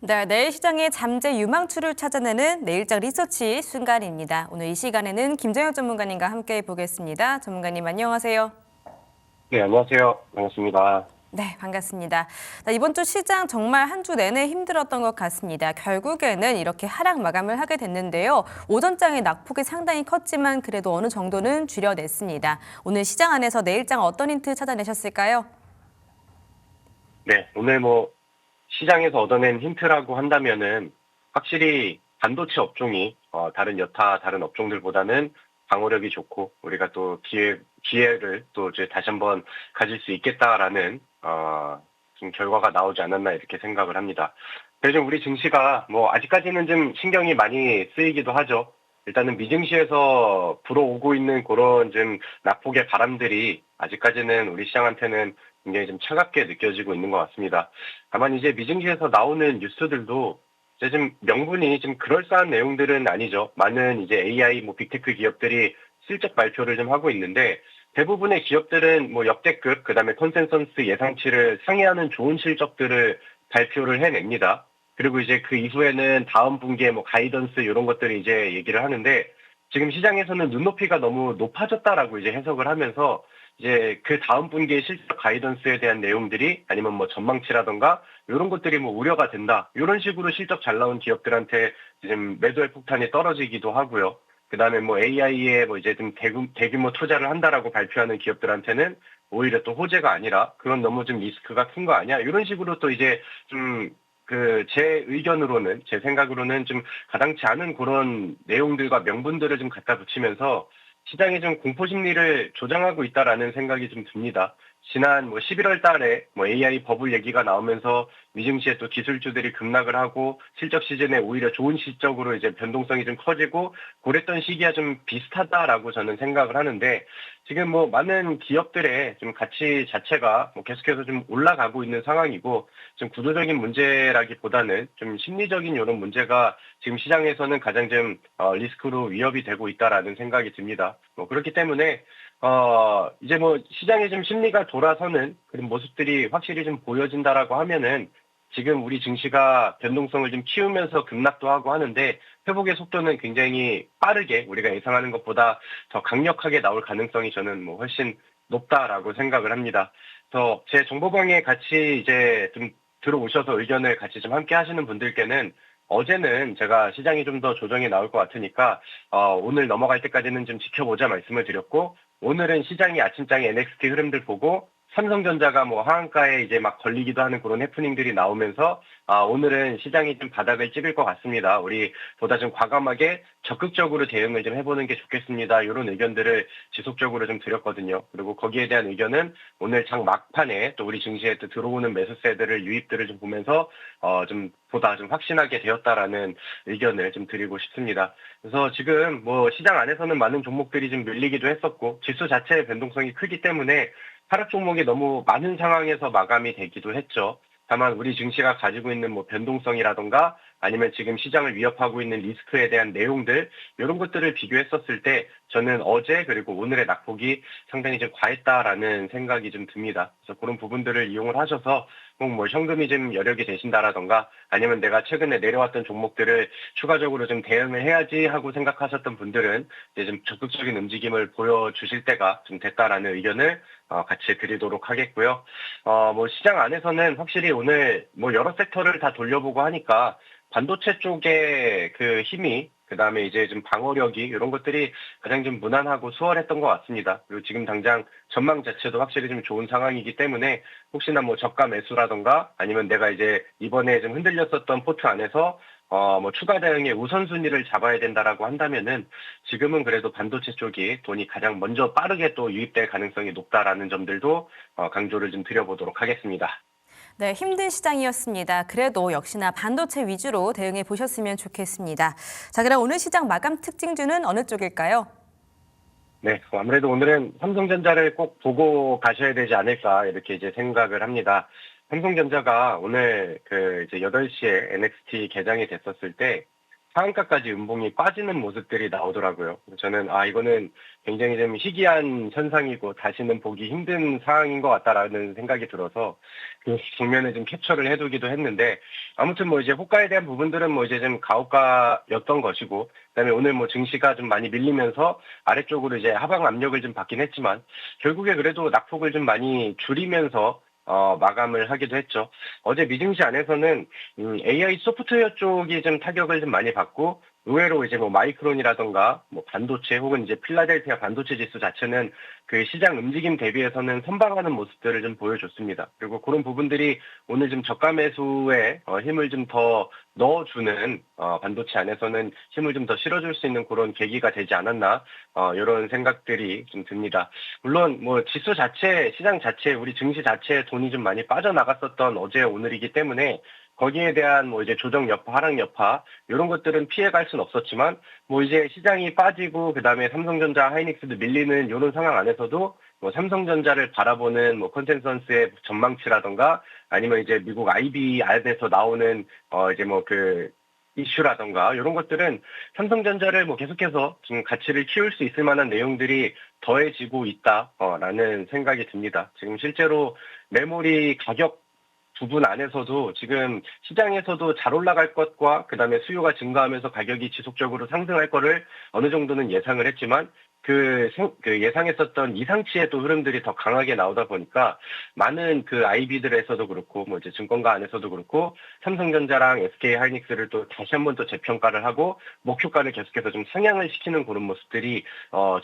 네, 내일 시장의 잠재 유망추를 찾아내는 내일장 리서치 순간입니다. 오늘 이 시간에는 김정혁 전문가님과 함께 보겠습니다. 전문가님 안녕하세요. 네, 안녕하세요. 반갑습니다. 네, 반갑습니다. 이번 주 시장 정말 한 주 내내 힘들었던 것 같습니다. 결국에는 이렇게 하락 마감을 하게 됐는데요. 오전장의 낙폭이 상당히 컸지만 그래도 어느 정도는 줄여냈습니다. 오늘 시장 안에서 내일장 어떤 힌트 찾아내셨을까요? 네, 오늘 시장에서 얻어낸 힌트라고 한다면은 확실히 반도체 업종이 다른 업종들보다는 방어력이 좋고 우리가 또 기회를 또 이제 다시 한번 가질 수 있겠다라는 좀 결과가 나오지 않았나 이렇게 생각을 합니다. 그래서 우리 증시가 아직까지는 좀 신경이 많이 쓰이기도 하죠. 일단은 미증시에서 불어오고 있는 그런 좀 낙폭의 바람들이 아직까지는 우리 시장한테는 굉장히 좀 차갑게 느껴지고 있는 것 같습니다. 다만 이제 미증시에서 나오는 뉴스들도 이제 좀 명분이 좀 그럴싸한 내용들은 아니죠. 많은 이제 AI, 빅테크 기업들이 실적 발표를 좀 하고 있는데 대부분의 기업들은 역대급, 그다음에 컨센서스 예상치를 상회하는 좋은 실적들을 발표를 해냅니다. 그리고 이제 그 이후에는 다음 분기에 가이던스 이런 것들을 이제 얘기를 하는데 지금 시장에서는 눈높이가 너무 높아졌다라고 이제 해석을 하면서 이제 그 다음 분기의 실적 가이던스에 대한 내용들이 아니면 전망치라던가 이런 것들이 우려가 된다. 이런 식으로 실적 잘 나온 기업들한테 지금 매도의 폭탄이 떨어지기도 하고요. 그다음에 AI에 이제 좀 대규모 투자를 한다라고 발표하는 기업들한테는 오히려 또 호재가 아니라 그건 너무 좀 리스크가 큰 거 아니야? 이런 식으로 또 이제 좀 제 의견으로는, 제 생각으로는 좀 가당치 않은 그런 내용들과 명분들을 좀 갖다 붙이면서 시장의 좀 공포 심리를 조장하고 있다라는 생각이 좀 듭니다. 지난 11월 달에 AI 버블 얘기가 나오면서 미증시에 또 기술주들이 급락을 하고 실적 시즌에 오히려 좋은 실적으로 이제 변동성이 좀 커지고 그랬던 시기와 좀 비슷하다라고 저는 생각을 하는데 지금 많은 기업들의 좀 가치 자체가 계속해서 좀 올라가고 있는 상황이고 좀 구조적인 문제라기보다는 좀 심리적인 이런 문제가 지금 시장에서는 가장 좀 리스크로 위협이 되고 있다라는 생각이 듭니다. 그렇기 때문에 이제 시장의 좀 심리가 돌아서는 그런 모습들이 확실히 좀 보여진다라고 하면은 지금 우리 증시가 변동성을 좀 키우면서 급락도 하고 하는데 회복의 속도는 굉장히 빠르게 우리가 예상하는 것보다 더 강력하게 나올 가능성이 저는 훨씬 높다라고 생각을 합니다. 그래서 제 정보방에 같이 이제 좀 들어오셔서 의견을 같이 좀 함께 하시는 분들께는 어제는 제가 시장이 좀 더 조정이 나올 것 같으니까 오늘 넘어갈 때까지는 좀 지켜보자 말씀을 드렸고 오늘은 시장이 아침장에 NXT 흐름들 보고 삼성전자가 뭐 하한가에 이제 막 걸리기도 하는 그런 해프닝들이 나오면서 오늘은 시장이 좀 바닥을 찍을 것 같습니다. 우리 보다 좀 과감하게 적극적으로 대응을 좀 해보는 게 좋겠습니다. 이런 의견들을 지속적으로 좀 드렸거든요. 그리고 거기에 대한 의견은 오늘 장 막판에 또 우리 증시에 또 들어오는 매수세들을 유입들을 좀 보면서 좀 보다 좀 확신하게 되었다라는 의견을 좀 드리고 싶습니다. 그래서 지금 뭐 시장 안에서는 많은 종목들이 좀 밀리기도 했었고 지수 자체의 변동성이 크기 때문에 하락 종목이 너무 많은 상황에서 마감이 되기도 했죠. 다만 우리 증시가 가지고 있는 뭐 변동성이라던가 아니면 지금 시장을 위협하고 있는 리스크에 대한 내용들 이런 것들을 비교했었을 때 저는 어제 그리고 오늘의 낙폭이 상당히 좀 과했다라는 생각이 좀 듭니다. 그래서 그런 부분들을 이용을 하셔서 뭐 현금이 좀 여력이 되신다라던가 아니면 내가 최근에 내려왔던 종목들을 추가적으로 좀 대응을 해야지 하고 생각하셨던 분들은 이제 좀 적극적인 움직임을 보여주실 때가 좀 됐다라는 의견을 같이 드리도록 하겠고요. 뭐 시장 안에서는 확실히 오늘 뭐 여러 섹터를 다 돌려보고 하니까 반도체 쪽의 그 힘이 그다음에 이제 좀 방어력이 이런 것들이 가장 좀 무난하고 수월했던 것 같습니다. 그리고 지금 당장 전망 자체도 확실히 좀 좋은 상황이기 때문에 혹시나 뭐 저가 매수라던가 아니면 내가 이제 이번에 좀 흔들렸었던 포트 안에서 뭐 추가 대응의 우선순위를 잡아야 된다라고 한다면은 지금은 그래도 반도체 쪽이 돈이 가장 먼저 빠르게 또 유입될 가능성이 높다라는 점들도 강조를 좀 드려보도록 하겠습니다. 네, 힘든 시장이었습니다. 그래도 역시나 반도체 위주로 대응해 보셨으면 좋겠습니다. 자, 그럼 오늘 시장 마감 특징주는 어느 쪽일까요? 네, 아무래도 오늘은 삼성전자를 꼭 보고 가셔야 되지 않을까 이렇게 이제 생각을 합니다. 삼성전자가 오늘 그 이제 8시에 NXT 개장이 됐었을 때 상한가까지 음봉이 빠지는 모습들이 나오더라고요. 저는 이거는 굉장히 좀 희귀한 현상이고 다시는 보기 힘든 상황인 것 같다라는 생각이 들어서 그 국면에 좀 캡처를 해두기도 했는데 아무튼 뭐 이제 호가에 대한 부분들은 뭐 이제 좀 가혹가였던 것이고 그다음에 오늘 뭐 증시가 좀 많이 밀리면서 아래쪽으로 이제 하방 압력을 좀 받긴 했지만 결국에 그래도 낙폭을 좀 많이 줄이면서 마감을 하기도 했죠. 어제 미증시 안에서는 AI 소프트웨어 쪽이 좀 타격을 좀 많이 받고 의외로 이제 뭐 마이크론이라던가 뭐 반도체 혹은 이제 필라델피아 반도체 지수 자체는 그 시장 움직임 대비해서는 선방하는 모습들을 좀 보여줬습니다. 그리고 그런 부분들이 오늘 좀 저가 매수에 힘을 좀 더 넣어주는 반도체 안에서는 힘을 좀 더 실어줄 수 있는 그런 계기가 되지 않았나 이런 생각들이 좀 듭니다. 물론 뭐 지수 자체, 시장 자체, 우리 증시 자체에 돈이 좀 많이 빠져나갔었던 어제 오늘이기 때문에 거기에 대한 뭐 이제 조정 여파, 하락 여파 이런 것들은 피해갈 수는 없었지만 뭐 이제 시장이 빠지고 그다음에 삼성전자, 하이닉스도 밀리는 이런 상황 안에서도 뭐 삼성전자를 바라보는 뭐 컨센서스의 전망치라던가 아니면 이제 미국 IB 안에서 나오는 이제 뭐 그 이슈라던가 이런 것들은 삼성전자를 뭐 계속해서 좀 가치를 키울 수 있을 만한 내용들이 더해지고 있다라는 생각이 듭니다. 지금 실제로 메모리 가격 부분 안에서도 지금 시장에서도 잘 올라갈 것과 그다음에 수요가 증가하면서 가격이 지속적으로 상승할 거를 어느 정도는 예상을 했지만 그 예상했었던 이상치의 또 흐름들이 더 강하게 나오다 보니까 많은 그 IB들에서도 그렇고 뭐 이제 증권가 안에서도 그렇고 삼성전자랑 SK 하이닉스를 또 다시 한번 또 재평가를 하고 목표가를 계속해서 좀 상향을 시키는 그런 모습들이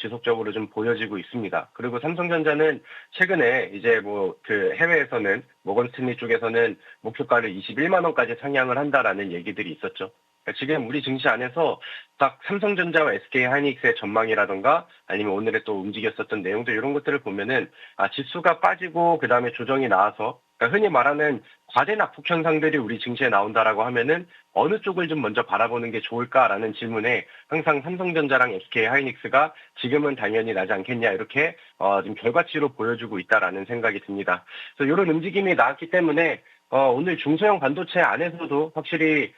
지속적으로 좀 보여지고 있습니다. 그리고 삼성전자는 최근에 이제 뭐 그 해외에서는 모건 스탠리 쪽에서는 목표가를 21만 원까지 상향을 한다라는 얘기들이 있었죠. 지금 우리 증시 안에서 딱 삼성전자와 SK 하이닉스의 전망이라던가 아니면 오늘의 또 움직였었던 내용들 이런 것들을 보면은 지수가 빠지고 그다음에 조정이 나와서 그러니까 흔히 말하는 과대 낙폭 현상들이 우리 증시에 나온다라고 하면은 어느 쪽을 좀 먼저 바라보는 게 좋을까라는 질문에 항상 삼성전자랑 SK 하이닉스가 지금은 당연히 나지 않겠냐 이렇게 좀 결과치로 보여주고 있다라는 생각이 듭니다. 그래서 이런 움직임이 나왔기 때문에 오늘 중소형 반도체 안에서도 확실히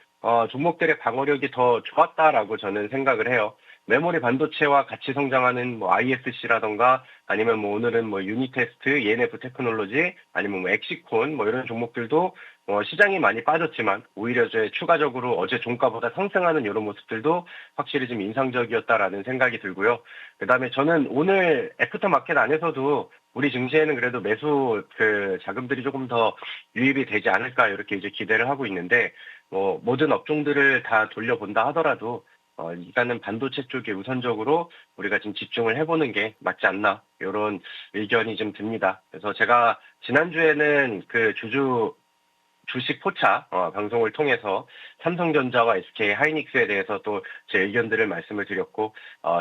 종목들의 방어력이 더 좋았다라고 저는 생각을 해요. 메모리 반도체와 같이 성장하는 뭐 ISC라던가 아니면 뭐 오늘은 뭐 유니테스트, ENF 테크놀로지 아니면 뭐 엑시콘 뭐 이런 종목들도 시장이 많이 빠졌지만 오히려 추가적으로 어제 종가보다 상승하는 이런 모습들도 확실히 좀 인상적이었다라는 생각이 들고요. 그다음에 저는 오늘 애프터 마켓 안에서도 우리 증시에는 그래도 매수 그 자금들이 조금 더 유입이 되지 않을까 이렇게 이제 기대를 하고 있는데 모든 업종들을 다 돌려본다 하더라도 일단은 반도체 쪽에 우선적으로 우리가 지금 집중을 해보는 게 맞지 않나 이런 의견이 좀 듭니다. 그래서 제가 지난주에는 그 주식 포차 방송을 통해서 삼성전자와 SK 하이닉스에 대해서 또 제 의견들을 말씀을 드렸고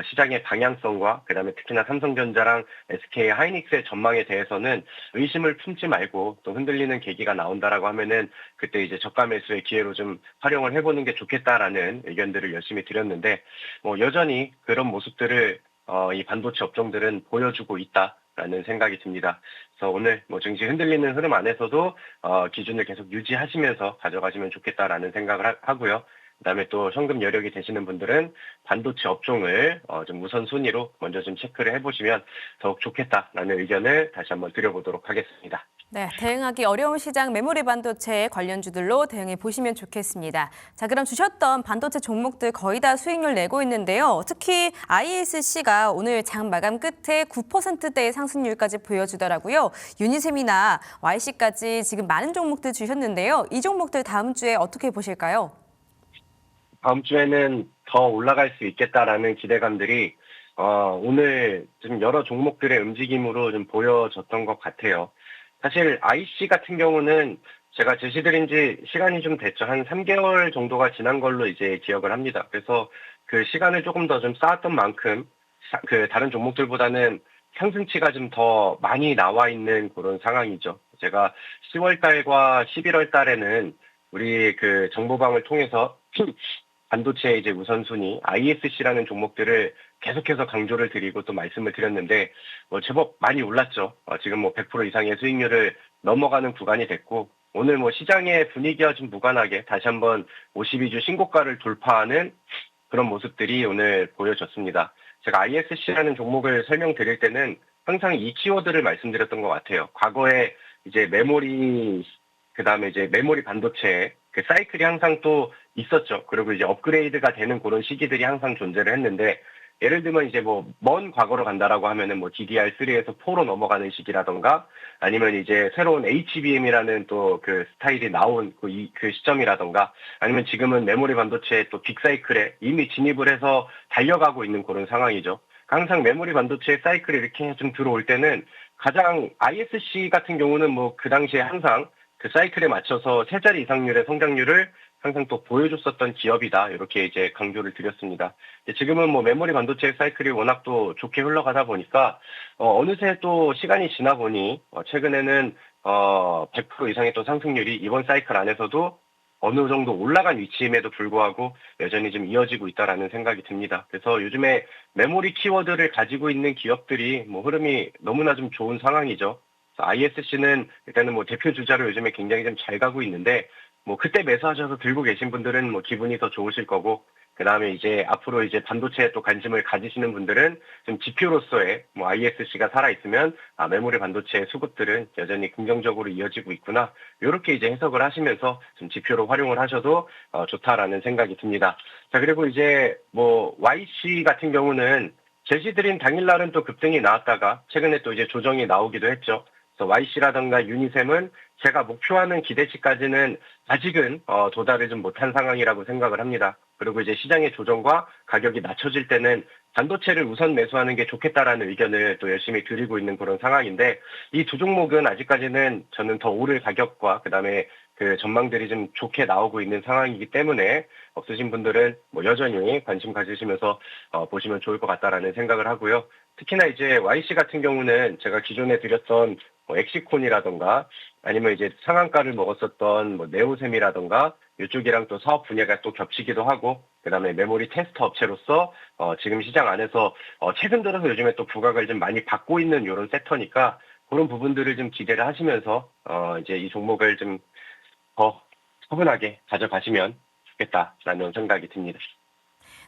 시장의 방향성과 그다음에 특히나 삼성전자랑 SK 하이닉스의 전망에 대해서는 의심을 품지 말고 또 흔들리는 계기가 나온다라고 하면은 그때 이제 저가 매수의 기회로 좀 활용을 해보는 게 좋겠다라는 의견들을 열심히 드렸는데 여전히 그런 모습들을 이 반도체 업종들은 보여주고 있다라는 생각이 듭니다. 그래서 오늘 증시 흔들리는 흐름 안에서도 기준을 계속 유지하시면서 가져가시면 좋겠다라는 생각을 하고요. 그다음에 또 현금 여력이 되시는 분들은 반도체 업종을 좀 우선순위로 먼저 좀 체크를 해보시면 더욱 좋겠다라는 의견을 다시 한번 드려보도록 하겠습니다. 네, 대응하기 어려운 시장 메모리 반도체 관련주들로 대응해 보시면 좋겠습니다. 자, 그럼 주셨던 반도체 종목들 거의 다 수익률 내고 있는데요. 특히 ISC가 오늘 장 마감 끝에 9%대의 상승률까지 보여주더라고요. 유니셈이나 YC까지 지금 많은 종목들 주셨는데요. 이 종목들 다음 주에 어떻게 보실까요? 다음 주에는 더 올라갈 수 있겠다라는 기대감들이 오늘 좀 여러 종목들의 움직임으로 좀 보여졌던 것 같아요. 사실 IC 같은 경우는 제가 제시드린 지 시간이 좀 됐죠. 한 3개월 정도가 지난 걸로 이제 기억을 합니다. 그래서 그 시간을 조금 더 좀 쌓았던 만큼 그 다른 종목들보다는 상승치가 좀 더 많이 나와 있는 그런 상황이죠. 제가 10월 달과 11월 달에는 우리 그 정보방을 통해서 반도체 이제 우선순위 ISC라는 종목들을 계속해서 강조를 드리고 또 말씀을 드렸는데 제법 많이 올랐죠. 지금 100% 이상의 수익률을 넘어가는 구간이 됐고 오늘 시장의 분위기와 좀 무관하게 다시 한번 52주 신고가를 돌파하는 그런 모습들이 오늘 보여졌습니다. 제가 ISC라는 종목을 설명드릴 때는 항상 이 키워드를 말씀드렸던 것 같아요. 과거에 이제 메모리 그다음에 이제 메모리 반도체 그 사이클이 항상 또 있었죠. 그리고 이제 업그레이드가 되는 그런 시기들이 항상 존재를 했는데 예를 들면 이제 먼 과거로 간다라고 하면은 DDR3에서 4로 넘어가는 시기라던가 아니면 이제 새로운 HBM이라는 또 그 스타일이 나온 그 시점이라던가 아니면 지금은 메모리 반도체 또 빅사이클에 이미 진입을 해서 달려가고 있는 그런 상황이죠. 항상 메모리 반도체 사이클이 이렇게 좀 들어올 때는 가장 ISC 같은 경우는 그 당시에 항상 그 사이클에 맞춰서 세 자리 이상률의 성장률을 항상 또 보여줬었던 기업이다. 이렇게 이제 강조를 드렸습니다. 지금은 메모리 반도체 사이클이 워낙 또 좋게 흘러가다 보니까 어느새 또 시간이 지나 보니 최근에는 100% 이상의 또 상승률이 이번 사이클 안에서도 어느 정도 올라간 위치임에도 불구하고 여전히 좀 이어지고 있다라는 생각이 듭니다. 그래서 요즘에 메모리 키워드를 가지고 있는 기업들이 흐름이 너무나 좀 좋은 상황이죠. ISC는 일단은 대표 주자로 요즘에 굉장히 좀 잘 가고 있는데 그때 매수하셔서 들고 계신 분들은 기분이 더 좋으실 거고 그다음에 이제 앞으로 이제 반도체에 또 관심을 가지시는 분들은 좀 지표로서의 ISC가 살아 있으면 메모리 반도체의 수급들은 여전히 긍정적으로 이어지고 있구나. 이렇게 이제 해석을 하시면서 좀 지표로 활용을 하셔도 좋다라는 생각이 듭니다. 자, 그리고 이제 YC 같은 경우는 제시드린 당일날은 또 급등이 나왔다가 최근에 또 이제 조정이 나오기도 했죠. YC라든가 유니셈은 제가 목표하는 기대치까지는 아직은 도달을 좀 못한 상황이라고 생각을 합니다. 그리고 이제 시장의 조정과 가격이 낮춰질 때는 반도체를 우선 매수하는 게 좋겠다라는 의견을 또 열심히 드리고 있는 그런 상황인데 이 두 종목은 아직까지는 저는 더 오를 가격과 그다음에 그 전망들이 좀 좋게 나오고 있는 상황이기 때문에 없으신 분들은 여전히 관심 가지시면서 보시면 좋을 것 같다라는 생각을 하고요. 특히나 이제 YC 같은 경우는 제가 기존에 드렸던 엑시콘이라던가 아니면 이제 상한가를 먹었었던 네오셈이라던가 이쪽이랑 또 사업 분야가 또 겹치기도 하고 그다음에 메모리 테스트 업체로서 지금 시장 안에서 최근 들어서 요즘에 또 부각을 좀 많이 받고 있는 이런 섹터니까 그런 부분들을 좀 기대를 하시면서 이제 이 종목을 좀 더 차분하게 가져가시면 좋겠다라는 생각이 듭니다.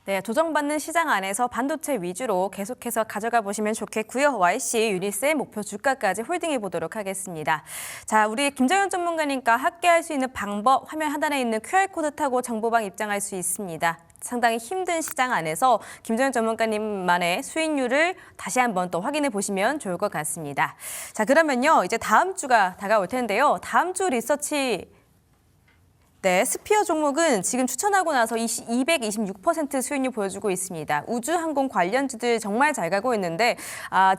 네, 조정받는 시장 안에서 반도체 위주로 계속해서 가져가 보시면 좋겠고요. YC, 유니셈 목표 주가까지 홀딩해 보도록 하겠습니다. 자, 우리 김정현 전문가님과 함께할 수 있는 방법 화면 하단에 있는 QR코드 타고 정보방 입장할 수 있습니다. 상당히 힘든 시장 안에서 김정현 전문가님만의 수익률을 다시 한번 또 확인해 보시면 좋을 것 같습니다. 자, 그러면요. 이제 다음 주가 다가올 텐데요. 다음 주 리서치 네, 스피어 종목은 지금 추천하고 나서 226% 수익률 보여주고 있습니다. 우주항공 관련주들 정말 잘 가고 있는데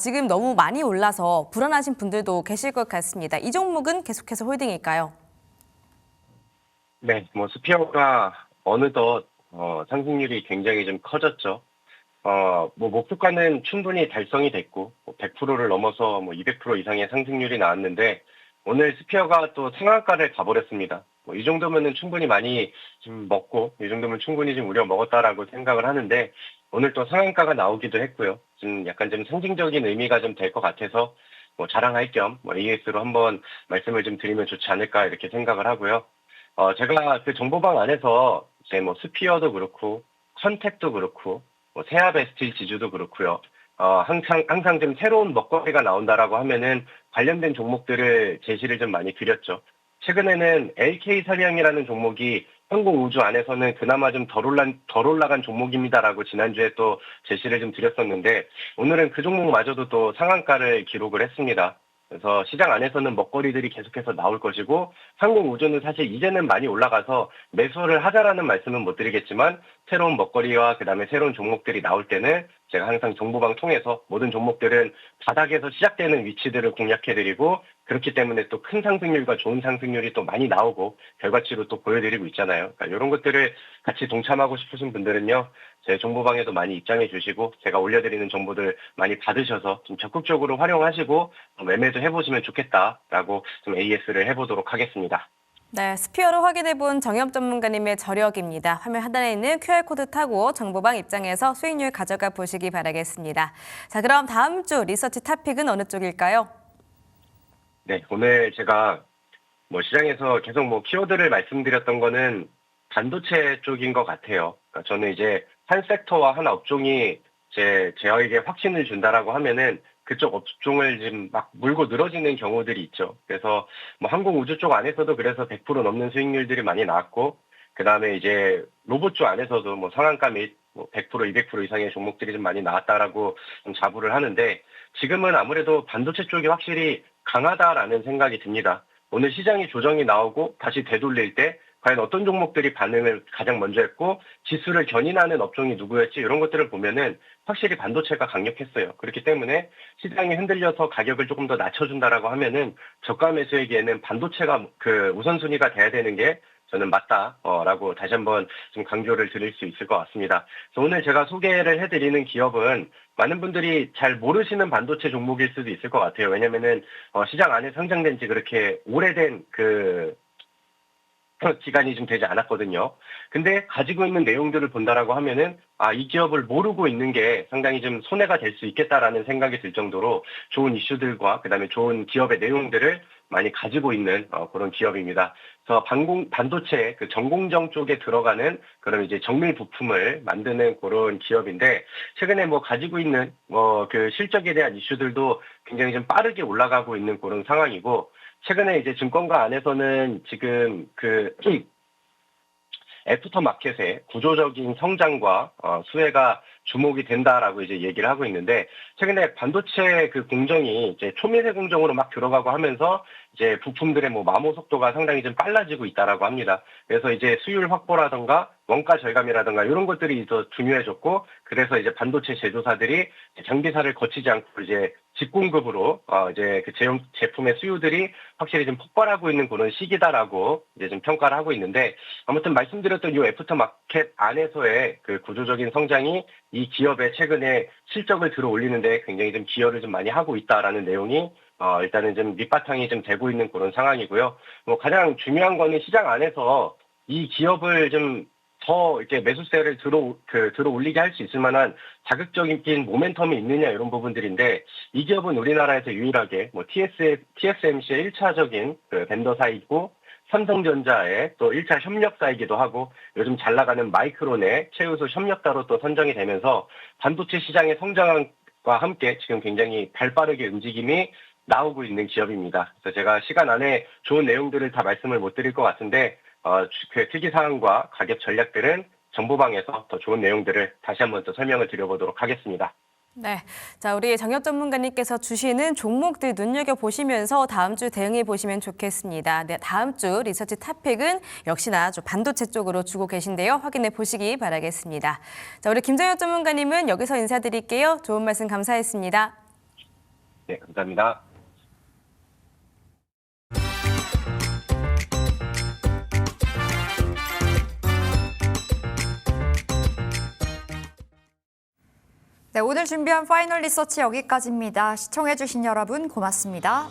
지금 너무 많이 올라서 불안하신 분들도 계실 것 같습니다. 이 종목은 계속해서 홀딩일까요? 네, 뭐 스피어가 어느덧 상승률이 굉장히 좀 커졌죠. 뭐 목표가는 충분히 달성이 됐고 100%를 넘어서 뭐 200% 이상의 상승률이 나왔는데 오늘 스피어가 또 상한가를 가버렸습니다. 뭐 이 정도면은 충분히 많이 좀 먹고 이 정도면 충분히 좀 우려 먹었다라고 생각을 하는데 오늘 또 상한가가 나오기도 했고요. 좀 약간 좀 상징적인 의미가 좀 될 것 같아서 뭐 자랑할 겸 뭐 AS로 한번 말씀을 좀 드리면 좋지 않을까 이렇게 생각을 하고요. 제가 그 정보방 안에서 이제 뭐 스피어도 그렇고 컨택도 그렇고 뭐 세아베스틸 지주도 그렇고요. 항상 좀 새로운 먹거리가 나온다라고 하면은 관련된 종목들을 제시를 좀 많이 드렸죠. 최근에는 LK 사량이라는 종목이 항공우주 안에서는 그나마 좀 덜 올라간 종목입니다라고 지난주에 또 제시를 좀 드렸었는데 오늘은 그 종목마저도 또 상한가를 기록을 했습니다. 그래서 시장 안에서는 먹거리들이 계속해서 나올 것이고 항공우주는 사실 이제는 많이 올라가서 매수를 하자라는 말씀은 못 드리겠지만 새로운 먹거리와 그다음에 새로운 종목들이 나올 때는 제가 항상 정보방 통해서 모든 종목들은 바닥에서 시작되는 위치들을 공략해드리고 그렇기 때문에 또 큰 상승률과 좋은 상승률이 또 많이 나오고 결과치로 또 보여드리고 있잖아요. 그러니까 이런 것들을 같이 동참하고 싶으신 분들은요. 제 정보방에도 많이 입장해 주시고 제가 올려드리는 정보들 많이 받으셔서 좀 적극적으로 활용하시고 매매도 해보시면 좋겠다라고 좀 AS를 해보도록 하겠습니다. 네, 스피어로 확인해본 정엽 전문가님의 저력입니다. 화면 하단에 있는 QR코드 타고 정보방 입장에서 수익률 가져가 보시기 바라겠습니다. 자, 그럼 다음 주 리서치 토픽은 어느 쪽일까요? 네, 오늘 제가 뭐 시장에서 계속 뭐 키워드를 말씀드렸던 거는 반도체 쪽인 것 같아요. 그러니까 저는 이제 한 섹터와 한 업종이 저에게 확신을 준다라고 하면은 그쪽 업종을 지금 막 물고 늘어지는 경우들이 있죠. 그래서 뭐 항공우주 쪽 안에서도 그래서 100% 넘는 수익률들이 많이 나왔고, 그 다음에 이제 로봇 쪽 안에서도 뭐 상한가 및 뭐 100%, 200% 이상의 종목들이 좀 많이 나왔다라고 좀 자부를 하는데, 지금은 아무래도 반도체 쪽이 확실히 강하다라는 생각이 듭니다. 오늘 시장이 조정이 나오고 다시 되돌릴 때 과연 어떤 종목들이 반응을 가장 먼저 했고 지수를 견인하는 업종이 누구였지 이런 것들을 보면은 확실히 반도체가 강력했어요. 그렇기 때문에 시장이 흔들려서 가격을 조금 더 낮춰준다라고 하면은 저가 매수에게는 반도체가 그 우선순위가 돼야 되는 게 저는 맞다라고 다시 한번 좀 강조를 드릴 수 있을 것 같습니다. 그래서 오늘 제가 소개를 해드리는 기업은 많은 분들이 잘 모르시는 반도체 종목일 수도 있을 것 같아요. 왜냐면은 시장 안에 상장된 지 그렇게 오래된 기간이 좀 되지 않았거든요. 근데 가지고 있는 내용들을 본다라고 하면은 이 기업을 모르고 있는 게 상당히 좀 손해가 될 수 있겠다라는 생각이 들 정도로 좋은 이슈들과 그다음에 좋은 기업의 내용들을 많이 가지고 있는 그런 기업입니다. 그래서 반도체 그 전공정 쪽에 들어가는 그런 이제 정밀 부품을 만드는 그런 기업인데 최근에 뭐 가지고 있는 그 실적에 대한 이슈들도 굉장히 좀 빠르게 올라가고 있는 그런 상황이고 최근에 이제 증권가 안에서는 지금 애프터마켓의 구조적인 성장과 수혜가 주목이 된다라고 이제 얘기를 하고 있는데 최근에 반도체 그 공정이 이제 초미세 공정으로 막 들어가고 하면서 이제 부품들의 뭐 마모 속도가 상당히 좀 빨라지고 있다라고 합니다. 그래서 이제 수율 확보라든가 원가 절감이라든가 이런 것들이 더 중요해졌고 그래서 이제 반도체 제조사들이 장비사를 거치지 않고 이제 직공급으로 이제 그 제품의 수요들이 확실히 좀 폭발하고 있는 그런 시기다라고 이제 좀 평가를 하고 있는데 아무튼 말씀드렸던 이 애프터마켓 안에서의 그 구조적인 성장이 이 기업의 최근에 실적을 들어 올리는데 굉장히 좀 기여를 좀 많이 하고 있다라는 내용이 일단은 좀 밑바탕이 좀 되고 있는 그런 상황이고요. 뭐 가장 중요한 거는 시장 안에서 이 기업을 좀 더 이렇게 매수세를 들어 올리게 할 수 있을 만한 자극적인 모멘텀이 있느냐 이런 부분들인데 이 기업은 우리나라에서 유일하게 뭐 TSMC의 1차적인 그 벤더사이고 삼성전자의 또 1차 협력사이기도 하고 요즘 잘 나가는 마이크론의 최우수 협력사로 또 선정이 되면서 반도체 시장의 성장과 함께 지금 굉장히 발빠르게 움직임이 나오고 있는 기업입니다. 그래서 제가 시간 안에 좋은 내용들을 다 말씀을 못 드릴 것 같은데 그 특이사항과 가격 전략들은 정보방에서 더 좋은 내용들을 다시 한번 또 설명을 드려보도록 하겠습니다. 네, 자 우리 정엽 전문가님께서 주시는 종목들 눈여겨보시면서 다음 주 대응해 보시면 좋겠습니다. 네, 다음 주 리서치 탑픽은 역시나 반도체 쪽으로 주고 계신데요. 확인해 보시기 바라겠습니다. 자, 우리 김정엽 전문가님은 여기서 인사드릴게요. 좋은 말씀 감사했습니다. 네, 감사합니다. 네, 오늘 준비한 파이널 리서치 여기까지입니다. 시청해주신 여러분 고맙습니다.